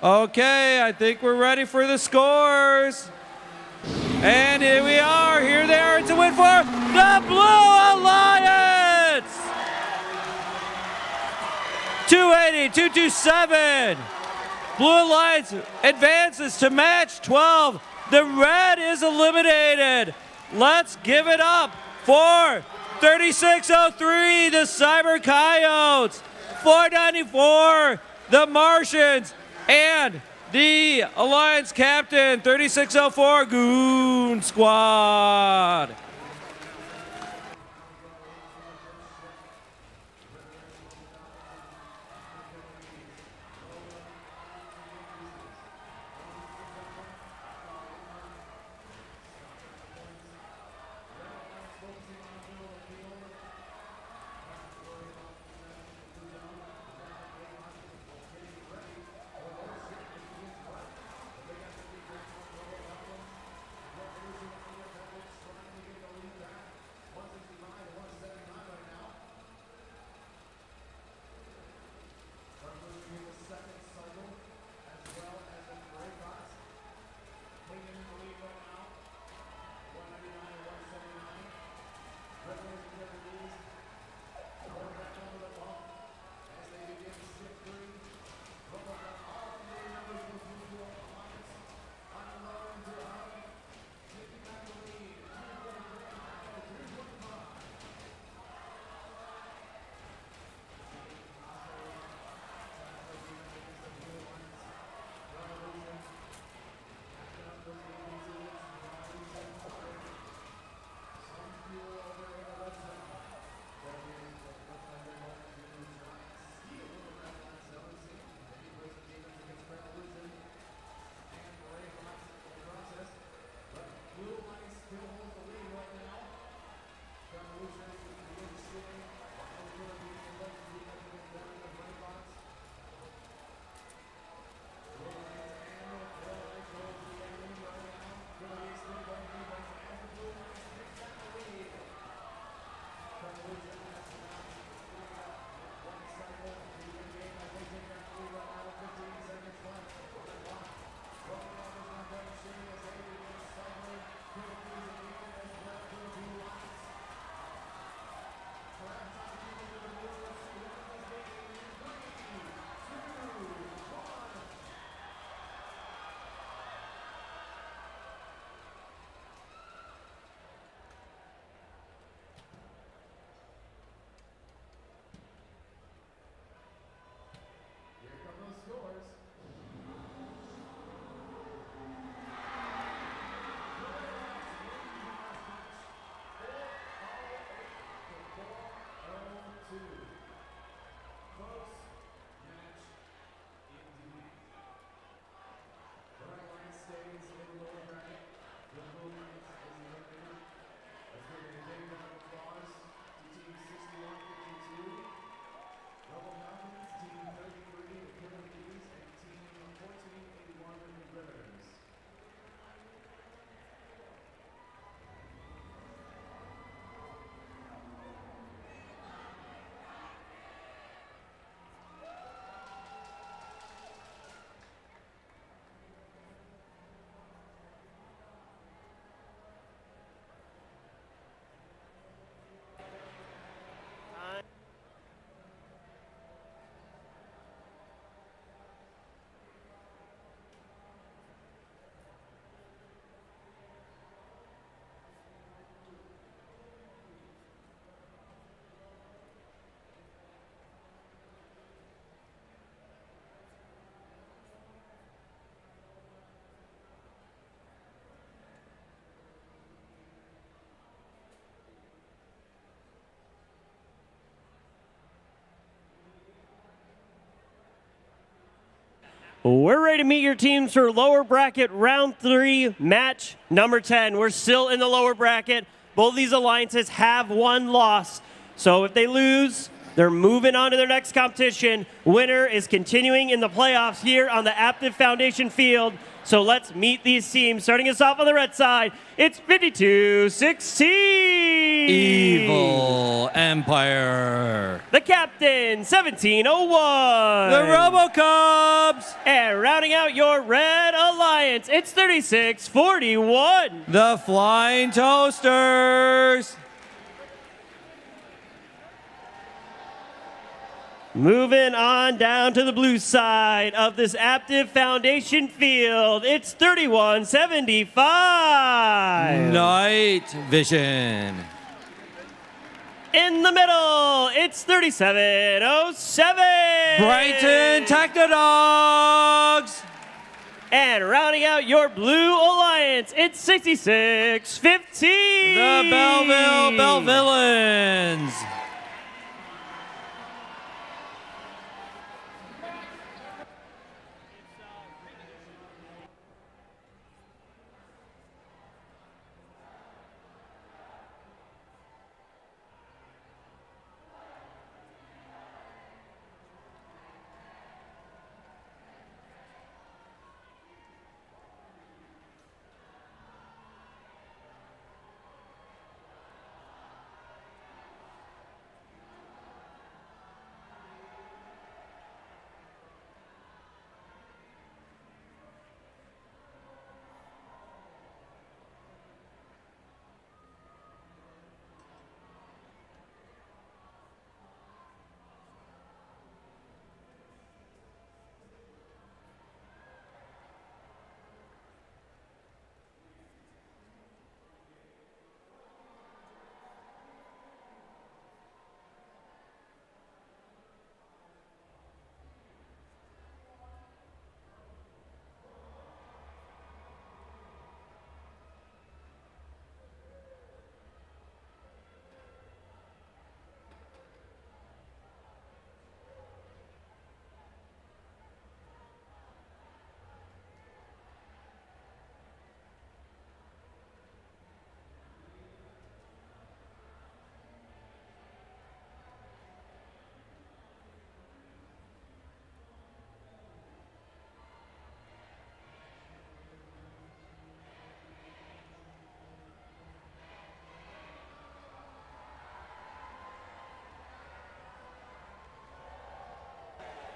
Okay, I think we're ready for the scores. And here we are. Here they are to win for the Blue Alliance. 280-227. Blue Alliance advances to match 12. The red is eliminated. Let's give it up for 3603, the Cyber Coyotes. 494, the Martians. And the Alliance captain, 3604, Goon Squad. We're ready to meet your teams for lower bracket round 3, match number 10. We're still in the lower bracket. Both of these alliances have one loss. So if they lose, they're moving on to their next competition. Winner is continuing in the playoffs here on the Aptiv Foundation field. So let's meet these teams. Starting us off on the red side, it's 52-16. Evil Empire. The captain, 1701. The RoboCubs. And rounding out your Red Alliance, it's 3641. The Flying Toasters. Moving on down to the blue side of this Aptiv Foundation field, it's 3175. Night Vision. In the middle, it's 3707. Brighton Technodogs. And rounding out your blue alliance, it's 6615. The Belleville Bellvillains.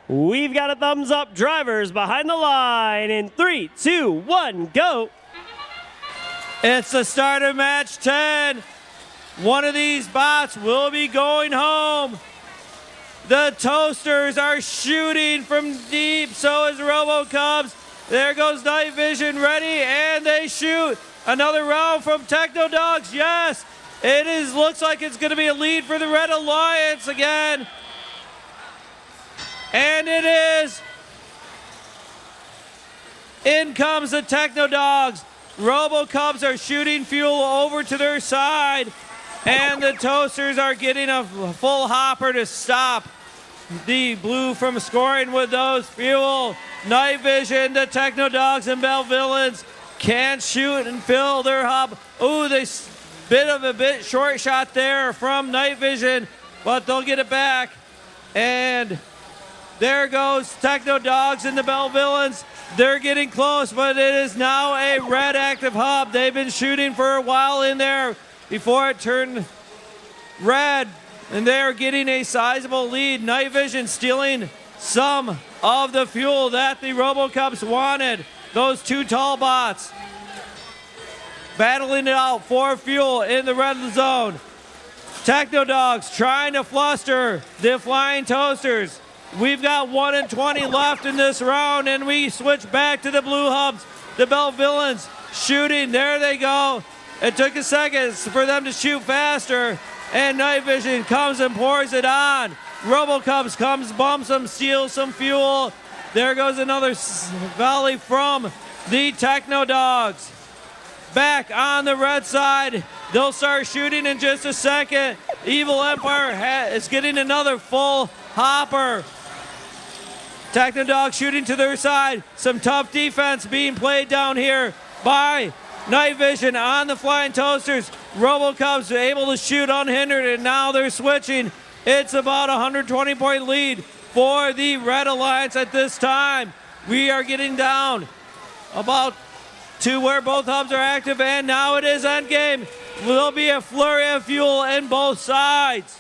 We've got a thumbs up. Drivers behind the line in 3, 2, 1, go. It's the start of match 10. One of these bots will be going home. The Toasters are shooting from deep, so is RoboCubs. There goes Night Vision ready, and they shoot. Another round from Technodogs. Yes, it is. Looks like it's going to be a lead for the Red Alliance again. And it is. In comes the Technodogs. RoboCubs are shooting fuel over to their side. And the Toasters are getting a full hopper to stop the blue from scoring with those fuel. Night Vision, the Technodogs and Bellvillains can't shoot and fill their hub. Ooh, they bit of a bit short shot there from Night Vision, but they'll get it back. And there goes Technodogs and the Bellvillains. They're getting close, but it is now a red active hub. They've been shooting for a while in there before it turned red, and they are getting a sizable lead. Night Vision stealing some of the fuel that the RoboCubs wanted. Those two tall bots battling it out for fuel in the red zone. Technodogs trying to fluster the Flying Toasters. We've got 1 and 20 left in this round, and we switch back to the blue hubs. The Bellvillains shooting. There they go. It took a second for them to shoot faster, and Night Vision comes and pours it on. RoboCubs comes, bumps them, steals some fuel. There goes another volley from the Technodogs. Back on the red side. They'll start shooting in just a second. Evil Empire is getting another full hopper. Technodogs shooting to their side. Some tough defense being played down here by Night Vision on the Flying Toasters. RoboCubs able to shoot unhindered, and now they're switching. It's about a 120-point lead for the Red Alliance at this time. We are getting down about to where both hubs are active, and now it is endgame. There'll be a flurry of fuel in both sides.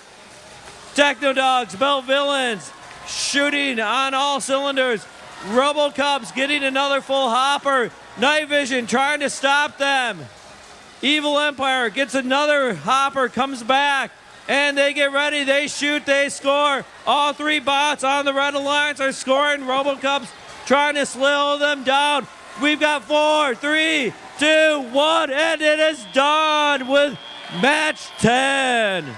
Technodogs, Bell Villains, shooting on all cylinders. Robocop's getting another full hopper. Night Vision trying to stop them. Evil Empire gets another hopper, comes back, and they get ready. They shoot, they score. All three bots on the Red Alliance are scoring. Robocop's trying to slow them down. We've got 4, 3, 2, 1, and it is done with match 10.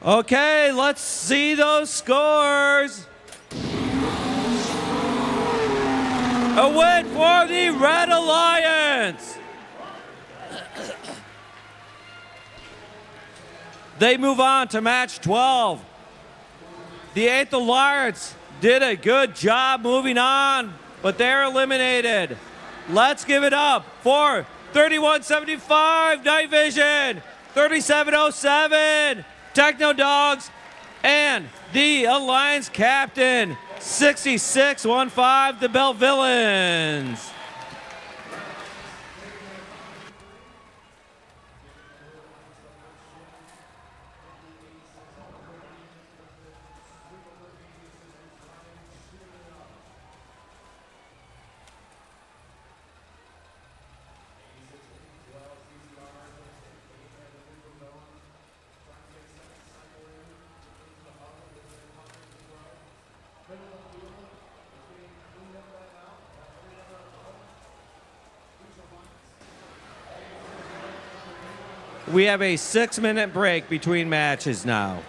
Okay, let's see those scores. A win for the Red Alliance. They move on to match 12. The 8th Alliance did a good job moving on, but they're eliminated. Let's give it up for 3175 Night Vision, 3707 Technodogs, and the Alliance captain, 6615, the Bell Villains. We have a 6-minute break between matches now.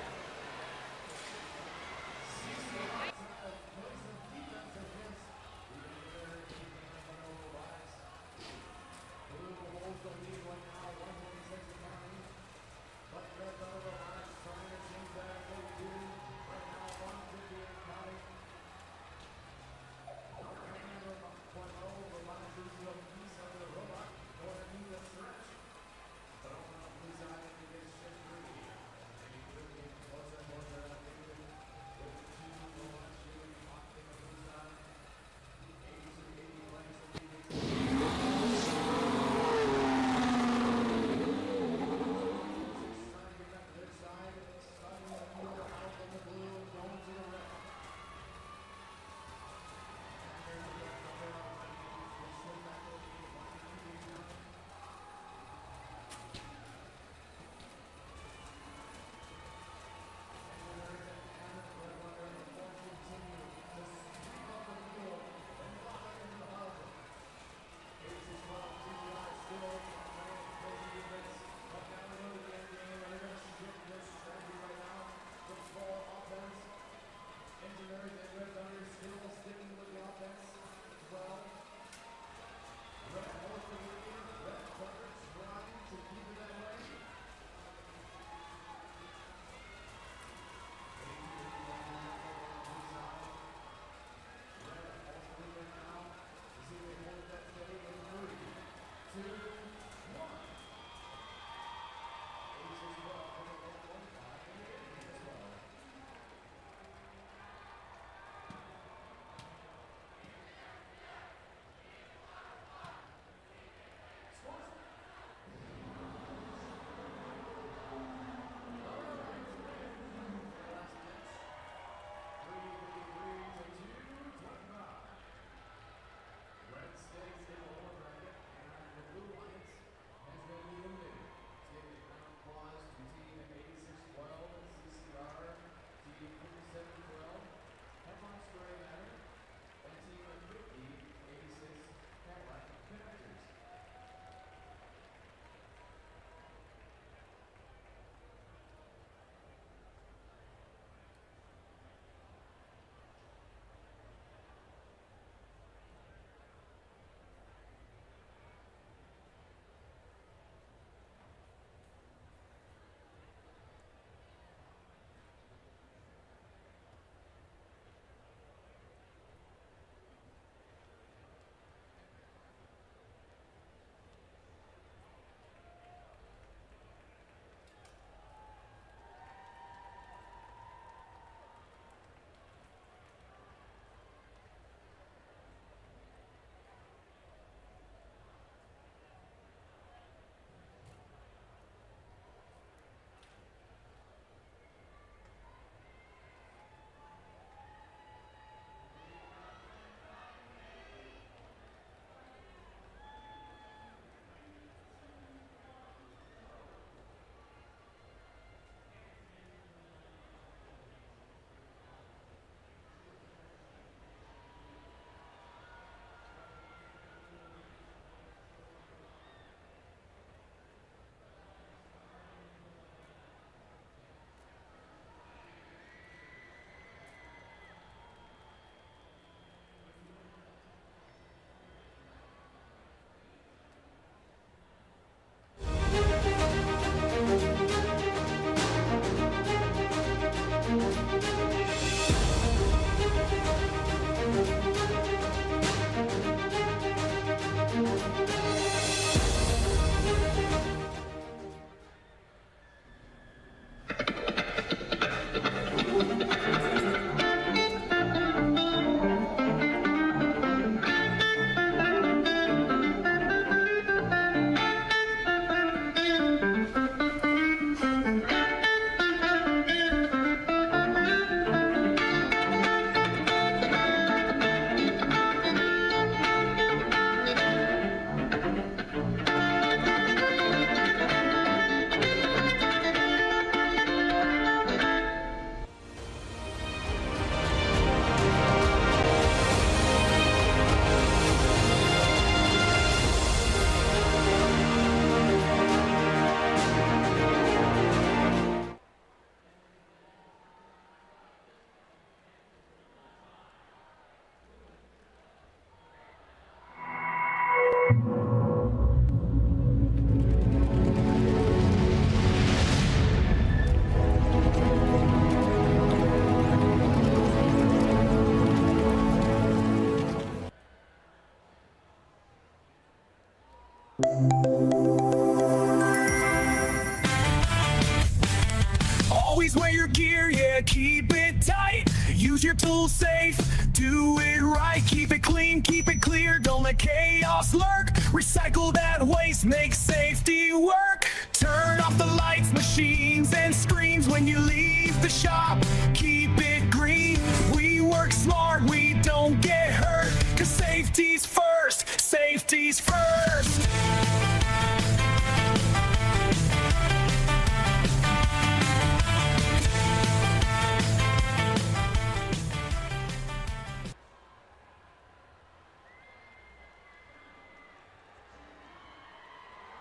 wear your gear, yeah, keep it tight. Use your tools safe, do it right. Keep it clean, keep it clear, don't let chaos lurk. Recycle that waste, make safety work. Turn off the lights, machines, and screens when you leave the shop. Keep it green, we work smart, we don't get hurt. 'Cause safety's first, safety's first.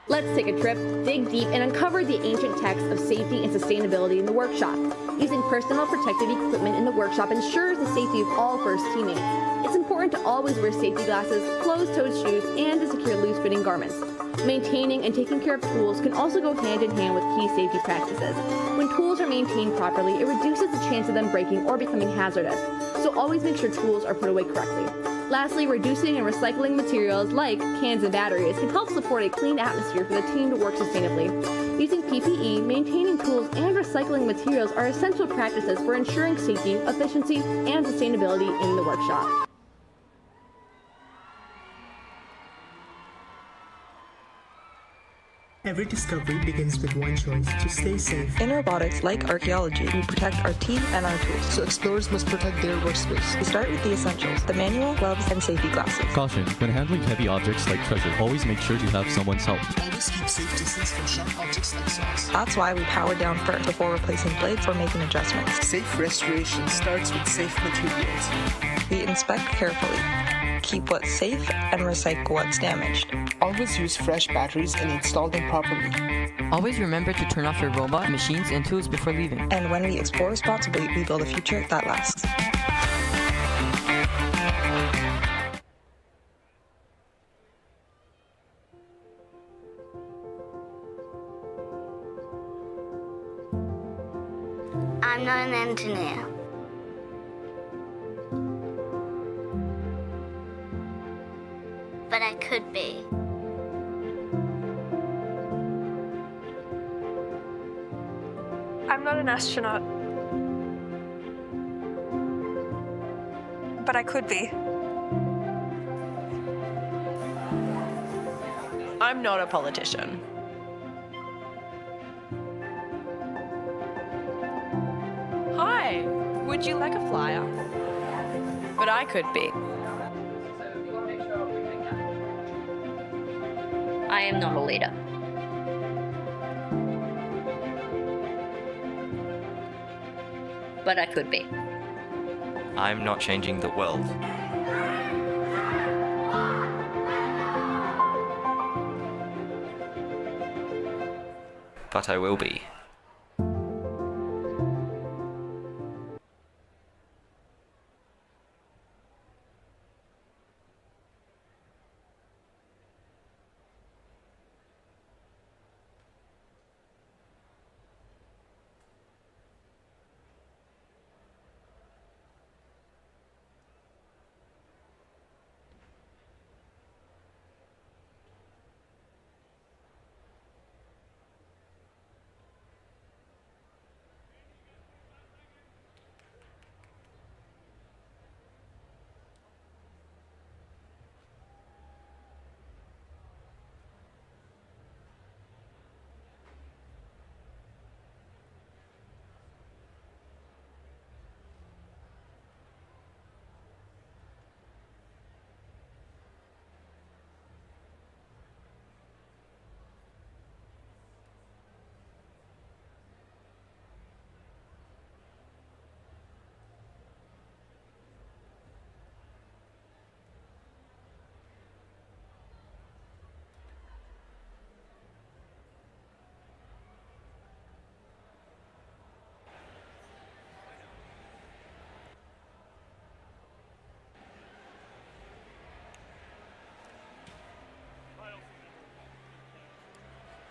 Let's take a trip, dig deep, and uncover the ancient texts of safety and sustainability in the workshop. Using personal protective equipment in the workshop ensures the safety of all first teammates. It's important to always wear safety glasses, closed-toed shoes, and to secure loose-fitting garments. Maintaining and taking care of tools can also go hand in hand with key safety practices. When tools are maintained properly, it reduces the chance of them breaking or becoming hazardous, so always make sure tools are put away correctly. Lastly, reducing and recycling materials like cans and batteries can help support a clean atmosphere for the team to work sustainably. Using PPE, maintaining tools, and recycling materials are essential practices for ensuring safety, efficiency, and sustainability in the workshop. Every discovery begins with one choice: to stay safe. In robotics, like archaeology, we protect our team and our tools. So explorers must protect their workspace. We start with the essentials: the manual, gloves, and safety glasses. Caution, when handling heavy objects like treasure, always make sure you have someone's help. Always keep safe distance from sharp objects like saws. That's why we power down first before replacing blades or making adjustments. Safe restoration starts with safe materials. We inspect carefully, keep what's safe, and recycle what's damaged. Always use fresh batteries and install them properly. Always remember to turn off your robot, machines, and tools before leaving. And when we explore responsibly, we build a future that lasts. I'm not an engineer. But I could be. I'm not an astronaut. But I could be. I'm not a politician. Hi, would you like a flyer? But I could be. I am not a leader. But I could be. I'm not changing the world. But I will be.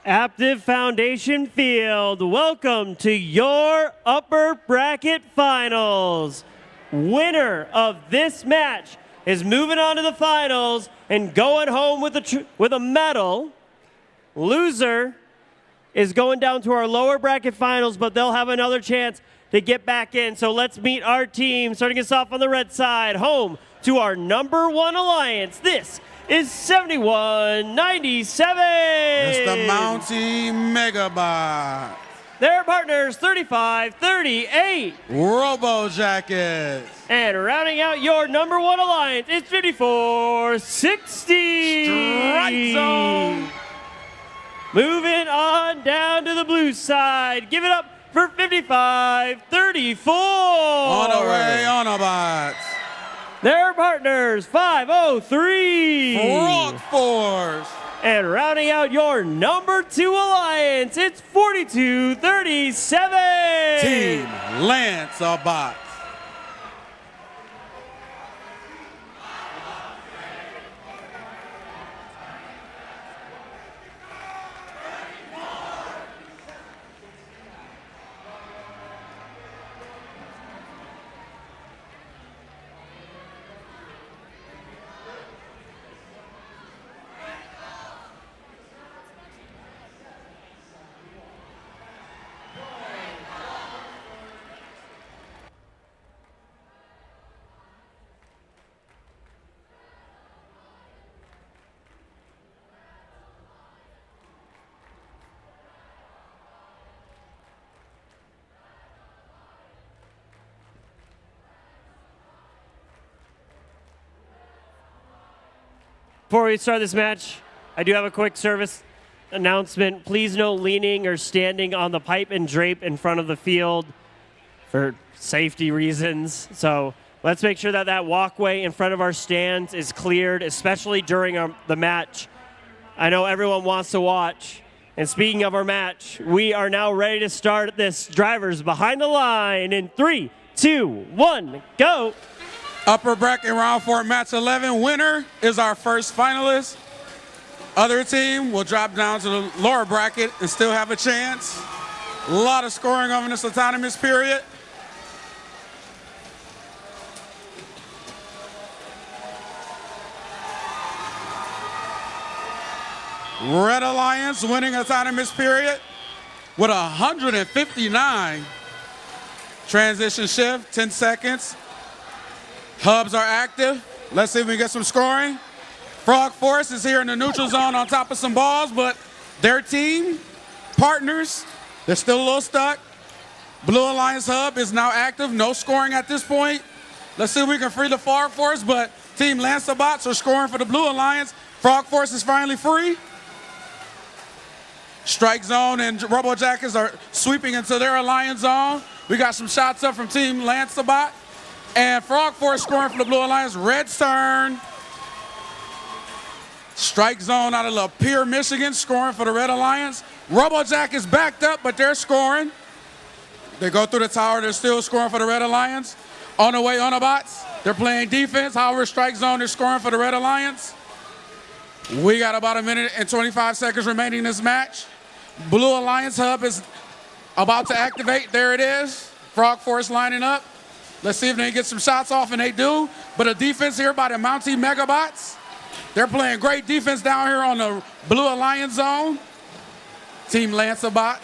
Aptiv Foundation Field, welcome to your upper bracket finals. Winner of this match is moving on to the finals and going home with a medal. Loser is going down to our lower bracket finals, but they'll have another chance to get back in. So let's meet our team, starting us off on the red side, home to our number 1 alliance. This is 7197. It's the Mountie Megabot. Their partners, 3538. Robo Jackets. And rounding out your number 1 alliance, it's 5460. Strike Zone. Moving on down to the blue side. Give it up for 5534. On the way, Autobots. Their partners, 503. Frog Force. And rounding out your number 2 alliance, it's 4237. Team Lanceabots. Before we start this match, I do have a quick service announcement. Please no leaning or standing on the pipe and drape in front of the field for safety reasons. So let's make sure that that walkway in front of our stands is cleared, especially during the match. I know everyone wants to watch. And speaking of our match, we are now ready to start this. Drivers behind the line in 3, 2, 1, go. Upper bracket round 4, match 11. Winner is our first finalist. Other team will drop down to the lower bracket and still have a chance. A lot of scoring over this autonomous period. Red Alliance winning autonomous period with 159. Transition shift, 10 seconds. Hubs are active. Let's see if we can get some scoring. Frog Force is here in the neutral zone on top of some balls, but their team, partners, they're still a little stuck. Blue Alliance Hub is now active. No scoring at this point. Let's see if we can free the Frog Force, but Team Lanceabots are scoring for the Blue Alliance. Frog Force is finally free. Strike Zone and Robo Jackets are sweeping into their Alliance zone. We got some shots up from Team Lanceabot. And Frog Force scoring for the Blue Alliance. Red Stern. Strike Zone out of Lapeer, Michigan, scoring for the Red Alliance. RoboJack is backed up, but they're scoring. They go through the tower. They're still scoring for the Red Alliance. On the way, Autobots. They're playing defense. However, Strike Zone is scoring for the Red Alliance. We got about 1 minute and 25 seconds remaining in this match. Blue Alliance Hub is about to activate. There it is. Frog Force lining up. Let's see if they can get some shots off, and they do. But a defense here by the Mountie Megabots. They're playing great defense down here on the Blue Alliance zone. Team Lanceabot,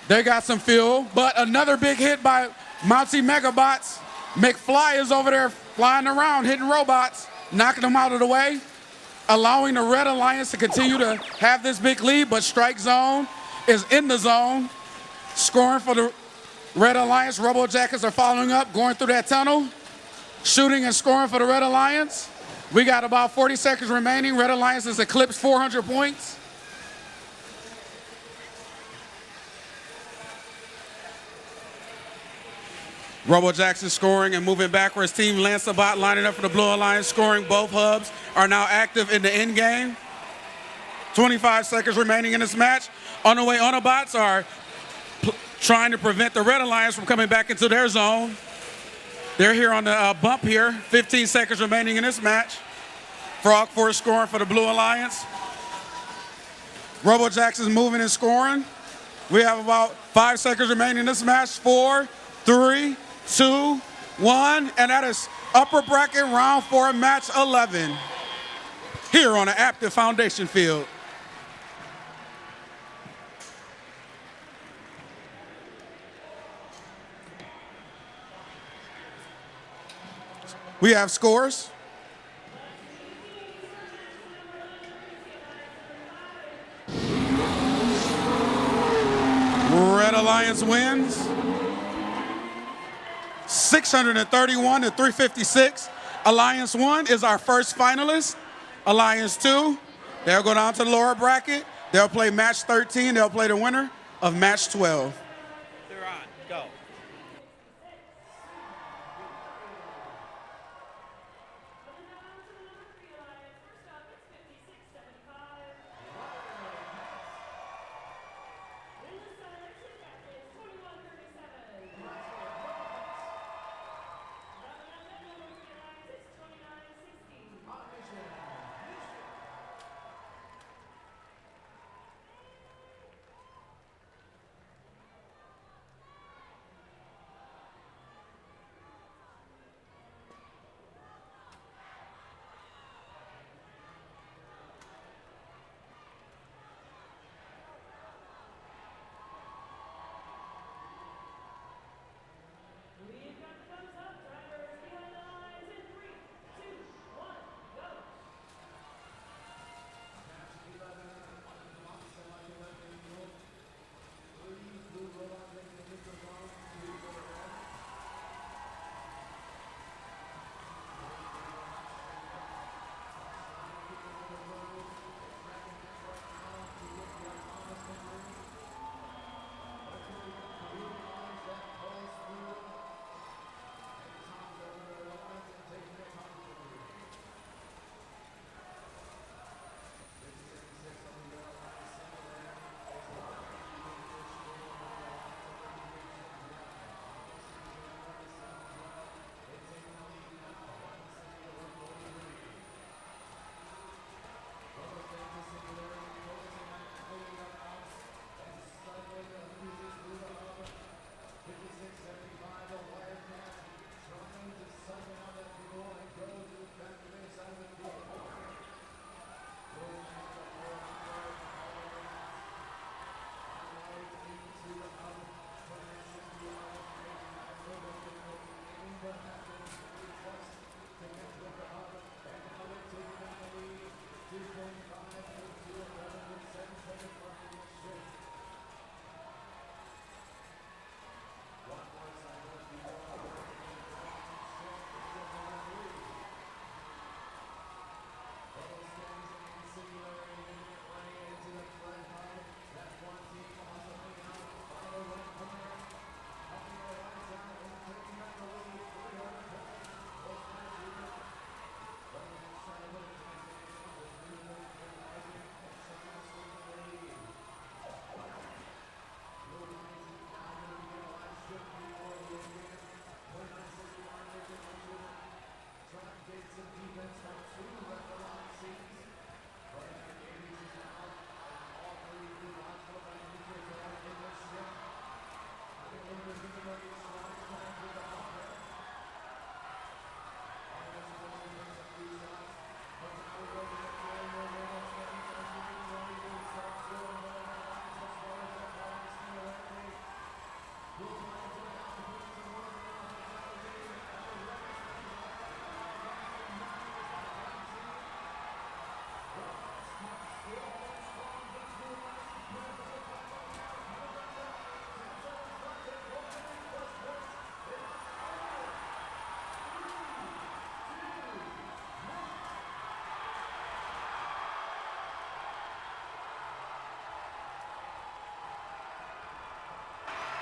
they got some fuel. But another big hit by Mountie Megabots. McFly is over there flying around, hitting robots, knocking them out of the way, allowing the Red Alliance to continue to have this big lead. But Strike Zone is in the zone, scoring for the Red Alliance. Robo Jackets are following up, going through that tunnel, shooting and scoring for the Red Alliance. We got about 40 seconds remaining. Red Alliance has eclipsed 400 points. Robo Jackson scoring and moving backwards. Team Lanceabot lining up for the Blue Alliance, scoring. Both hubs are now active in the end game. 25 seconds remaining in this match. On the way, Autobots are trying to prevent the Red Alliance from coming back into their zone. They're here on the bump here. 15 seconds remaining in this match. Frog Force scoring for the Blue Alliance. Robo Jackson's moving and scoring. We have about 5 seconds remaining in this match. 4, 3, 2, 1, and that is upper bracket round 4, match 11 here on the Aptiv Foundation field. We have scores. Red Alliance wins 631 to 356. Alliance 1 is our first finalist. Alliance 2, they'll go down to the lower bracket. They'll play match 13. They'll play the winner of match 12. They're on. Go.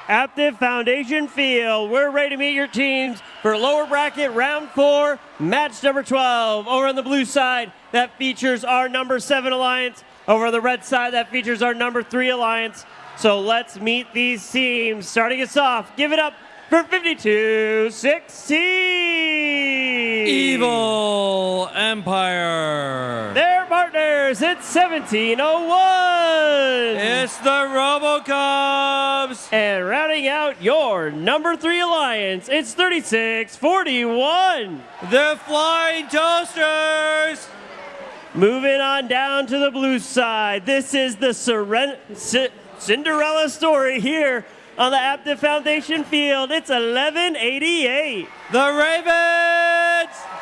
Aptiv Foundation Field. We're ready to meet your teams for lower bracket round 4, match number 12. Over on the blue side, that features our number 7 alliance. Over on the red side, that features our number 3 alliance. So let's meet these teams. Starting us off, give it up for 52-16. Evil Empire. Their partners, it's 1701. It's the RoboCubs. And rounding out your number 3 alliance, it's 3641. The Flying Toasters. Moving on down to the blue side, this is the Cinderella story here on the Aptiv Foundation Field. It's 1188. The Ravens.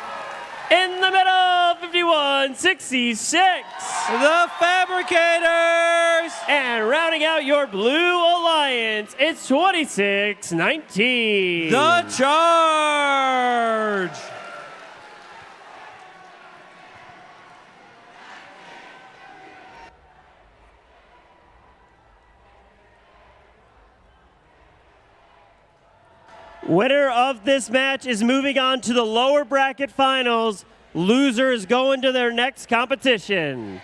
In the middle, 51-66. The Fabricators. And rounding out your Blue Alliance, it's 26-19. The Charge. Winner of this match is moving on to the lower bracket finals. Losers go into their next competition.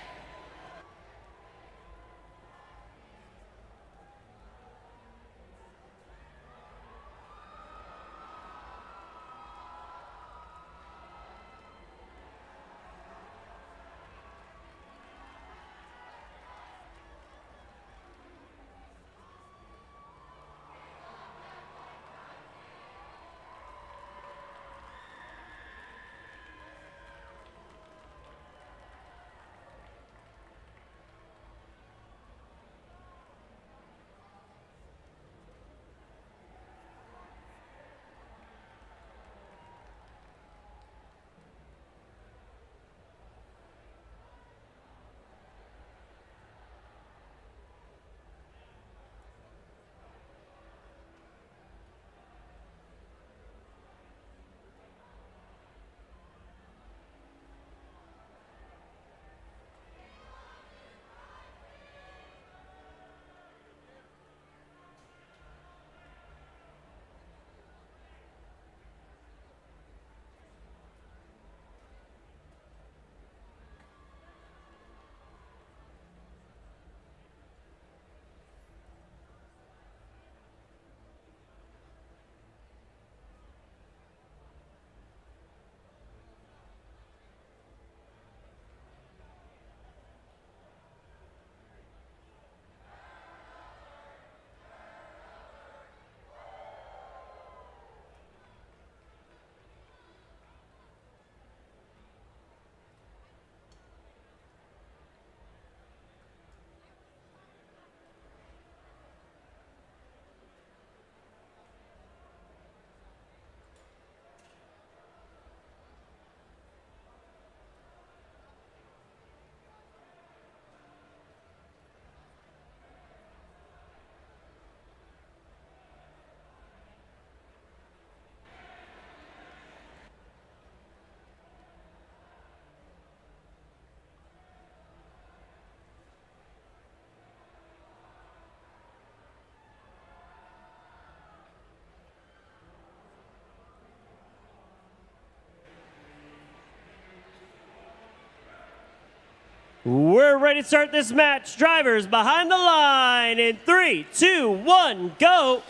We're ready to start this match. Drivers behind the line in 3, 2, 1, go.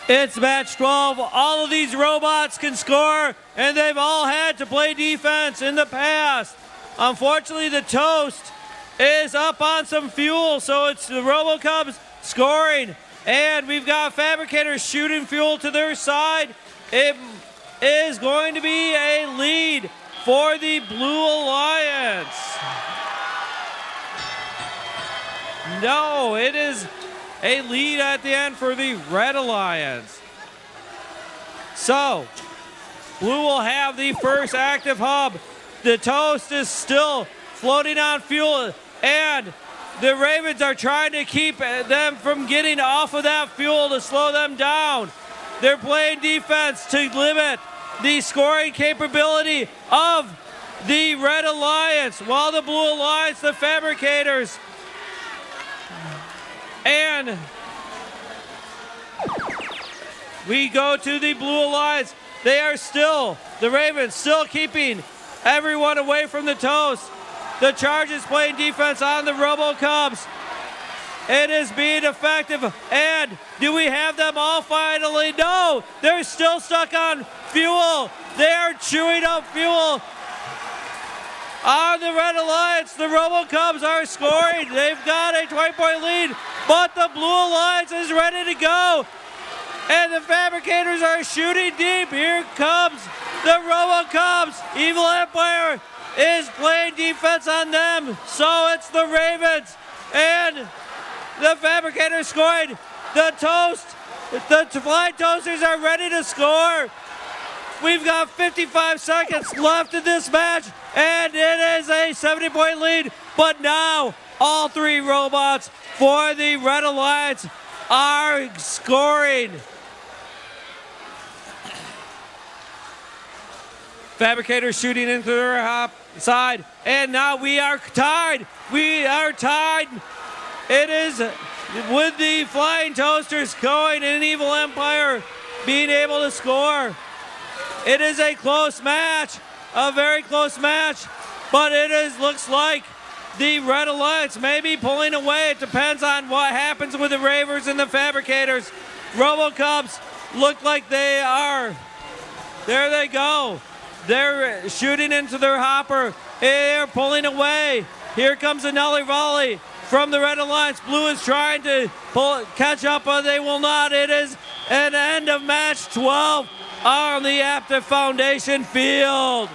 It's match 12. All of these robots can score, and they've all had to play defense in the past. Unfortunately, the Toast is up on some fuel, so it's the RoboCubs scoring, and we've got Fabricators shooting fuel to their side. It is going to be a lead for the Blue Alliance. No, it is a lead at the end for the Red Alliance. So, Blue will have the first active hub. The Toast is still floating on fuel, and the Ravens are trying to keep them from getting off of that fuel to slow them down. They're playing defense to limit the scoring capability of the Red Alliance, while the Blue Alliance, the Fabricators, and we go to the Blue Alliance. They are still, the Ravens, still keeping everyone away from the Toast. The Charge is playing defense on the RoboCubs. It is being effective. And do we have them all finally? No, they're still stuck on fuel. They are chewing up fuel. On the Red Alliance, the RoboCubs are scoring. They've got a 20-point lead, but the Blue Alliance is ready to go. And the Fabricators are shooting deep. Here comes the RoboCubs. Evil Empire is playing defense on them. So it's the Ravens and the Fabricators scoring. The Toast, the Flying Toasters are ready to score. We've got 55 seconds left in this match, and it is a 70-point lead. But now, all three robots for the Red Alliance are scoring. Fabricators shooting into their hop side, and now we are tied. We are tied. It is with the Flying Toasters going and Evil Empire being able to score. It is a close match, a very close match, but looks like the Red Alliance may be pulling away. It depends on what happens with the Ravers and the Fabricators. RoboCups look like they are. There they go. They're shooting into their hopper. They're pulling away. Here comes a Nelly volley from the Red Alliance. Blue is trying to catch up, but they will not. It is an end of match 12 on the Aptiv Foundation field.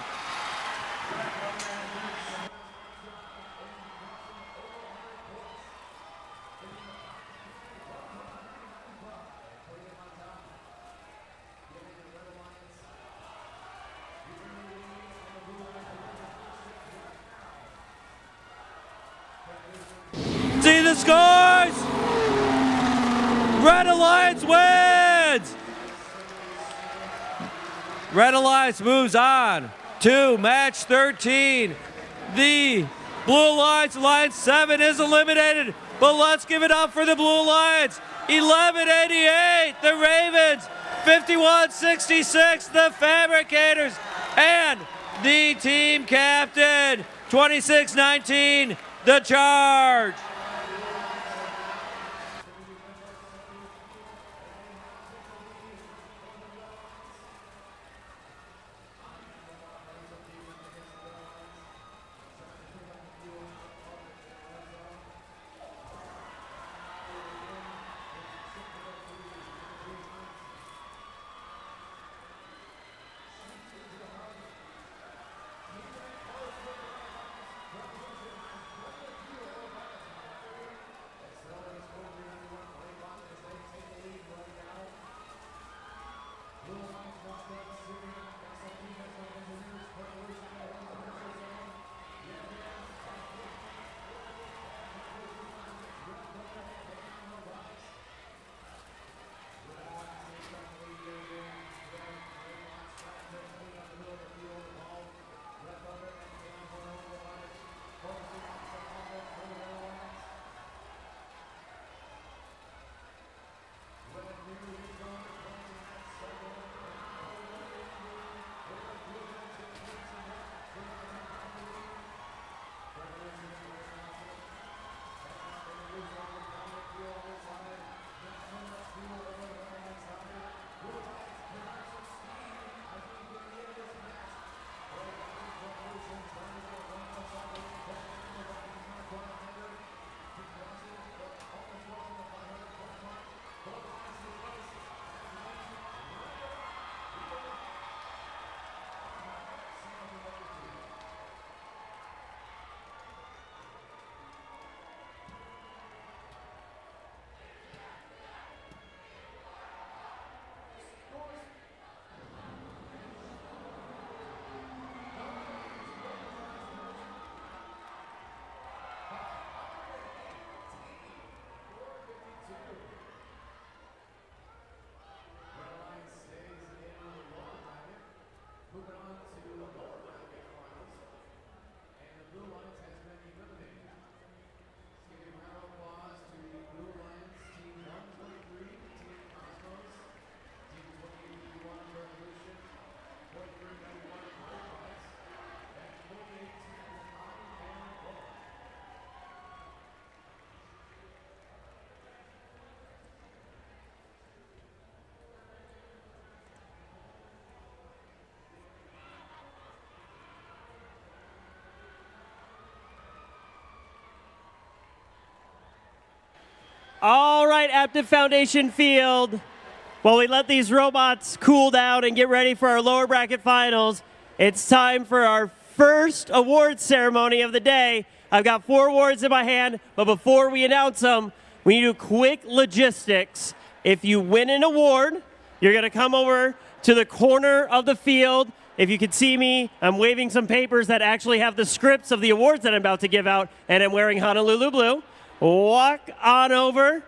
See the scores! Red Alliance wins! Red Alliance moves on to match 13. The Blue Alliance, Alliance 7 is eliminated, but let's give it up for the Blue Alliance. 1188, the Ravens. 5166, the Fabricators. And the team captain, 2619, the Charge. All right, Aptiv Foundation field. While we let these robots cool down and get ready for our lower bracket finals, it's time for our first awards ceremony of the day. I've got 4 awards in my hand, but before we announce them, we need to do quick logistics. If you win an award, you're going to come over to the corner of the field. If you could see me, I'm waving some papers that actually have the scripts of the awards that I'm about to give out, and I'm wearing Honolulu blue. Walk on over.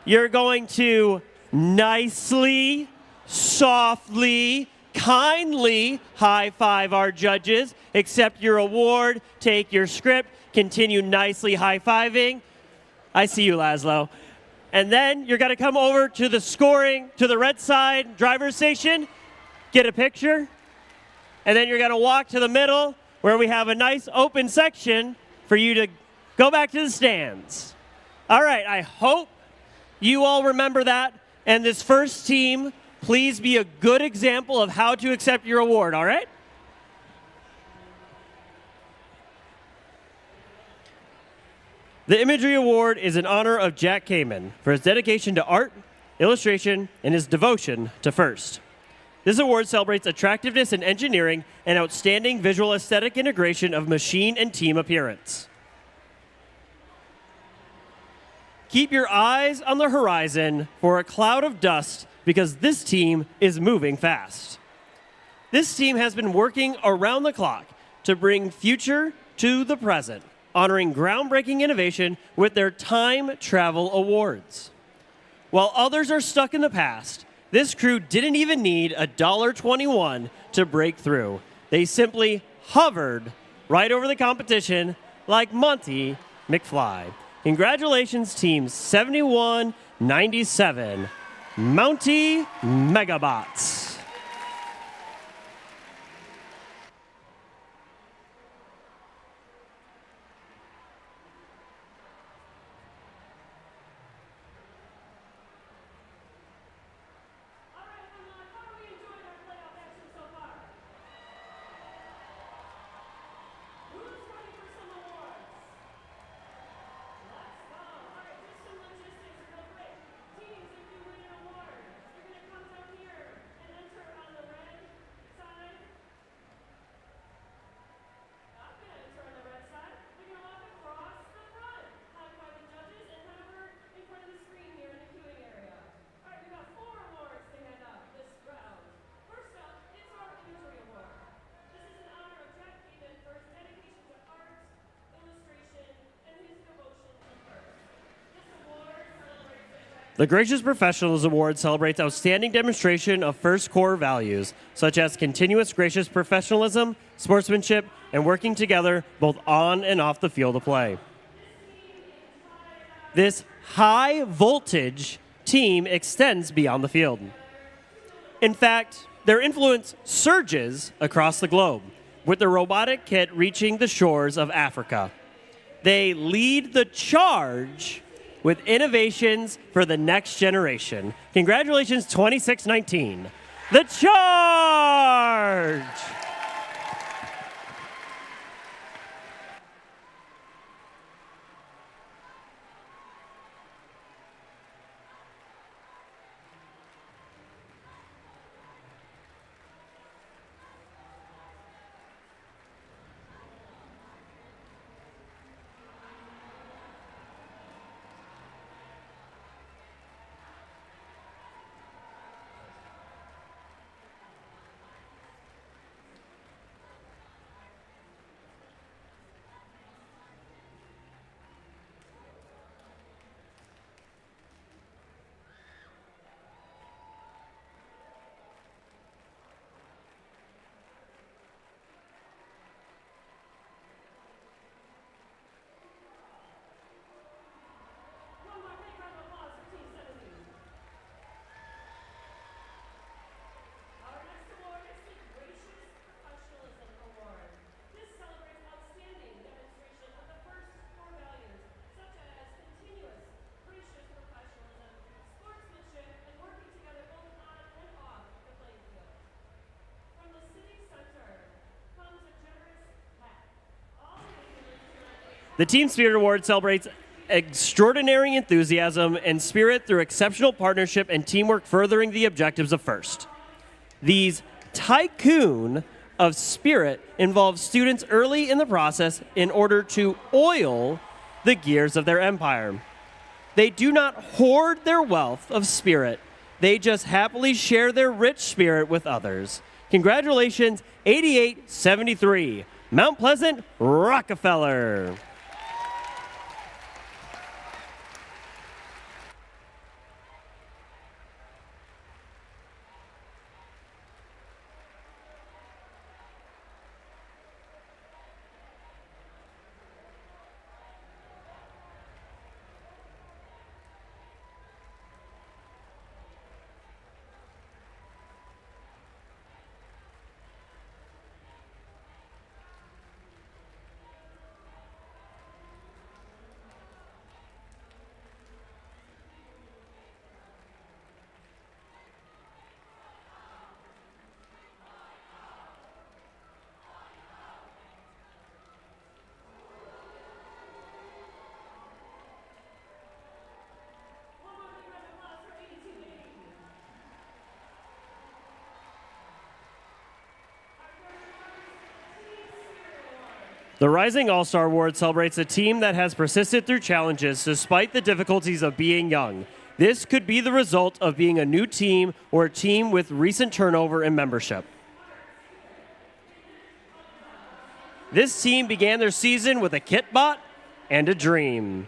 You're going to nicely, softly, kindly high-five our judges, accept your award, take your script, continue nicely high-fiving. I see you, Laszlo. And then you're going to come over to the scoring, to the red side driver's station, get a picture, and then you're going to walk to the middle where we have a nice open section for you to go back to the stands. All right, I hope you all remember that. And this first team, please be a good example of how to accept your award, all right? The Imagery Award is in honor of Jack Kamen for his dedication to art, illustration, and his devotion to FIRST. This award celebrates attractiveness in engineering and outstanding visual aesthetic integration of machine and team appearance. Keep your eyes on the horizon for a cloud of dust because this team is moving fast. This team has been working around the clock to bring future to the present, honoring groundbreaking innovation with their Time Travel Awards. While others are stuck in the past, this crew didn't even need $1.21 to break through. They simply hovered right over the competition like Monty McFly. Congratulations, Team 7197, Mountie Megabots. The Gracious Professionals Award celebrates outstanding demonstration of FIRST core values, such as continuous gracious professionalism, sportsmanship, and working together both on and off the field of play. This high voltage team extends beyond the field. In fact, their influence surges across the globe, with the robotic kit reaching the shores of Africa. They lead the charge with innovations for the next generation. Congratulations, 2619. The charge! The Team Spirit Award celebrates extraordinary enthusiasm and spirit through exceptional partnership and teamwork furthering the objectives of FIRST. These tycoon of spirit involve students early in the process in order to oil the gears of their empire. They do not hoard their wealth of spirit, They just happily share their rich spirit with others. Congratulations, 8873, Mount Pleasant, Rockefeller. The Rising All-Star Award celebrates a team that has persisted through challenges despite the difficulties of being young. This could be the result of being a new team or a team with recent turnover in membership. This team began their season with a kitbot and a dream.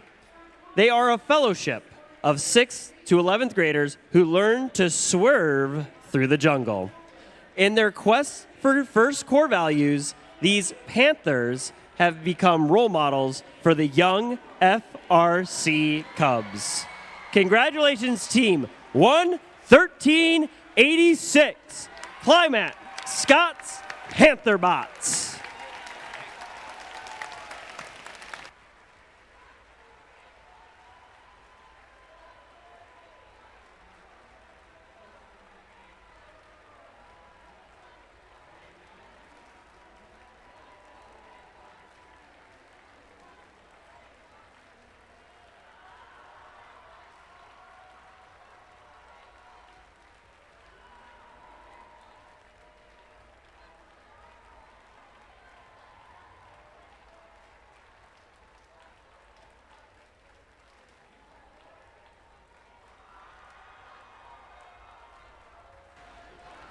They are a fellowship of 6th to 11th graders who learn to swerve through the jungle. In their quest for first core values, these Panthers have become role models for the young FRC Cubs. Congratulations, team 11386, Climat Scott's Pantherbots.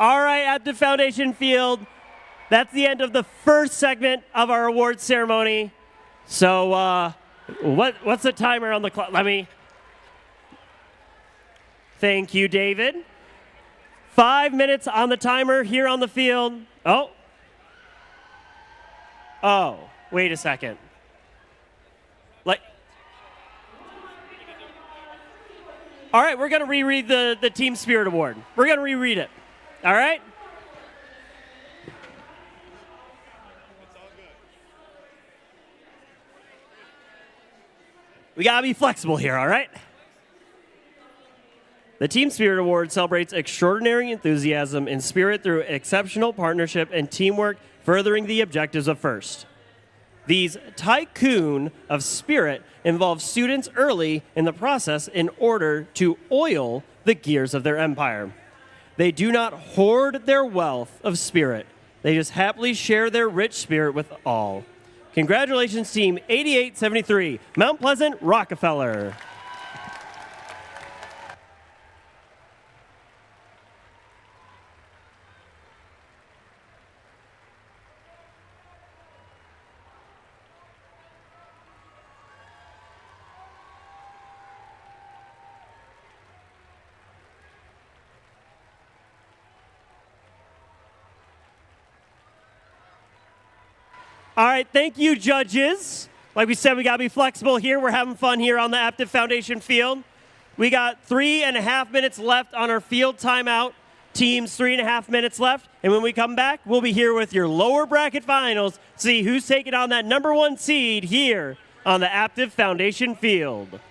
All right, at the Foundation Field, that's the end of the first segment of our awards ceremony. So what's the timer on the clock? Thank you, David. 5 minutes on the timer here on the field. Oh, wait a second. All right, we're going to reread the Team Spirit Award. We're going to reread it. All right? We got to be flexible here, all right? The Team Spirit Award celebrates extraordinary enthusiasm and spirit through exceptional partnership and teamwork, furthering the objectives of FIRST. These tycoon of spirit involve students early in the process in order to oil the gears of their empire. They do not hoard their wealth of spirit. They just happily share their rich spirit with all. Congratulations, Team 8873, Mount Pleasant, Rockefeller. All right, thank you, judges. Like we said, we got to be flexible here. We're having fun here on the Aptiv Foundation Field. We got 3.5 minutes left on our field timeout. Teams, 3.5 minutes left. And when we come back, we'll be here with your lower bracket finals. See who's taking on that #1 seed here on the Aptiv Foundation Field.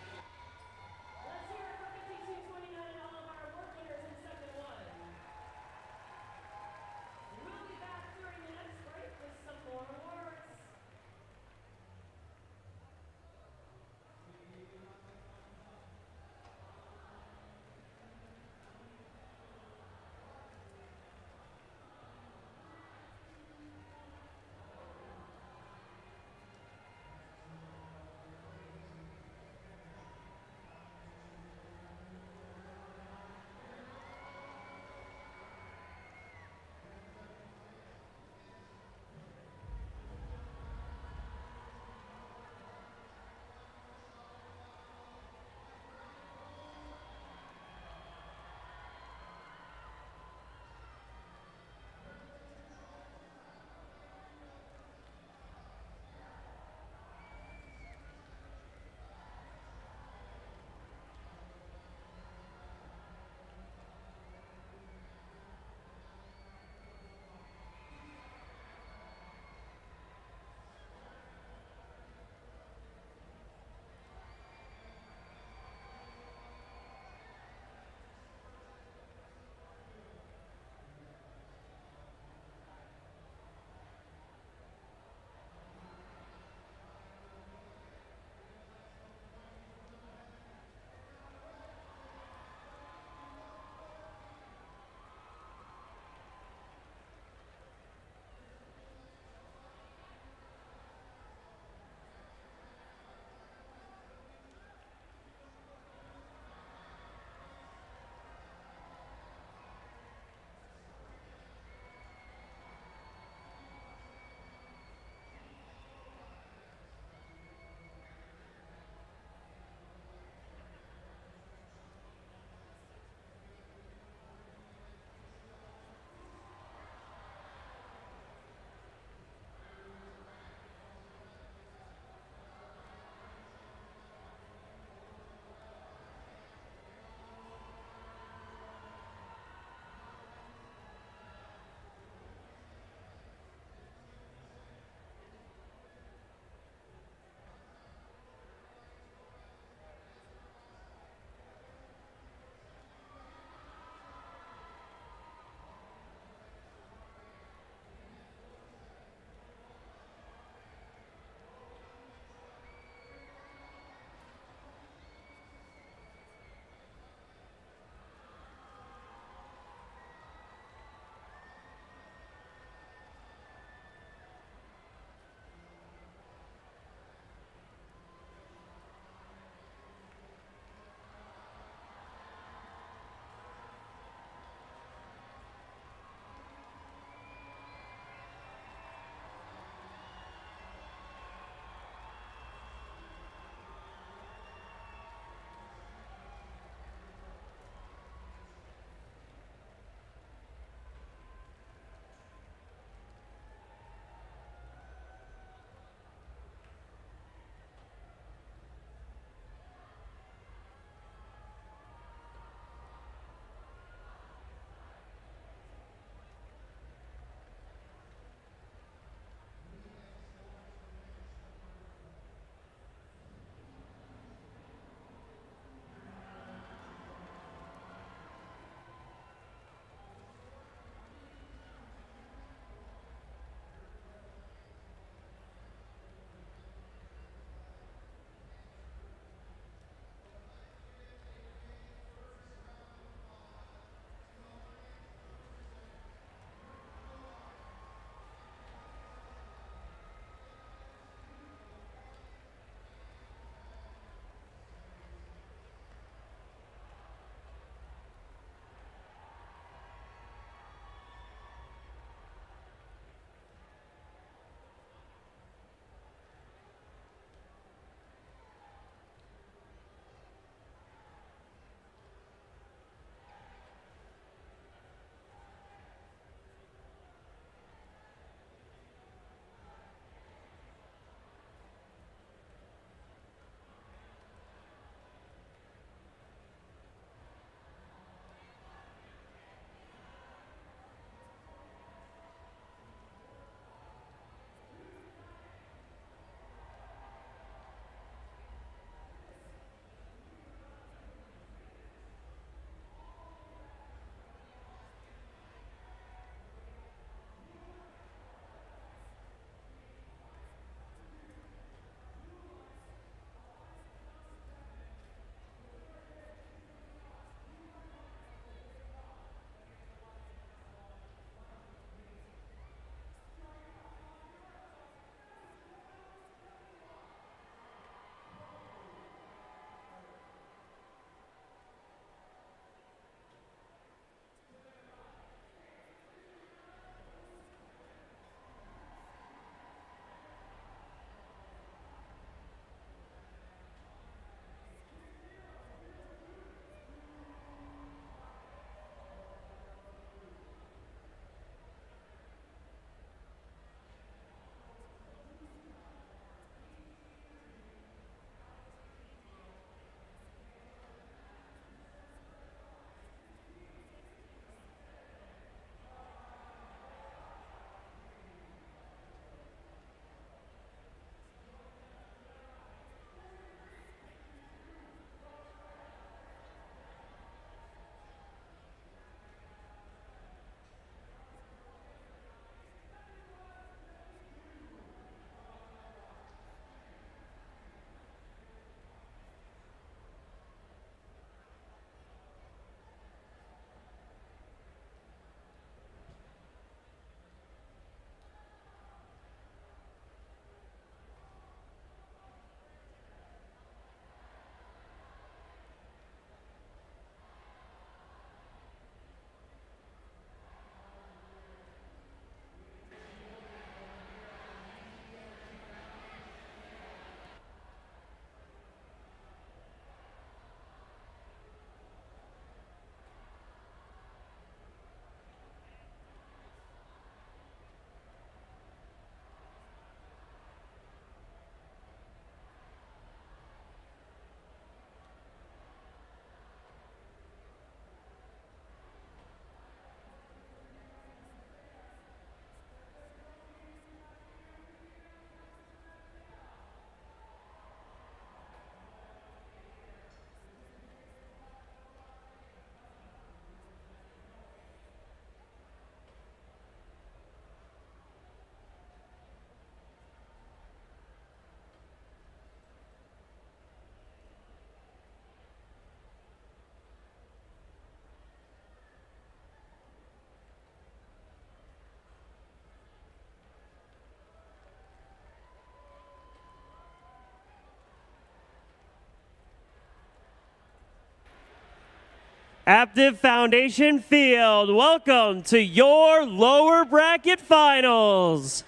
Aptiv Foundation Field, welcome to your lower bracket finals.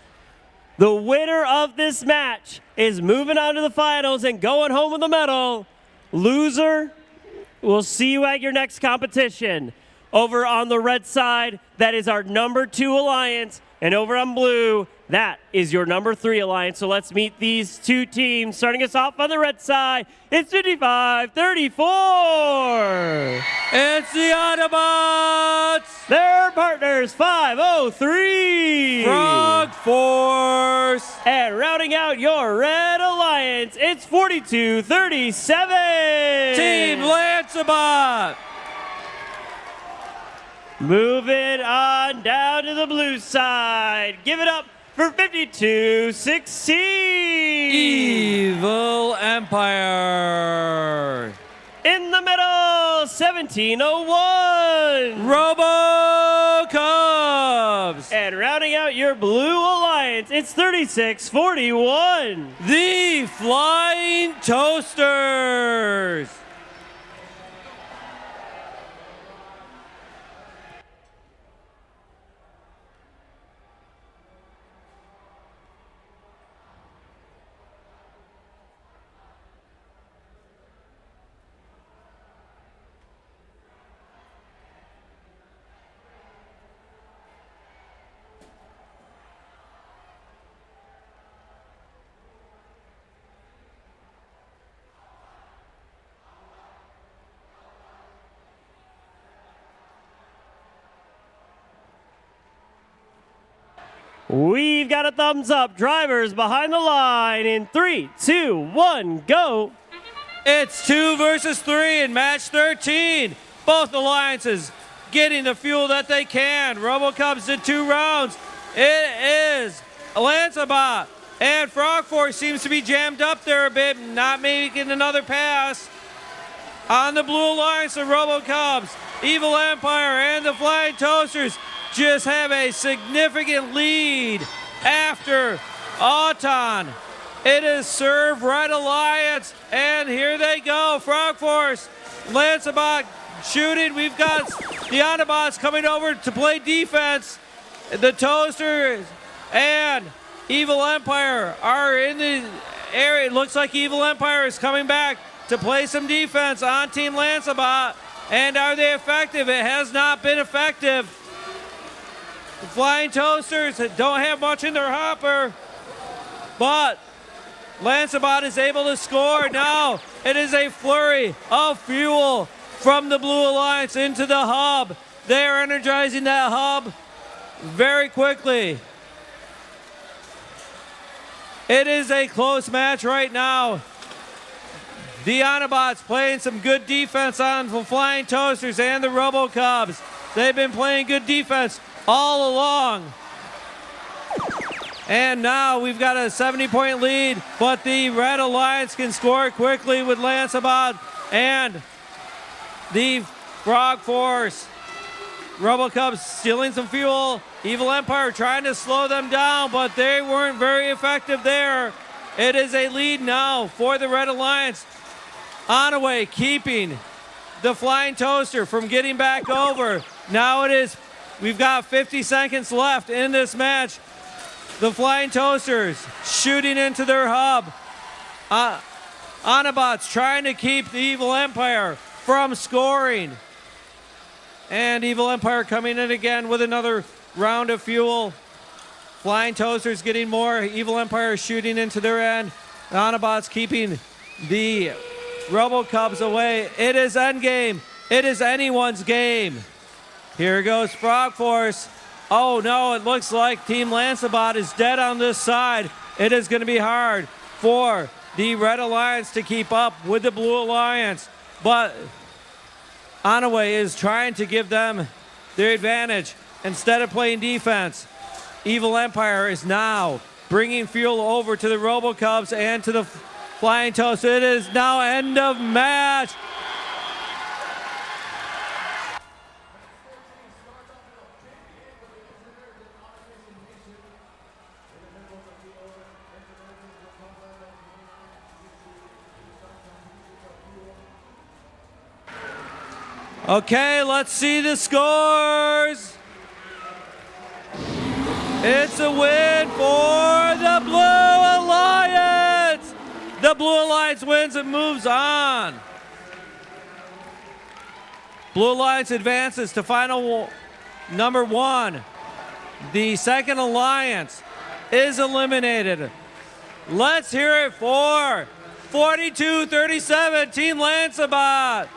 The winner of this match is moving on to the finals and going home with the medal. Loser, we'll see you at your next competition. Over on the red side, that is our number 2 alliance. And over on blue, that is your number 3 alliance. So let's meet these two teams. Starting us off on the red side, it's 55-34. It's the Autobots. Their partners, 503. Frog Force. And rounding out your red alliance, it's 42-37. Team Lancebot. Moving on down to the blue side. Give it up for 52-16. Evil Empire. In the middle, 1701. Robo Cubs. And rounding out your blue alliance, it's 36-41. The Flying Toasters. We've got a thumbs up. Drivers behind the line in 3, 2, 1, go. It's 2 versus 3 in match 13. Both alliances getting the fuel that they can. RoboCubs did 2 rounds. It is Lancebot. And Frog Force seems to be jammed up there a bit, not making another pass. On the blue alliance, the RoboCubs, Evil Empire, and the Flying Toasters just have a significant lead after Auton. It is Serve Red Alliance, and here they go. Frog Force, Lancebot shooting. We've got the Autobots coming over to play defense. The Toasters and Evil Empire are in the area. It looks like Evil Empire is coming back to play some defense on Team Lancebot. And are they effective? It has not been effective. The Flying Toasters don't have much in their hopper, but Lancebot is able to score. Now it is a flurry of fuel from the Blue Alliance into the hub. They are energizing that hub very quickly. It is a close match right now. The Autobots playing some good defense on the Flying Toasters and the RoboCubs. They've been playing good defense all along. And now we've got a 70-point lead, but the Red Alliance can score quickly with Lancebot and the Frog Force. RoboCubs stealing some fuel. Evil Empire trying to slow them down, but they weren't very effective there. It is a lead now for the Red Alliance. Onaway keeping the Flying Toaster from getting back over. Now it is, we've got 50 seconds left in this match. The Flying Toasters shooting into their hub. Autobots trying to keep the Evil Empire from scoring. And Evil Empire coming in again with another round of fuel. Flying Toasters getting more. Evil Empire shooting into their end. The Autobots keeping the RoboCubs away. It is endgame. It is anyone's game. Here goes Frog Force. Oh no, it looks like Team Lancebot is dead on this side. It is going to be hard for the Red Alliance to keep up with the Blue Alliance. But Onaway is trying to give them their advantage instead of playing defense. Evil Empire is now bringing fuel over to the RoboCubs and to the Flying Toast. It is now end of match. Okay, let's see the scores. It's a win for the Blue Alliance. The Blue Alliance wins and moves on. Blue Alliance advances to final number 1. The second alliance is eliminated. Let's hear it for 42-37, Team Lancebot.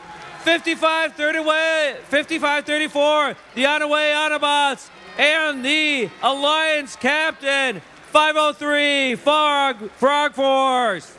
55-34, the Onaway Autobots, and the Alliance Captain, 503 Frog Force.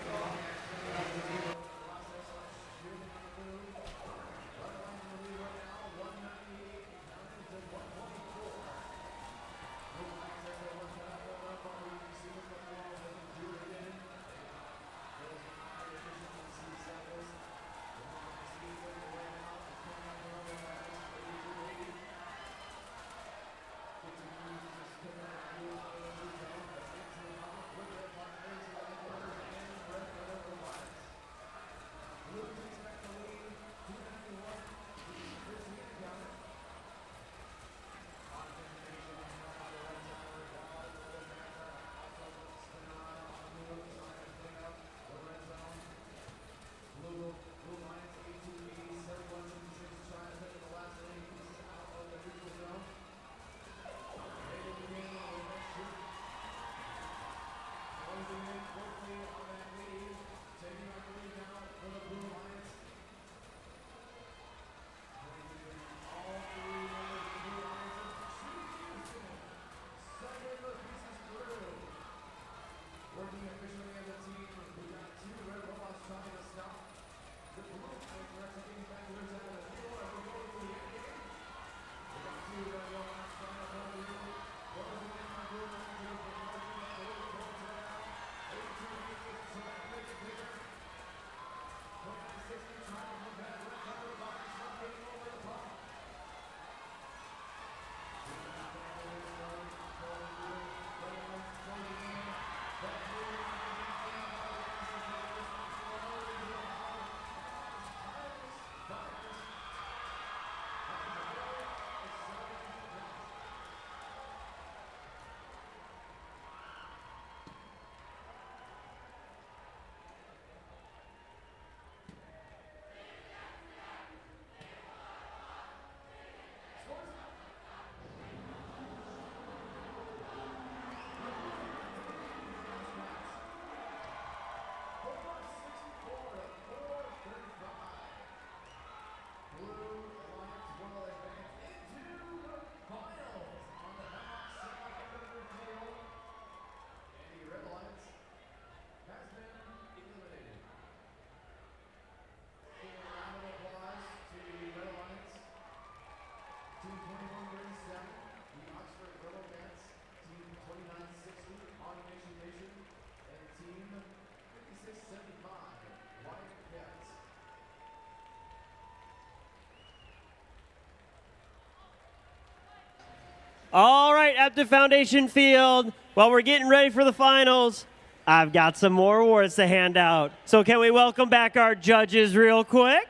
All right, Aptiv Foundation Field, while we're getting ready for the finals, I've got some more awards to hand out. So can we welcome back our judges real quick?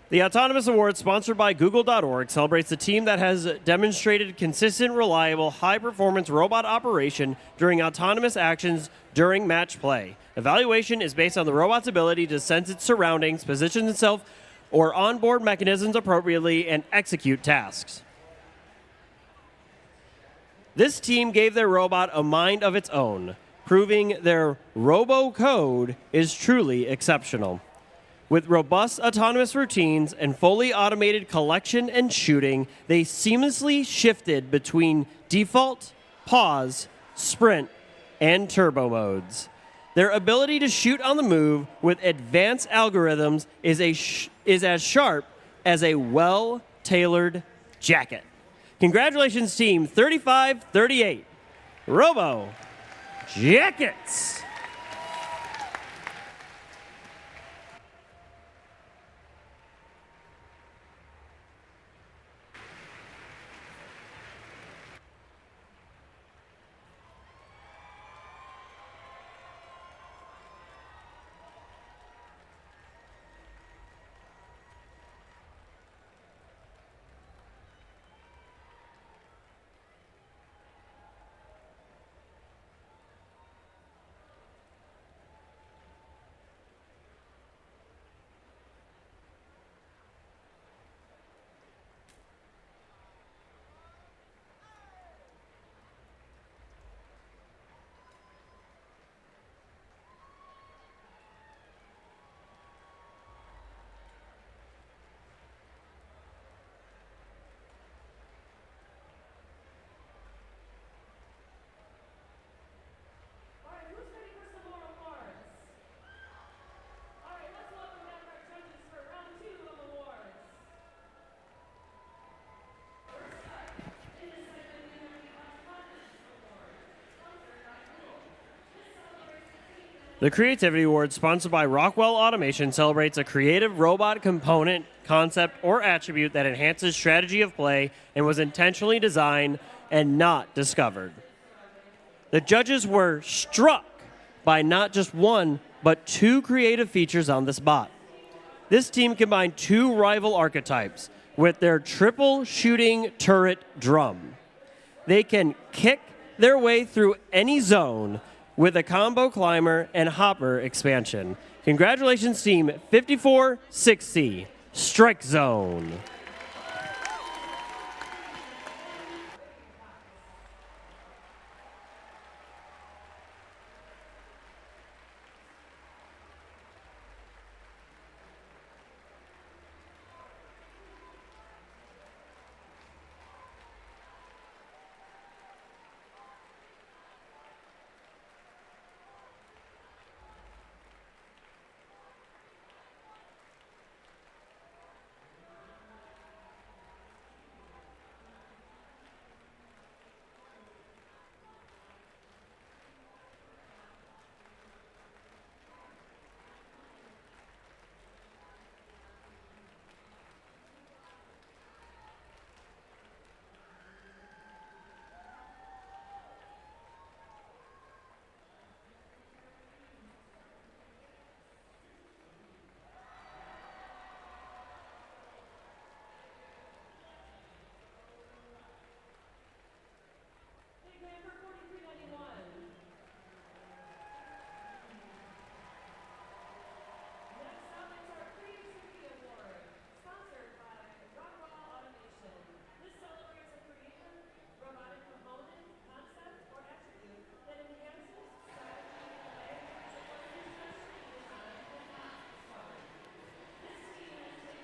The Autonomous Award, sponsored by Google.org, celebrates the team that has demonstrated consistent, reliable, high-performance robot operation during autonomous actions during match play. Evaluation is based on the robot's ability to sense its surroundings, position itself or onboard mechanisms appropriately, and execute tasks. This team gave their robot a mind of its own, proving their robo-code is truly exceptional. With robust autonomous routines and fully automated collection and shooting, they seamlessly shifted between default, pause, sprint, and turbo modes. Their ability to shoot on the move with advanced algorithms is as sharp as a well-tailored jacket. Congratulations, Team 3538. Robo Jackets. The Creativity Award, sponsored by Rockwell Automation, celebrates a creative robot component, concept, or attribute that enhances strategy of play and was intentionally designed and not discovered. The judges were struck by not just one, but two creative features on this bot. This team combined two rival archetypes with their triple shooting turret drum. They can kick their way through any zone with a combo climber and hopper expansion. Congratulations, Team 5460, Strike Zone.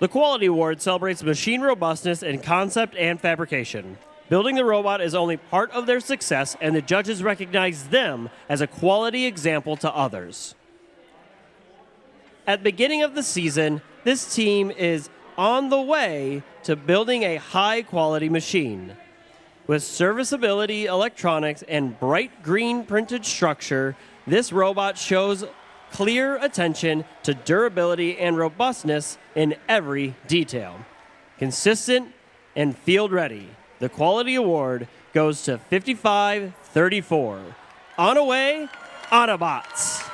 The Quality Award celebrates machine robustness in concept and fabrication. Building the robot is only part of their success, and the judges recognize them as a quality example to others. At the beginning of the season, this team is on the way to building a high-quality machine. With serviceability electronics and bright green printed structure, this robot shows clear attention to durability and robustness in every detail. Consistent and field ready, the Quality Award goes to 5534. On away, Autobots.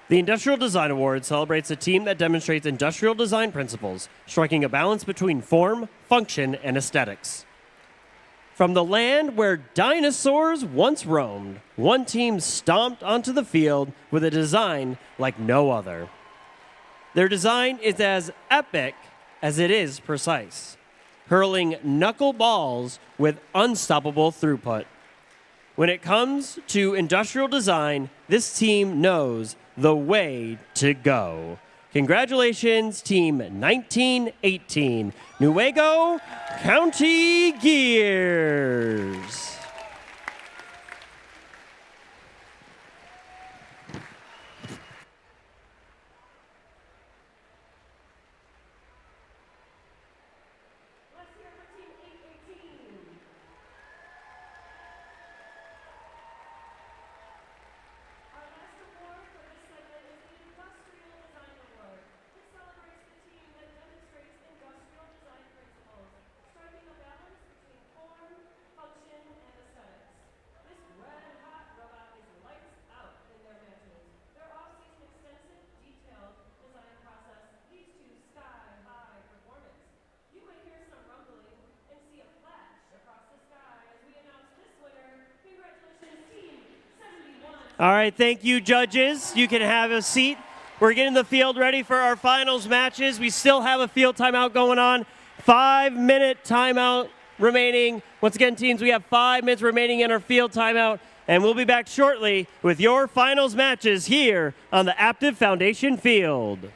The Industrial Design Award celebrates a team that demonstrates industrial design principles, striking a balance between form, function, and aesthetics. From the land where dinosaurs once roamed, one team stomped onto the field with a design like no other. Their design is as epic as it is precise, hurling knuckleballs with unstoppable throughput. When it comes to industrial design, this team knows the way to go. Congratulations, Team 1918, Nuevo County Gears. Striking a balance between form, function, All right, thank you, judges. You can have a seat. We're getting the field ready for our finals matches. We still have a field timeout going on. 5-minute timeout remaining. Once again, teams, we have 5 minutes remaining in our field timeout, and we'll be back shortly with your finals matches here on the Aptiv Foundation field.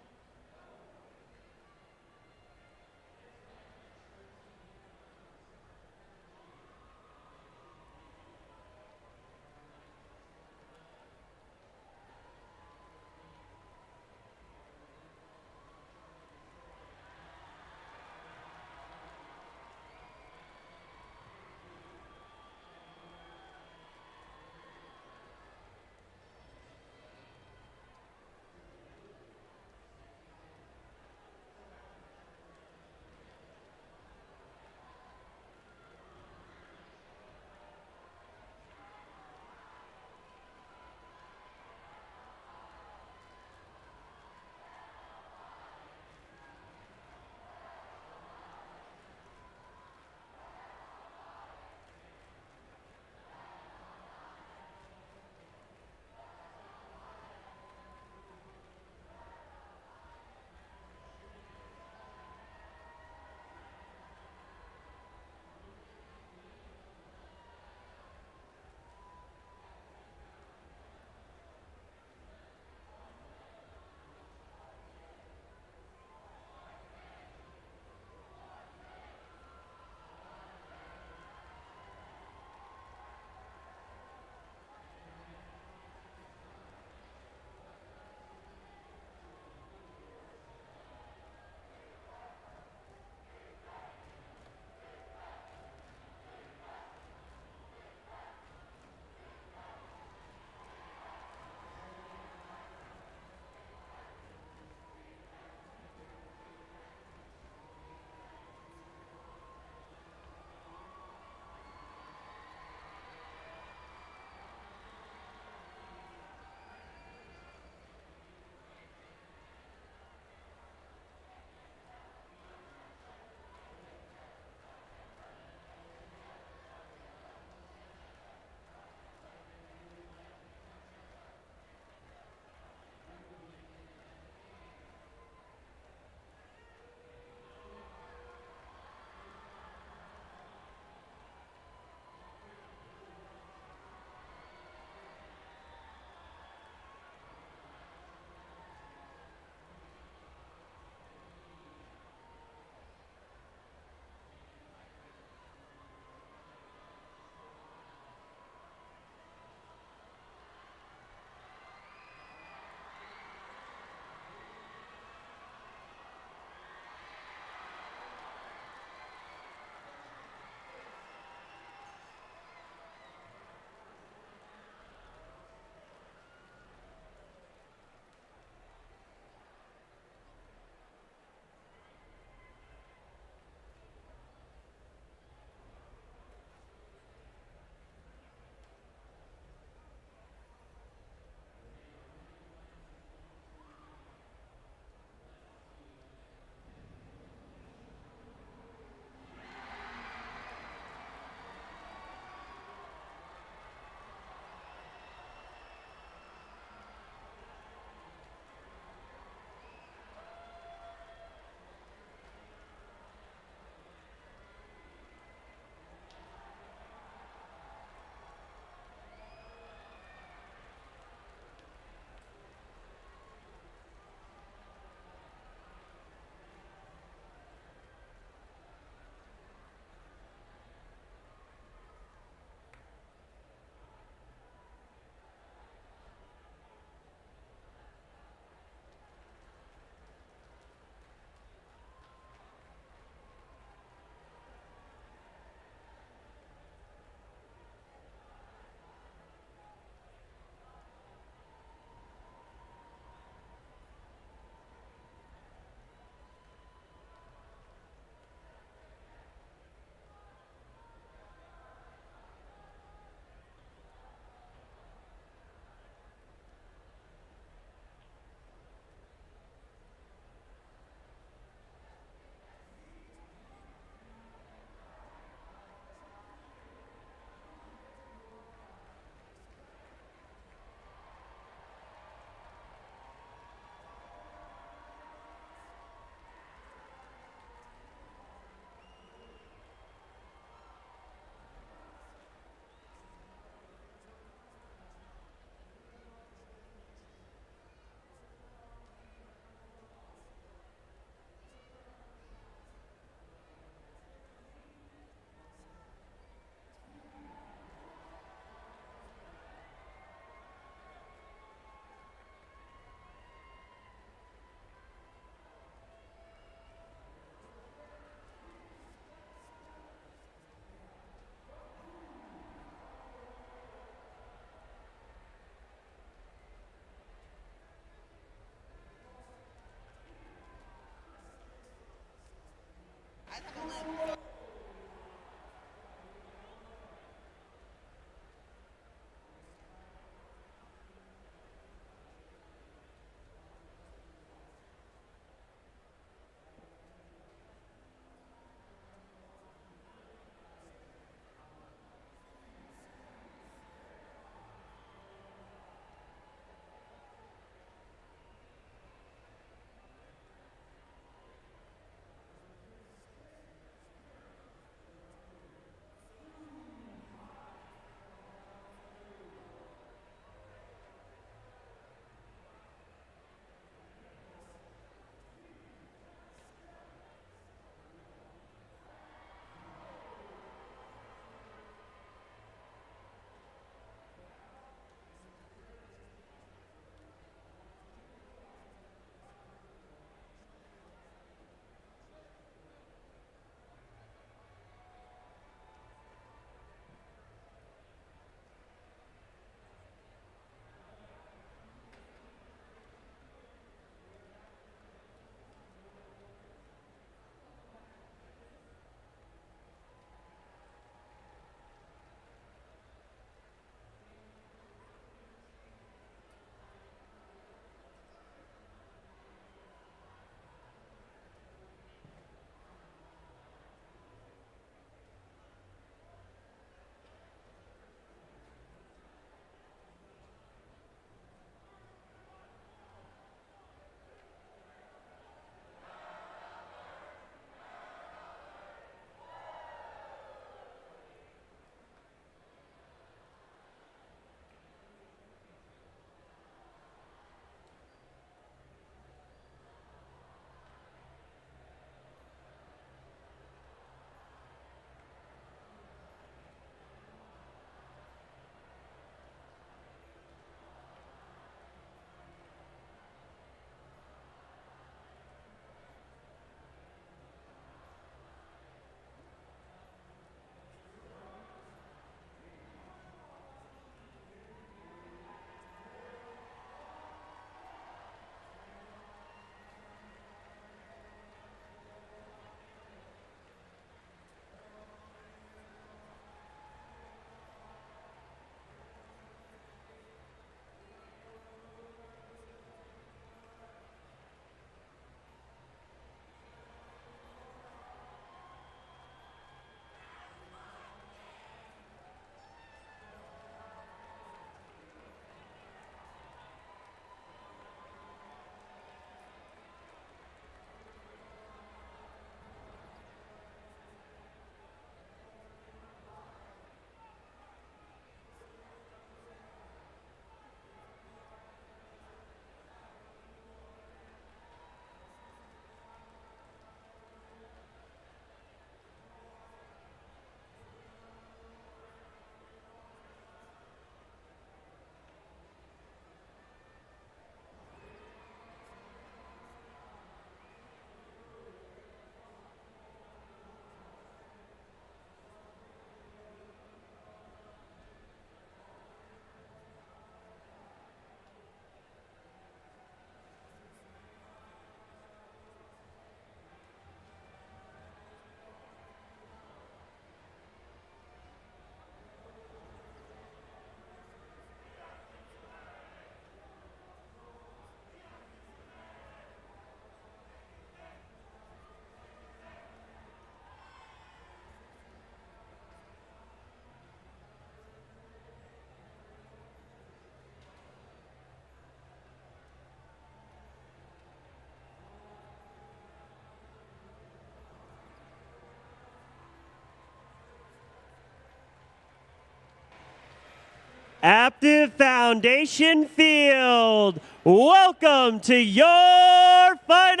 Aptiv Foundation Field, welcome to your finals!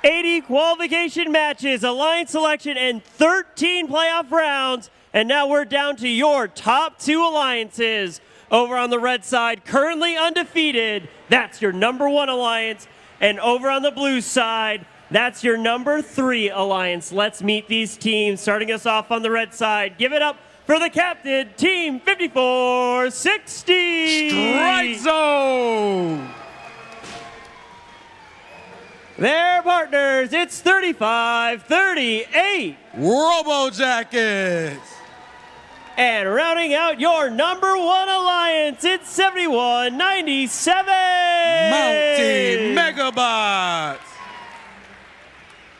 80 qualification matches, alliance selection, and 13 playoff rounds. And now we're down to your top 2 alliances. Over on the red side, currently undefeated, that's your number 1 alliance. And over on the blue side, that's your number 3 alliance. Let's meet these teams. Starting us off on the red side, give it up for the captain, Team 5460. Strike zone. Their partners, it's 35-38. Robo Jackets. And rounding out your number 1 alliance, it's 71-97. Multi Megabots.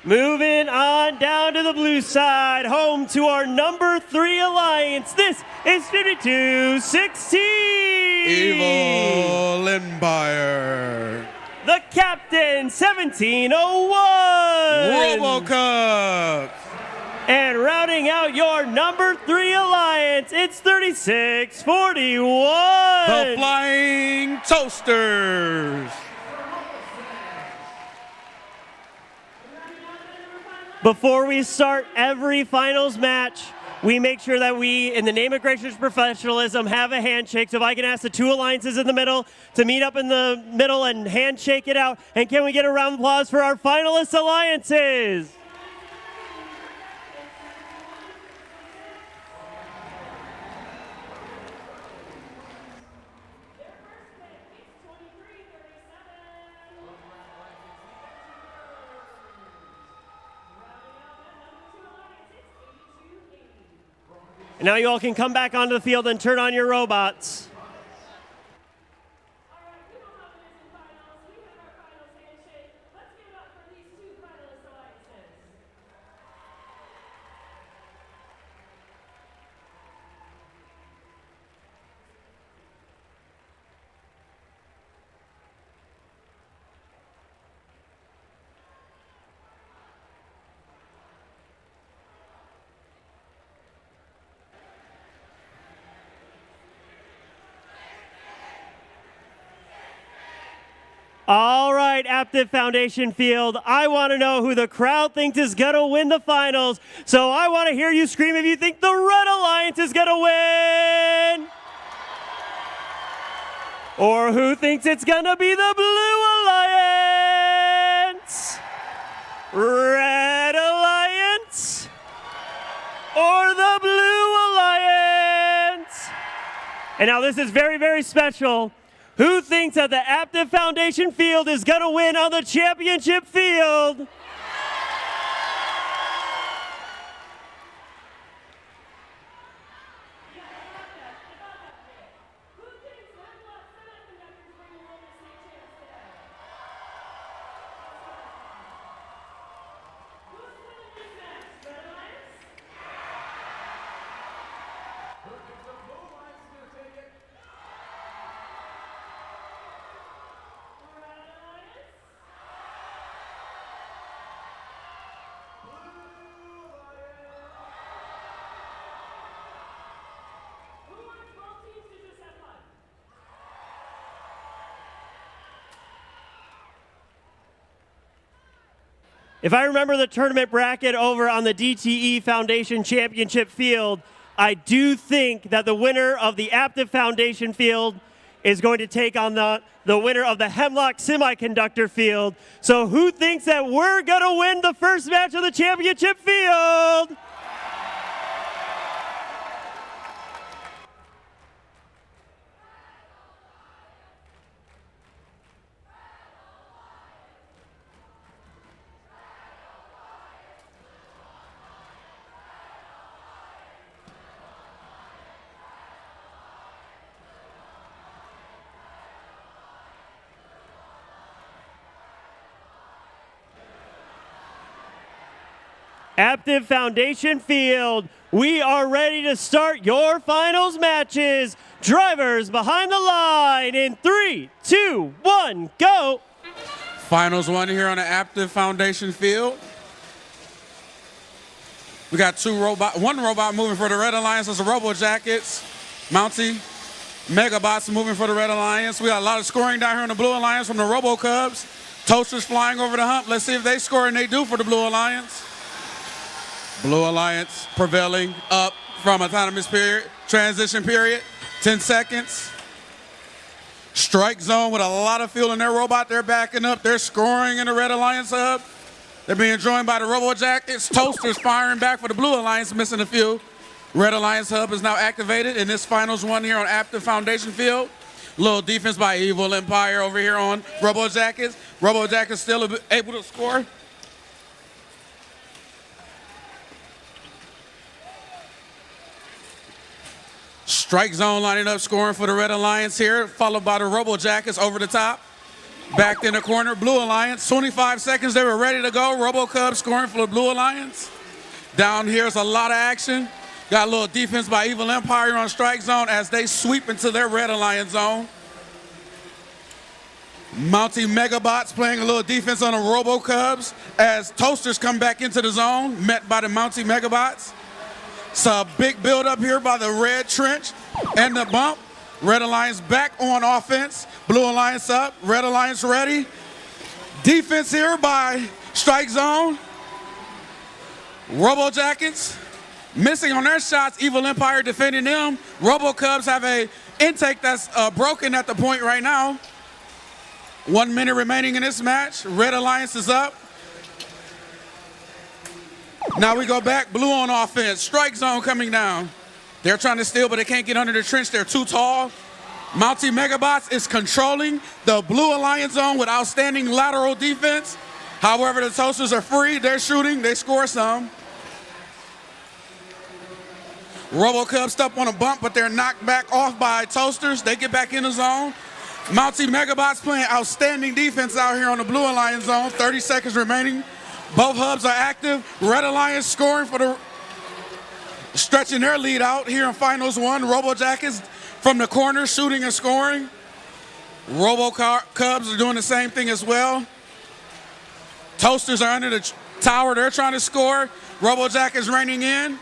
Moving on down to the blue side, home to our number 3 alliance. This is 52-16. Evil Empire. The captain, 1701. RoboCup. And rounding out your number 3 alliance, it's 36-41. The Flying Toasters. Before we start every finals match, we make sure that we, in the name of gracious professionalism, have a handshake. So if I can ask the 2 alliances in the middle to meet up in the middle and handshake it out. And can we get a round of applause for our finalist alliances? And now you all can come back onto the field and turn on your robots. All right, Aptiv Foundation Field, I want to know who the crowd thinks is going to win the finals. So I want to hear you scream if you think the Red Alliance is going to win. Or who thinks it's going to be the Blue Alliance? Red Alliance? Or the Blue Alliance? And now this is very, very special. Who thinks that the Aptiv Foundation Field is going to win on the championship field? If I remember the tournament bracket over on the DTE Foundation Championship field, I do think that the winner of the Aptiv Foundation field is going to take on the winner of the Hemlock Semiconductor field. So who thinks that we're going to win the first match of the championship field? Aptiv Foundation Field, we are ready to start your finals matches. Drivers behind the line in 3, 2, 1, go. Finals 1 here on the Aptiv Foundation Field. We got one robot moving for the Red Alliance. That's the Robo Jackets. Mountie Megabots moving for the Red Alliance. We got a lot of scoring down here on the Blue Alliance from the Robo Cubs. Toasters flying over the hump. Let's see if they score, and they do for the Blue Alliance. Blue Alliance prevailing up from autonomous period, transition period, 10 seconds. Strike zone with a lot of fuel in their robot. They're backing up. They're scoring in the Red Alliance hub. They're being joined by the Robo Jackets. Toasters firing back for the Blue Alliance, missing a few. Red Alliance hub is now activated in this finals one here on Aptiv Foundation Field. Little defense by Evil Empire over here on Robo Jackets. Robo Jackets still able to score. Strike zone lining up, scoring for the Red Alliance here, followed by the Robo Jackets over the top. Backed in the corner, Blue Alliance. 25 seconds, they were ready to go. Robo Cubs scoring for the Blue Alliance. Down here's a lot of action. Got a little defense by Evil Empire on strike zone as they sweep into their Red Alliance zone. Mountie Megabots playing a little defense on the Robo Cubs as Toasters come back into the zone, met by the Mountie Megabots. It's a big build up here by the Red Trench and the bump. Red Alliance back on offense. Blue Alliance up. Red Alliance ready. Defense here by strike zone. Robo Jackets missing on their shots. Evil Empire defending them. Robo Cubs have a intake that's broken at the point right now. 1 minute remaining in this match. Red Alliance is up. Now we go back. Blue on offense. Strike zone coming down. They're trying to steal, but they can't get under the trench. They're too tall. Mountie Megabots is controlling the Blue Alliance zone with outstanding lateral defense. However, the Toasters are free. They're shooting. They score some. Robo Cubs step on a bump, but they're knocked back off by Toasters. They get back in the zone. Mountie Megabots playing outstanding defense out here on the Blue Alliance zone. 30 seconds remaining. Both hubs are active. Red Alliance scoring for the stretching their lead out here in finals one. Robo Jackets from the corner shooting and scoring. Robo Cubs are doing the same thing as well. Toasters are under the tower. They're trying to score. Robo Jackets reining in.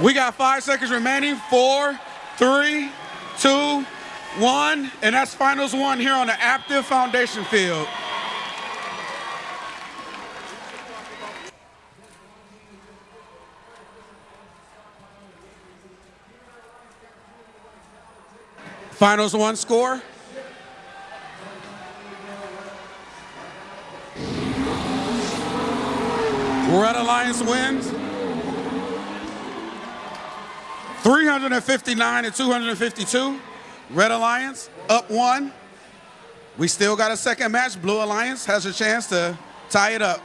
We got 5 seconds remaining. 4, 3, 2, 1. And that's finals one here on the Aptiv Foundation Field. Finals one score. Red Alliance wins 359 to 252. Red Alliance up 1. We still got a second match. Blue Alliance has a chance to tie it up.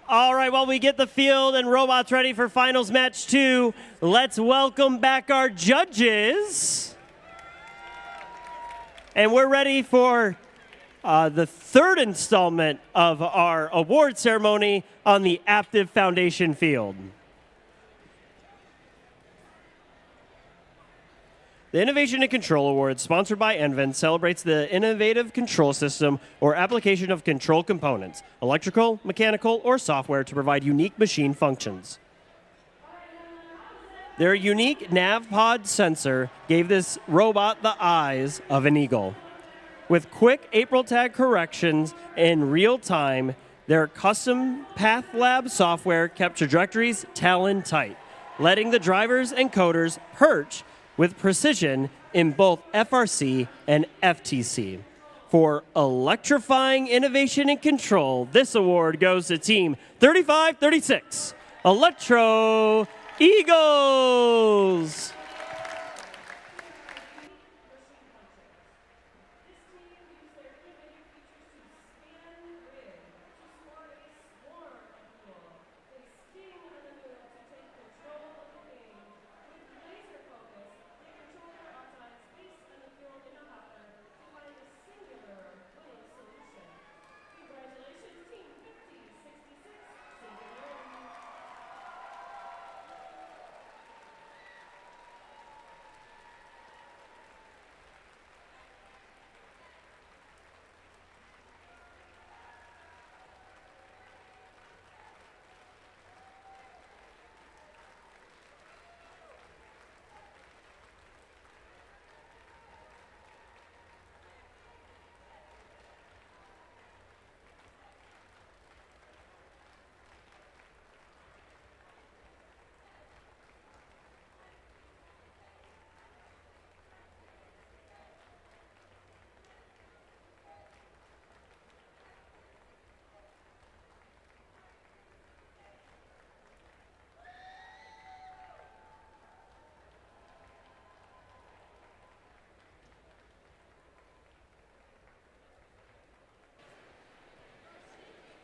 All right, while we get the field and robots ready for finals match 2, let's welcome back our judges. And we're ready for the third installment of our award ceremony on the Aptiv Foundation field. The Innovation in Control Award, sponsored by Anthem, celebrates the innovative control system or application of control components, electrical, mechanical, or software to provide unique machine functions. Their unique NavPod sensor gave this robot the eyes of an eagle. With quick April tag corrections in real time, their custom Path Lab software kept trajectories Talon tight, letting the drivers and coders perch with precision in both FRC and FTC. For electrifying innovation and control, this award goes to Team 3536, Electro Eagles.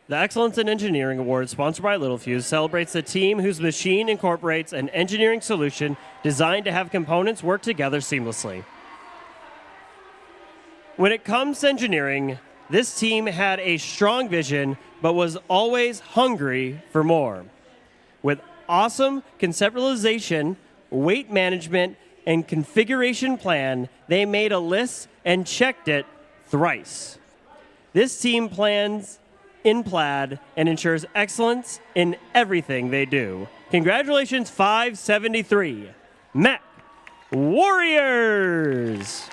The Excellence in Engineering Award, sponsored by Littelfuse, celebrates the team whose machine incorporates an engineering solution designed to have components work together seamlessly. When it comes to engineering, this team had a strong vision, but was always hungry for more. With awesome conceptualization, weight management, and configuration plan, they made a list and checked it thrice. This team plans in plaid and ensures excellence in everything they do. Congratulations, 573 Mech Warriors!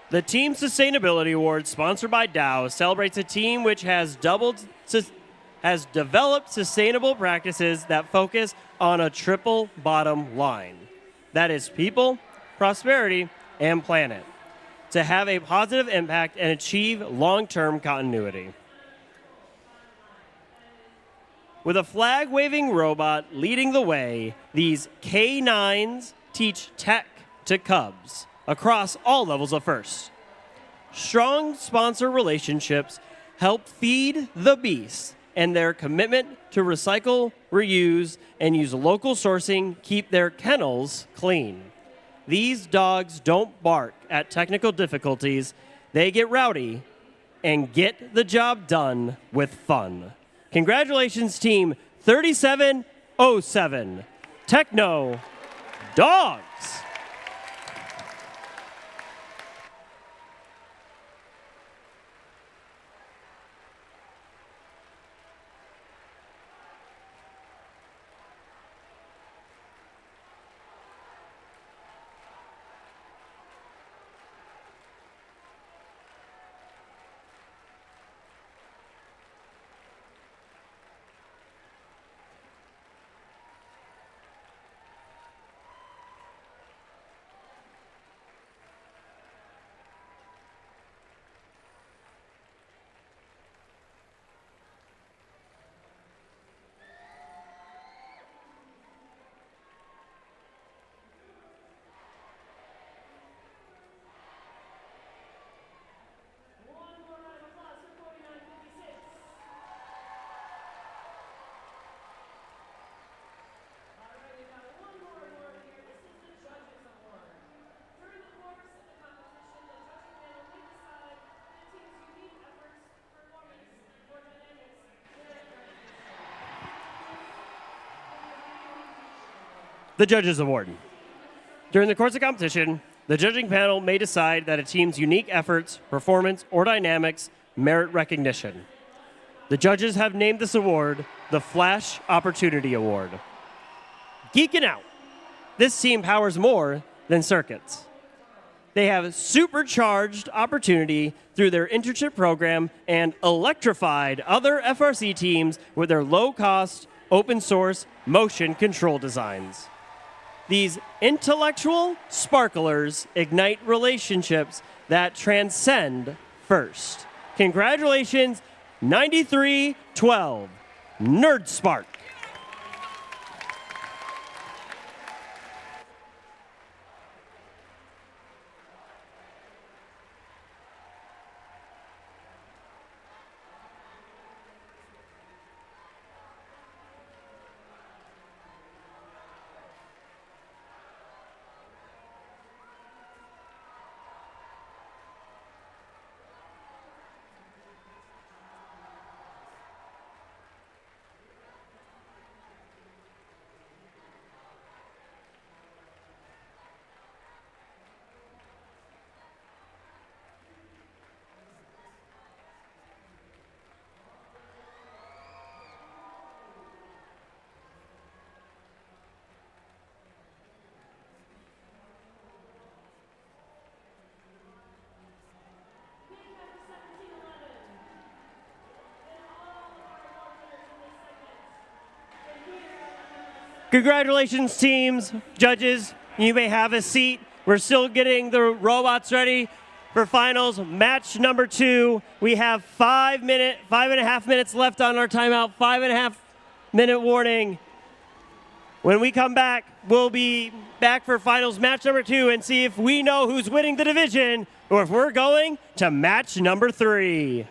The Team Sustainability Award, sponsored by Dow, celebrates a team which has developed sustainable practices that focus on a triple bottom line. That is people, prosperity, and planet, to have a positive impact and achieve long-term continuity. With a flag-waving robot leading the way, these K9s teach tech to cubs across all levels of FIRST. Strong sponsor relationships help feed the beast, and their commitment to recycle, reuse, and use local sourcing keep their kennels clean. These dogs don't bark at technical difficulties. They get rowdy and get the job done with fun. Congratulations, Team 3707, Techno Dogs. the Judges Award. During the course of competition, the judging panel may decide that a team's unique efforts, performance, or dynamics merit recognition. The judges have named this award the Flash Opportunity Award. Geeking out. This team powers more than circuits. They have supercharged opportunity through their internship program and electrified other FRC teams with their low-cost, open-source motion control designs. These intellectual sparklers ignite relationships that transcend first. Congratulations, 9312, Nerd Spark. Congratulations, teams, judges. You may have a seat. We're still getting the robots ready for finals. Match number 2. We have 5.5 minutes left on our timeout. 5.5 minute warning. When we come back, we'll be back for finals match number 2 and see if we know who's winning the division or if we're going to match number 3.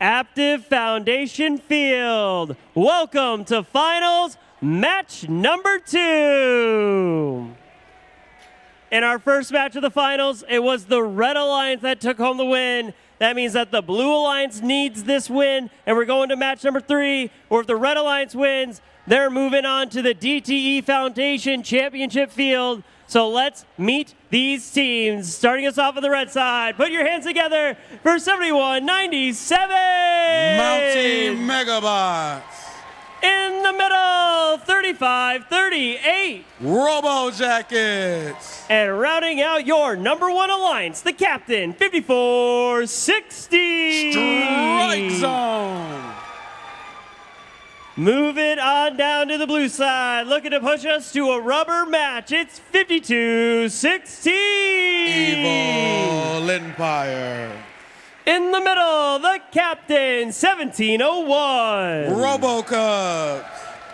Aptiv Foundation Field. Welcome to finals match number 2. In our first match of the finals, it was the Red Alliance that took home the win. That means that the Blue Alliance needs this win, and we're going to match number 3, or if the Red Alliance wins, they're moving on to the DTE Foundation Championship Field. So let's meet these teams. Starting us off on the red side, put your hands together for 7197. Mountie Megabots. In the middle, 3538. Robo Jackets. And rounding out your number 1 alliance, the captain, 5460. Strike Zone. Move it on down to the blue side, looking to push us to a rubber match. It's 5216. Evil Empire. In the middle, the captain, 1701. RoboCup.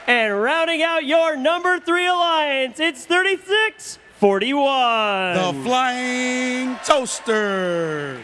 And rounding out your number 3 alliance, it's 3641. The Flying Toasters.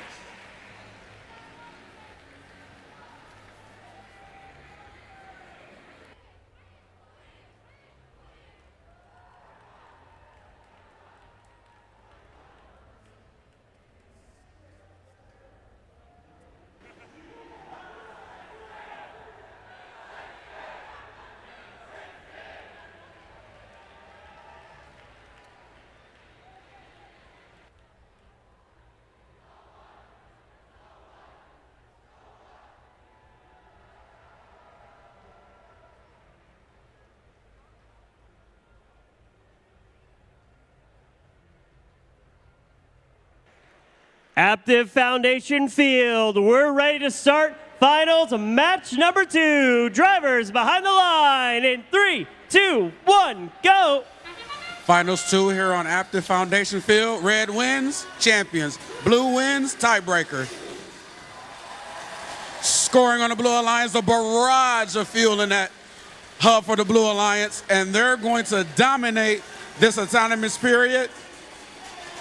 Aptiv Foundation Field, we're ready to start finals match number 2. Drivers behind the line in 3, 2, 1, go. Finals 2 here on Aptiv Foundation Field. Red wins, champions. Blue wins, tiebreaker. Scoring on the Blue Alliance, a barrage of fuel in that hub for the Blue Alliance, and they're going to dominate this autonomous period.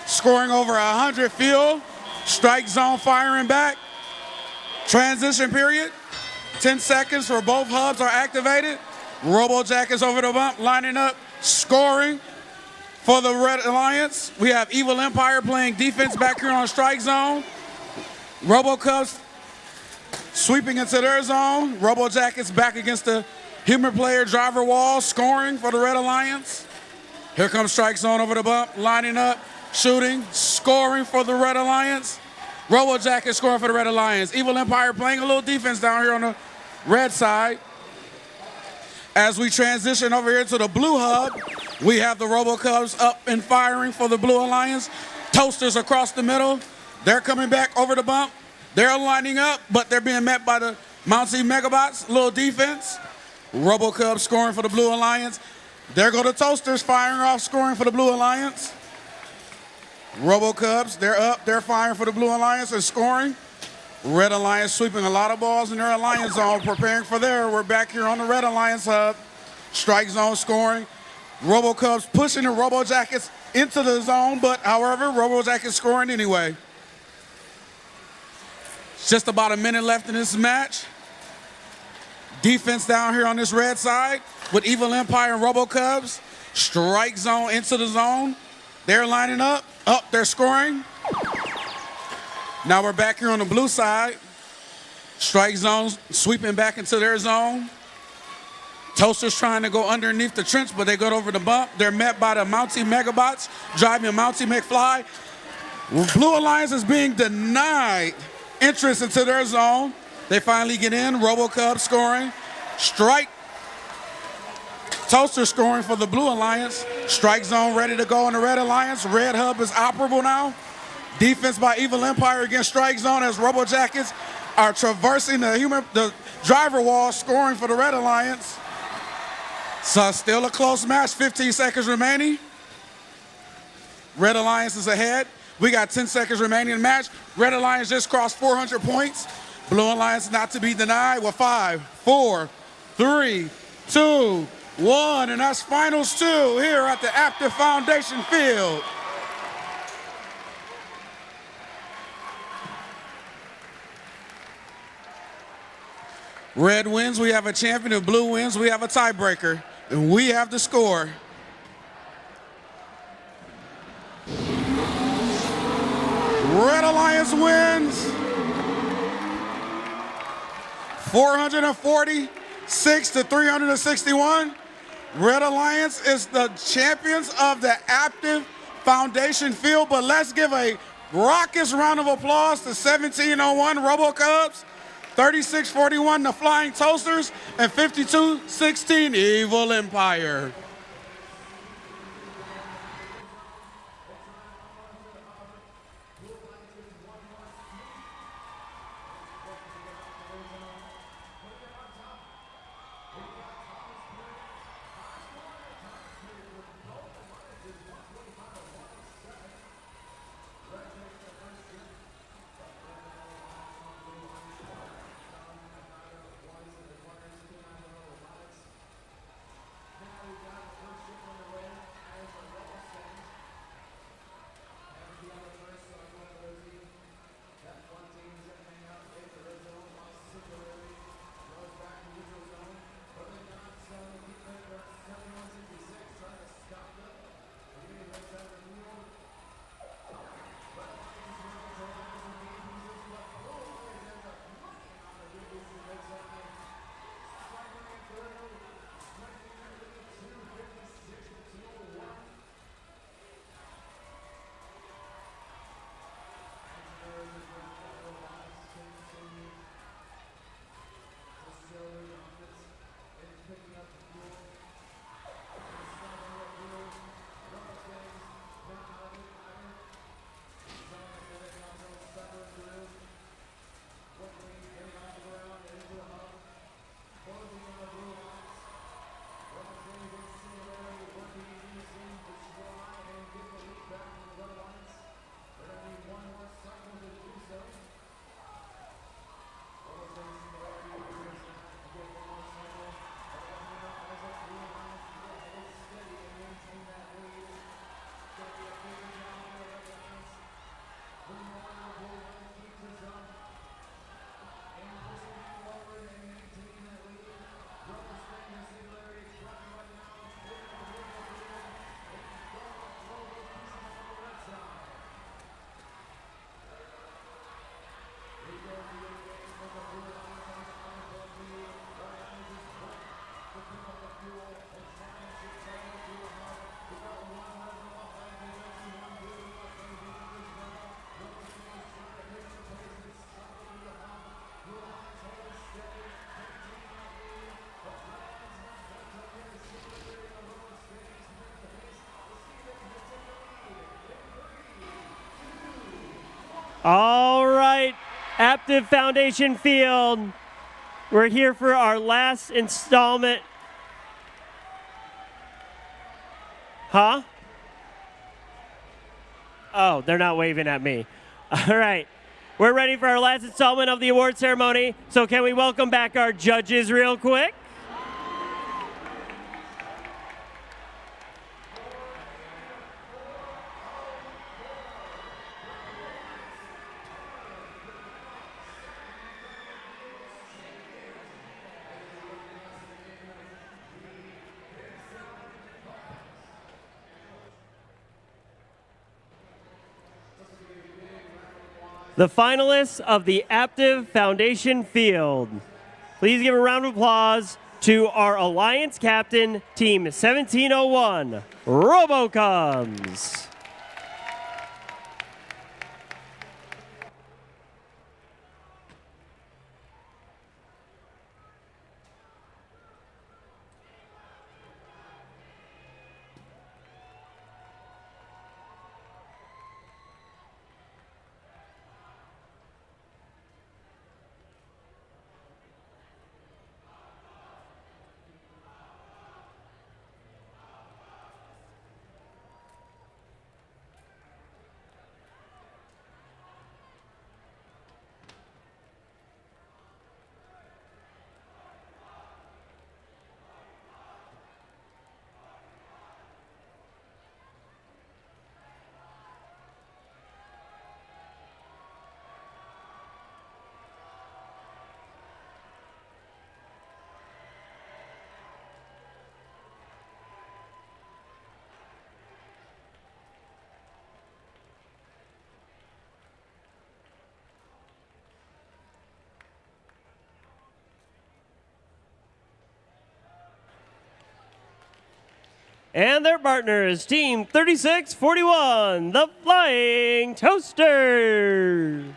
Scoring over 100 fuel. Strike zone firing back. Transition period. 10 seconds for both hubs are activated. Robo Jackets over the bump, lining up, scoring for the Red Alliance. We have Evil Empire playing defense back here on strike zone. RoboCups sweeping into their zone. Robo Jackets back against the human player driver wall, scoring for the Red Alliance. Here comes strike zone over the bump, lining up. Shooting, scoring for the Red Alliance. Robo Jacket scoring for the Red Alliance. Evil Empire playing a little defense down here on the red side. As we transition over here to the blue hub, we have the RoboCups up and firing for the Blue Alliance. Toasters across the middle. They're coming back over the bump. They're lining up, but they're being met by the Mountie Megabots. Little defense. RoboCups scoring for the Blue Alliance. There go the Toasters firing off, scoring for the Blue Alliance. RoboCups, they're up, they're firing for the Blue Alliance and scoring. Red Alliance sweeping a lot of balls in their alliance zone, preparing for there. We're back here on the Red Alliance hub. Strike zone scoring. RoboCups pushing the Robo Jackets into the zone, but however, Robo Jackets scoring anyway. It's just about a minute left in this match. Defense down here on this red side with Evil Empire and RoboCups. Strike zone into the zone. They're lining up. They're scoring. Now we're back here on the blue side. Strike zones sweeping back into their zone. Toasters trying to go underneath the trench, but they go over the bump. They're met by the Mountie Megabots, driving Mountie McFly. Blue Alliance is being denied entrance into their zone. They finally get in. RoboCup scoring. Strike. Toaster scoring for the Blue Alliance. Strike zone ready to go on the Red Alliance. Red hub is operable now. Defense by Evil Empire against strike zone as Robo Jackets are traversing the driver wall, scoring for the Red Alliance. So still a close match, 15 seconds remaining. Red Alliance is ahead. We got 10 seconds remaining in the match. Red Alliance just crossed 400 points. Blue Alliance not to be denied with 5, 4, 3, 2, 1, and that's finals 2 here at the Aptiv Foundation Field. Red wins, we have a champion. If blue wins, we have a tiebreaker. And we have the score. Red Alliance wins 446 to 361. Red Alliance is the champions of the Aptiv Foundation Field, but let's give a raucous round of applause to 1701 RoboCubs, 3641 the Flying Toasters, and 5216 Evil Empire. All right, Aptiv Foundation Field. We're here for our last installment. Huh? Oh, they're not waving at me. All right, we're ready for our last installment of the award ceremony. So can we welcome back our judges real quick? The finalists of the Aptiv Foundation Field. Please give a round of applause to our Alliance Captain, Team 1701, RoboCubs. And their partners, Team 3641, the Flying Toaster.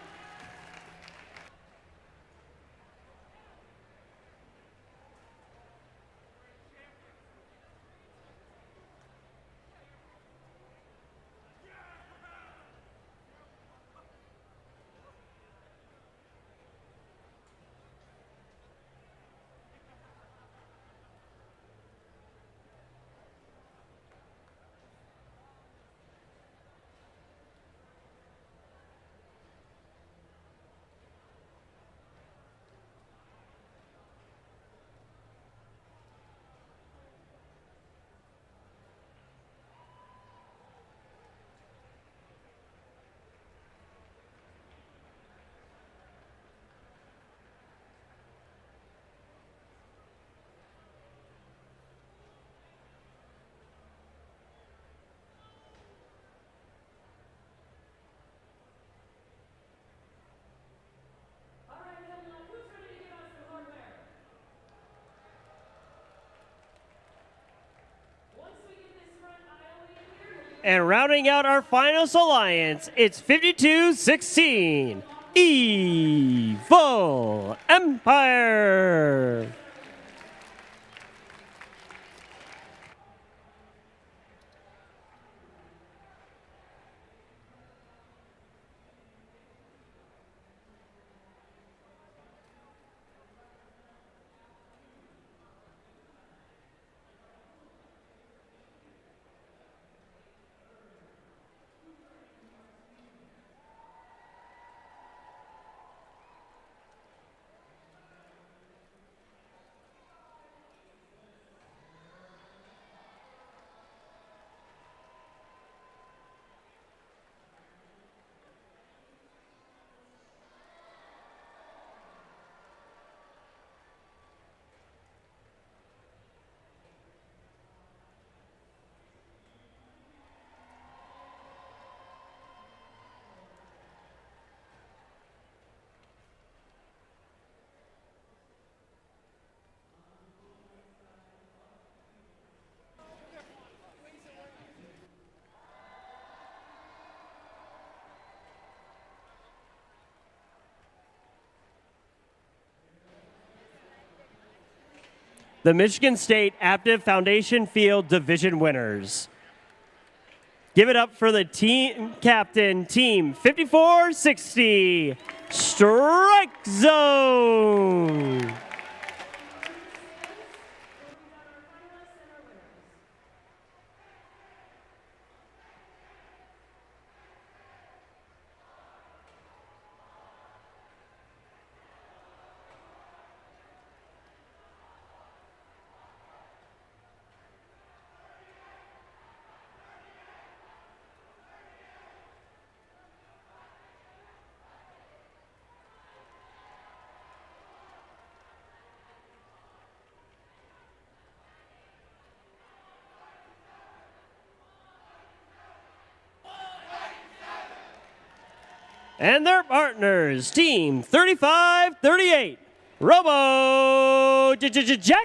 And rounding out our finals alliance, it's 52-16, Evil Empire. The Michigan State Aptiv Foundation Field Division winners. Give it up for the team captain, Team 5460, Strike Zone. And their partners, Team 3538, Robo Jackets.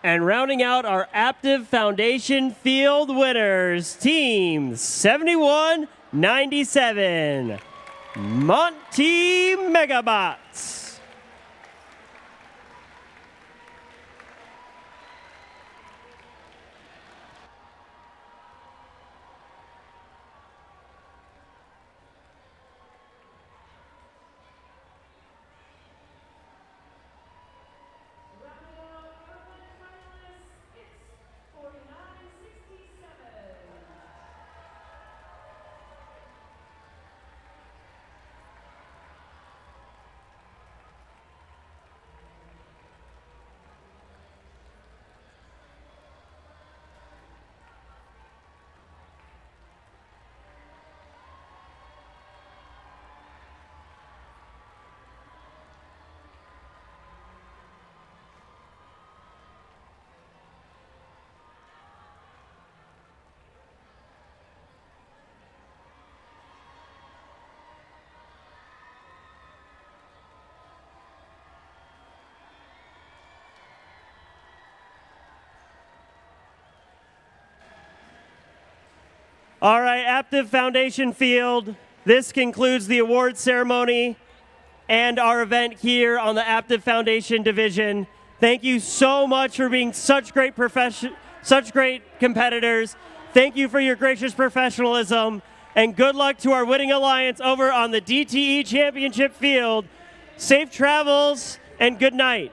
And rounding out our Aptiv Foundation Field winners, Team 7197, Monty Megabots. All right, Aptiv Foundation Field, this concludes the award ceremony and our event here on the Aptiv Foundation Division. Thank you so much for being such great competitors. Thank you for your gracious professionalism, and good luck to our winning alliance over on the DTE Championship Field. Safe travels and good night.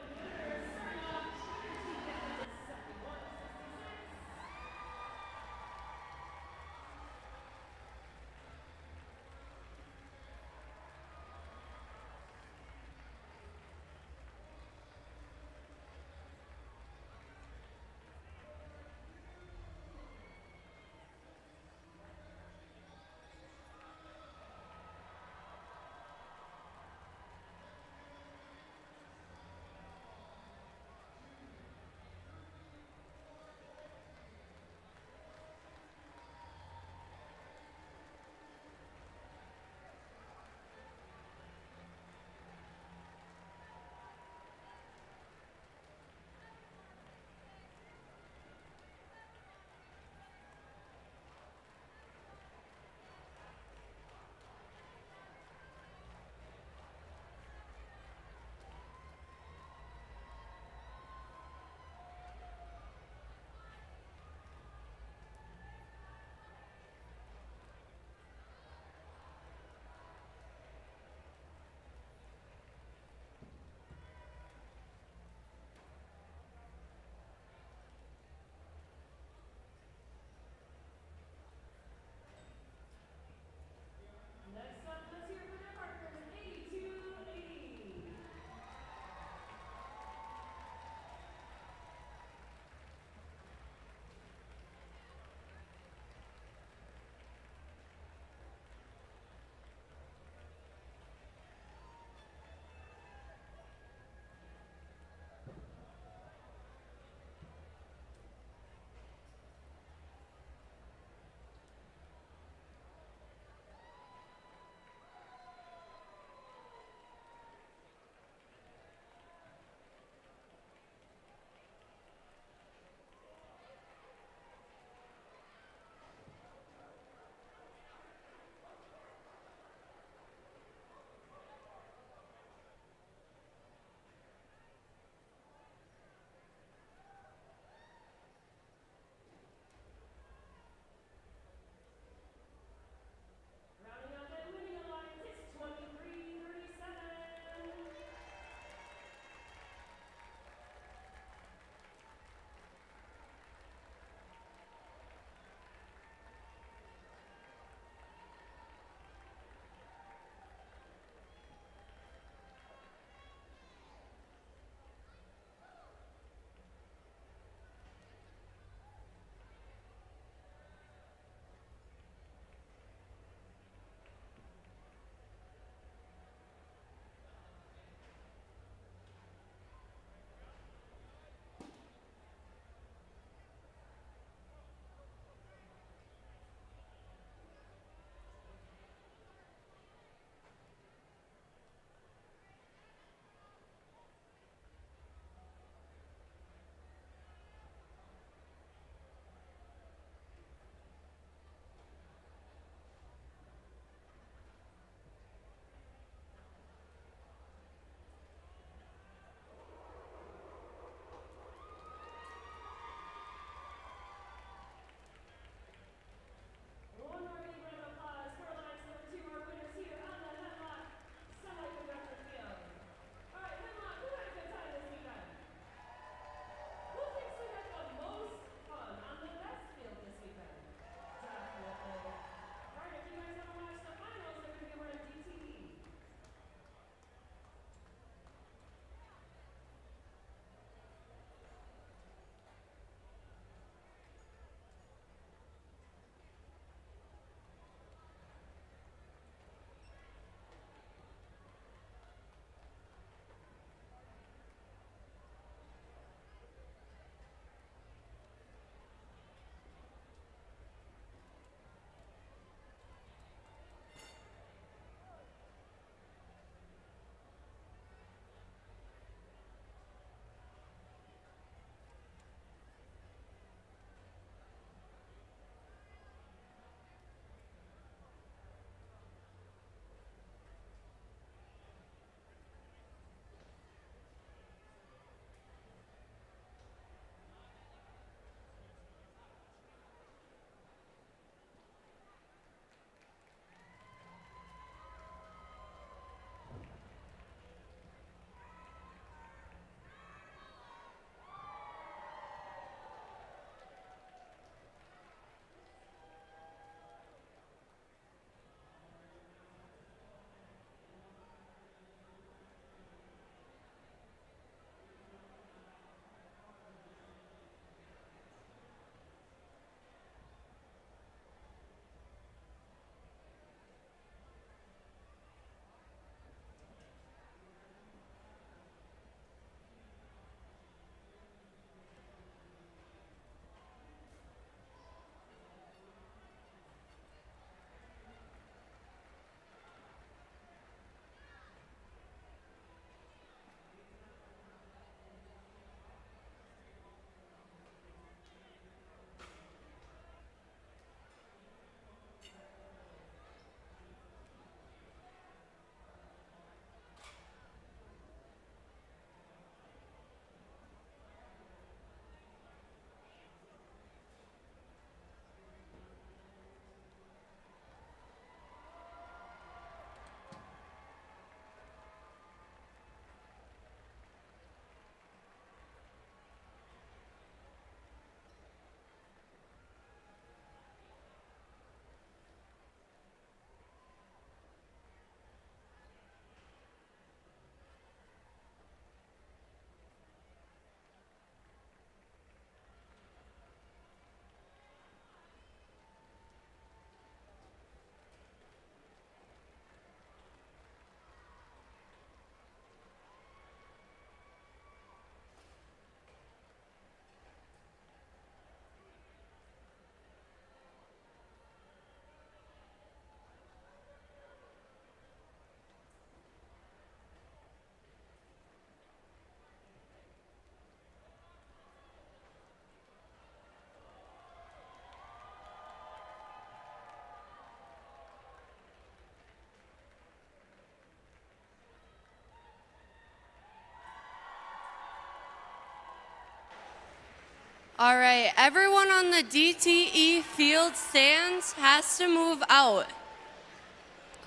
All right, everyone on the DTE field stands has to move out.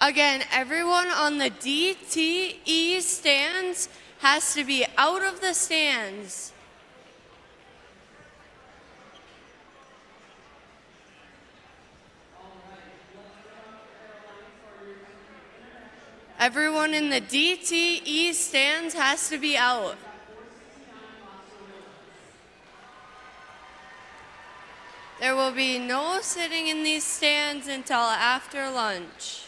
Again, everyone on the DTE stands has to be out of the stands. Everyone in the DTE stands has to be out. There will be no sitting in these stands until after lunch.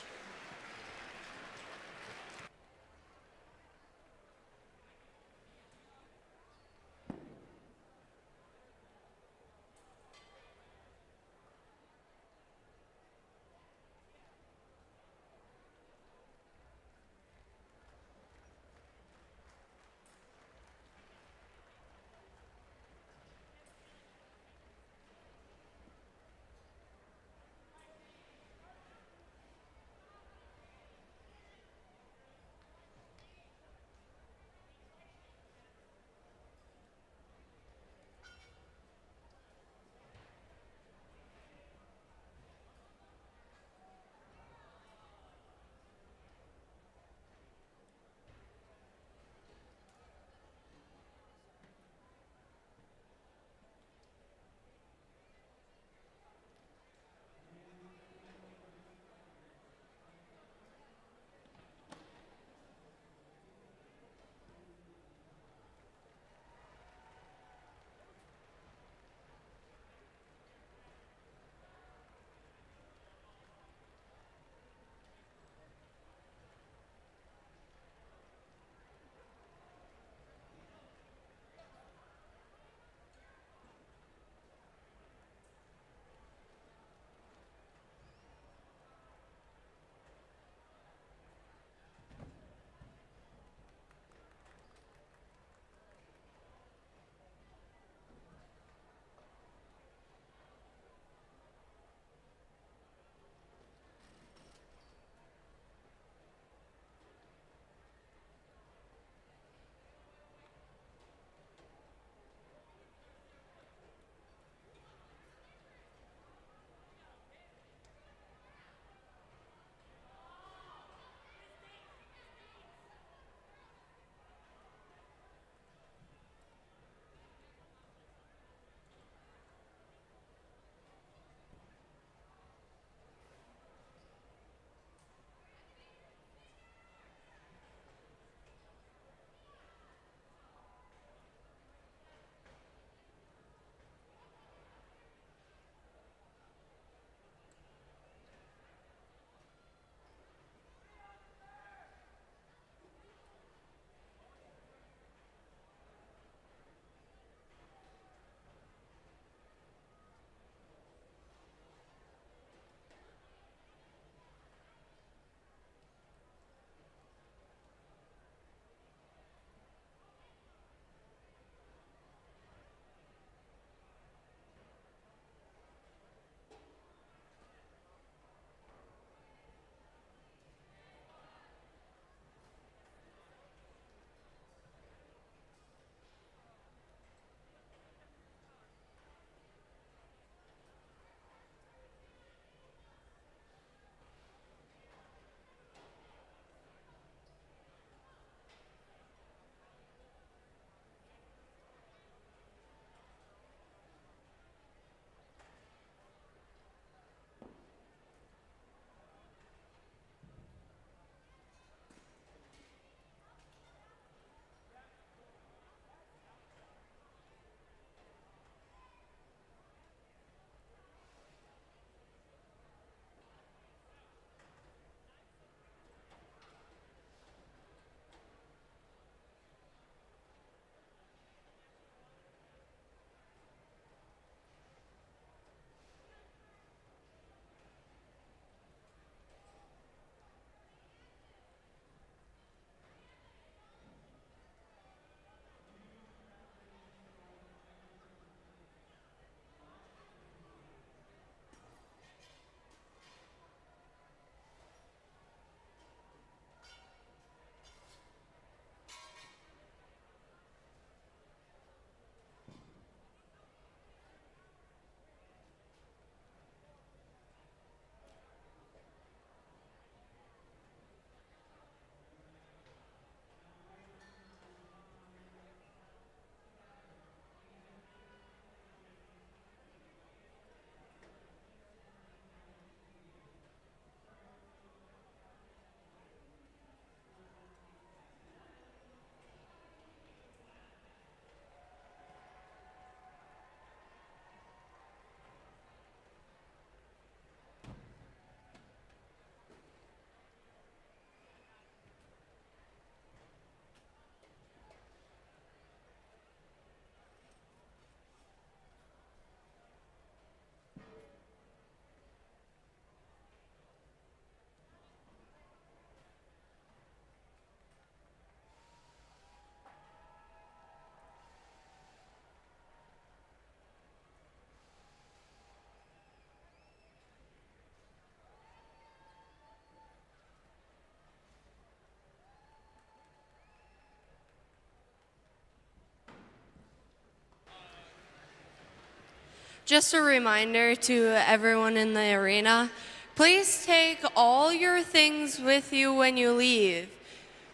Just a reminder to everyone in the arena, please take all your things with you when you leave.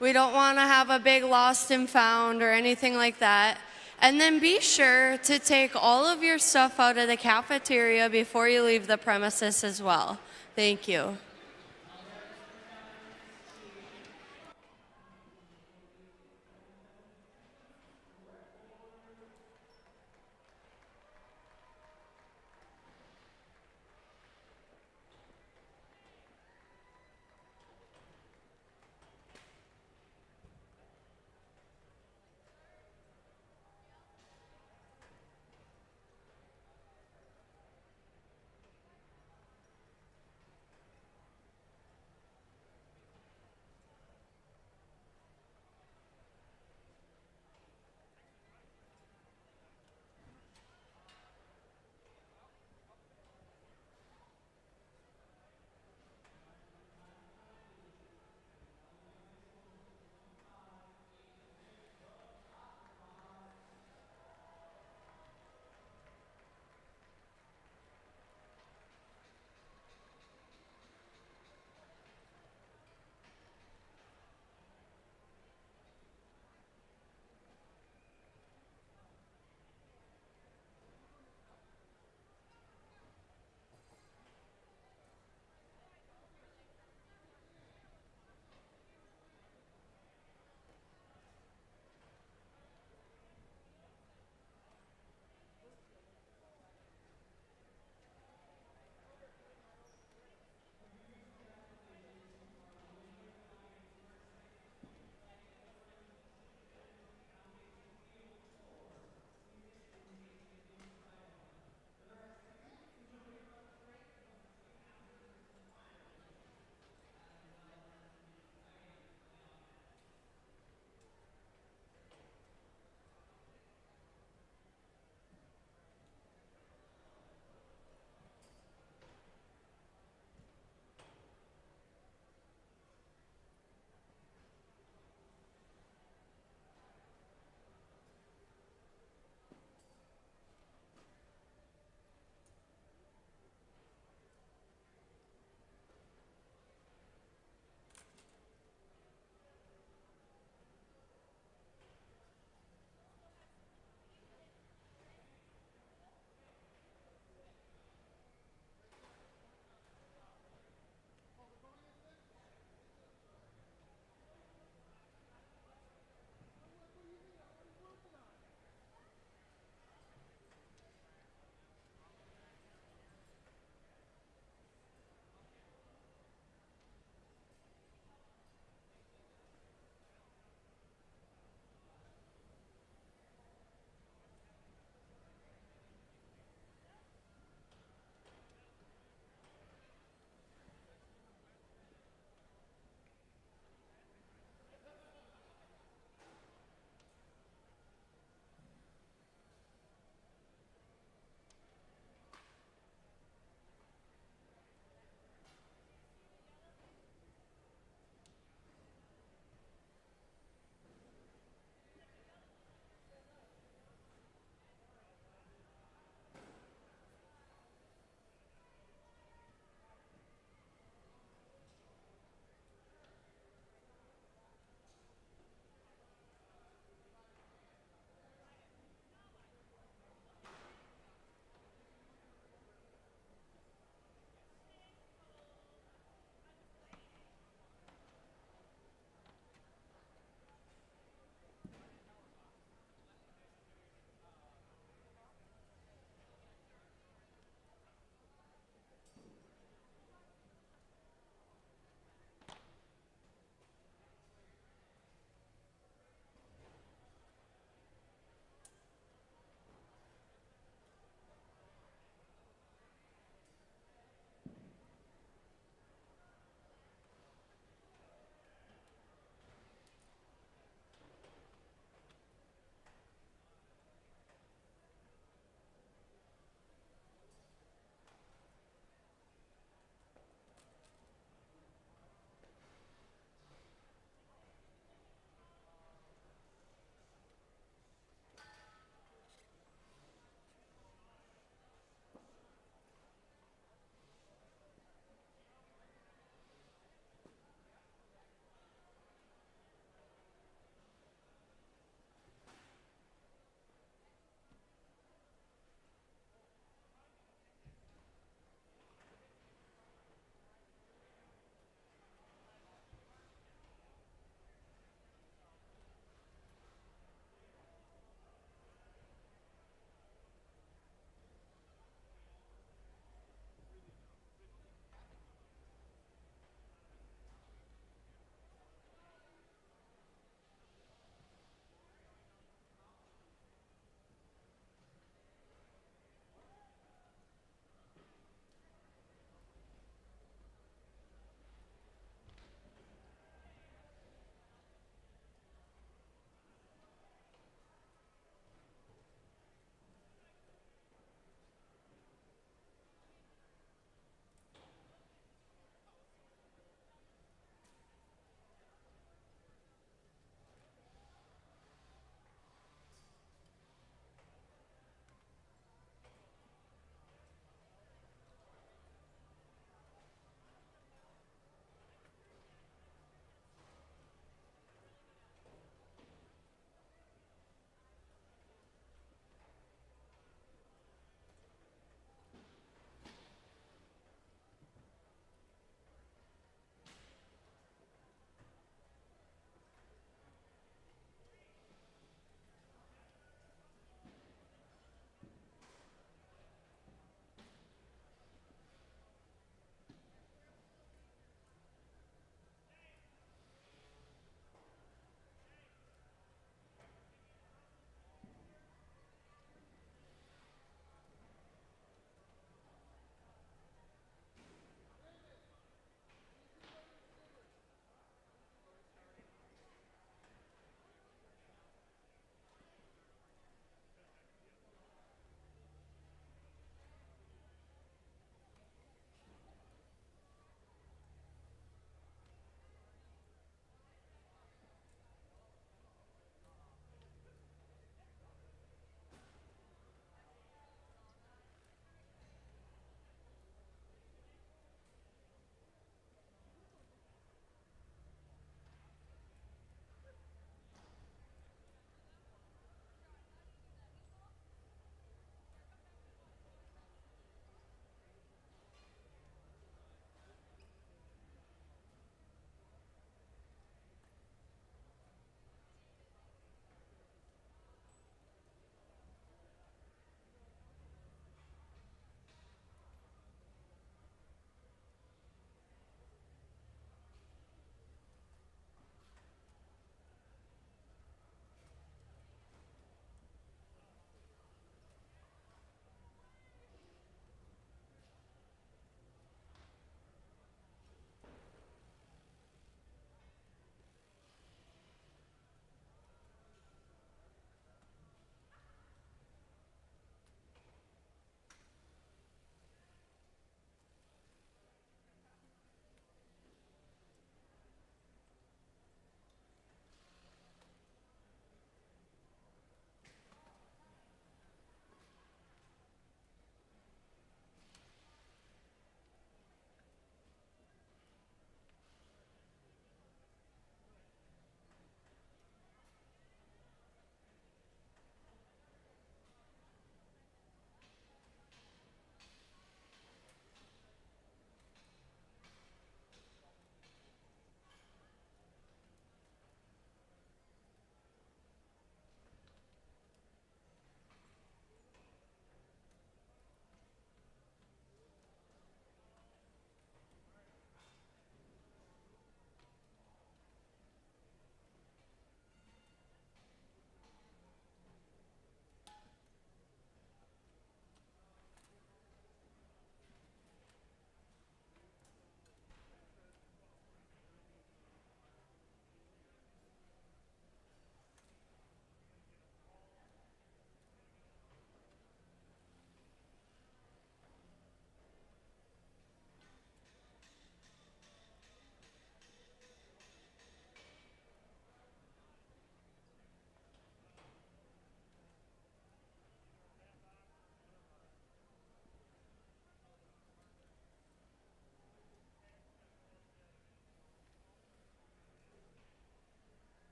We don't want to have a big lost and found or anything like that. And then be sure to take all of your stuff out of the cafeteria before you leave the premises as well. Thank you.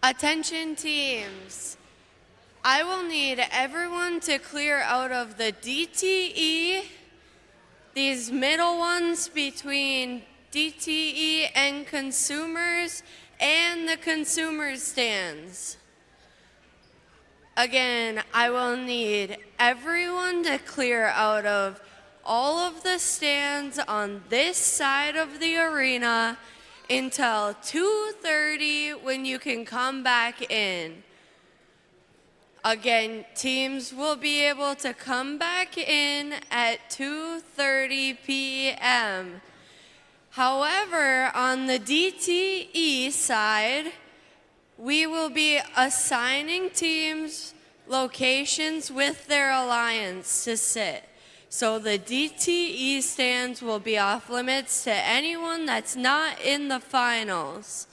Attention teams. I will need everyone to clear out of the DTE, these middle ones between DTE and consumers and the consumers stands. Again, I will need everyone to clear out of all of the stands on this side of the arena until 2:30 when you can come back in. Again, teams will be able to come back in at 2:30 p.m. However, on the DTE side, we will be assigning teams locations with their alliance to sit. So the DTE stands will be off limits to anyone that's not in the finals.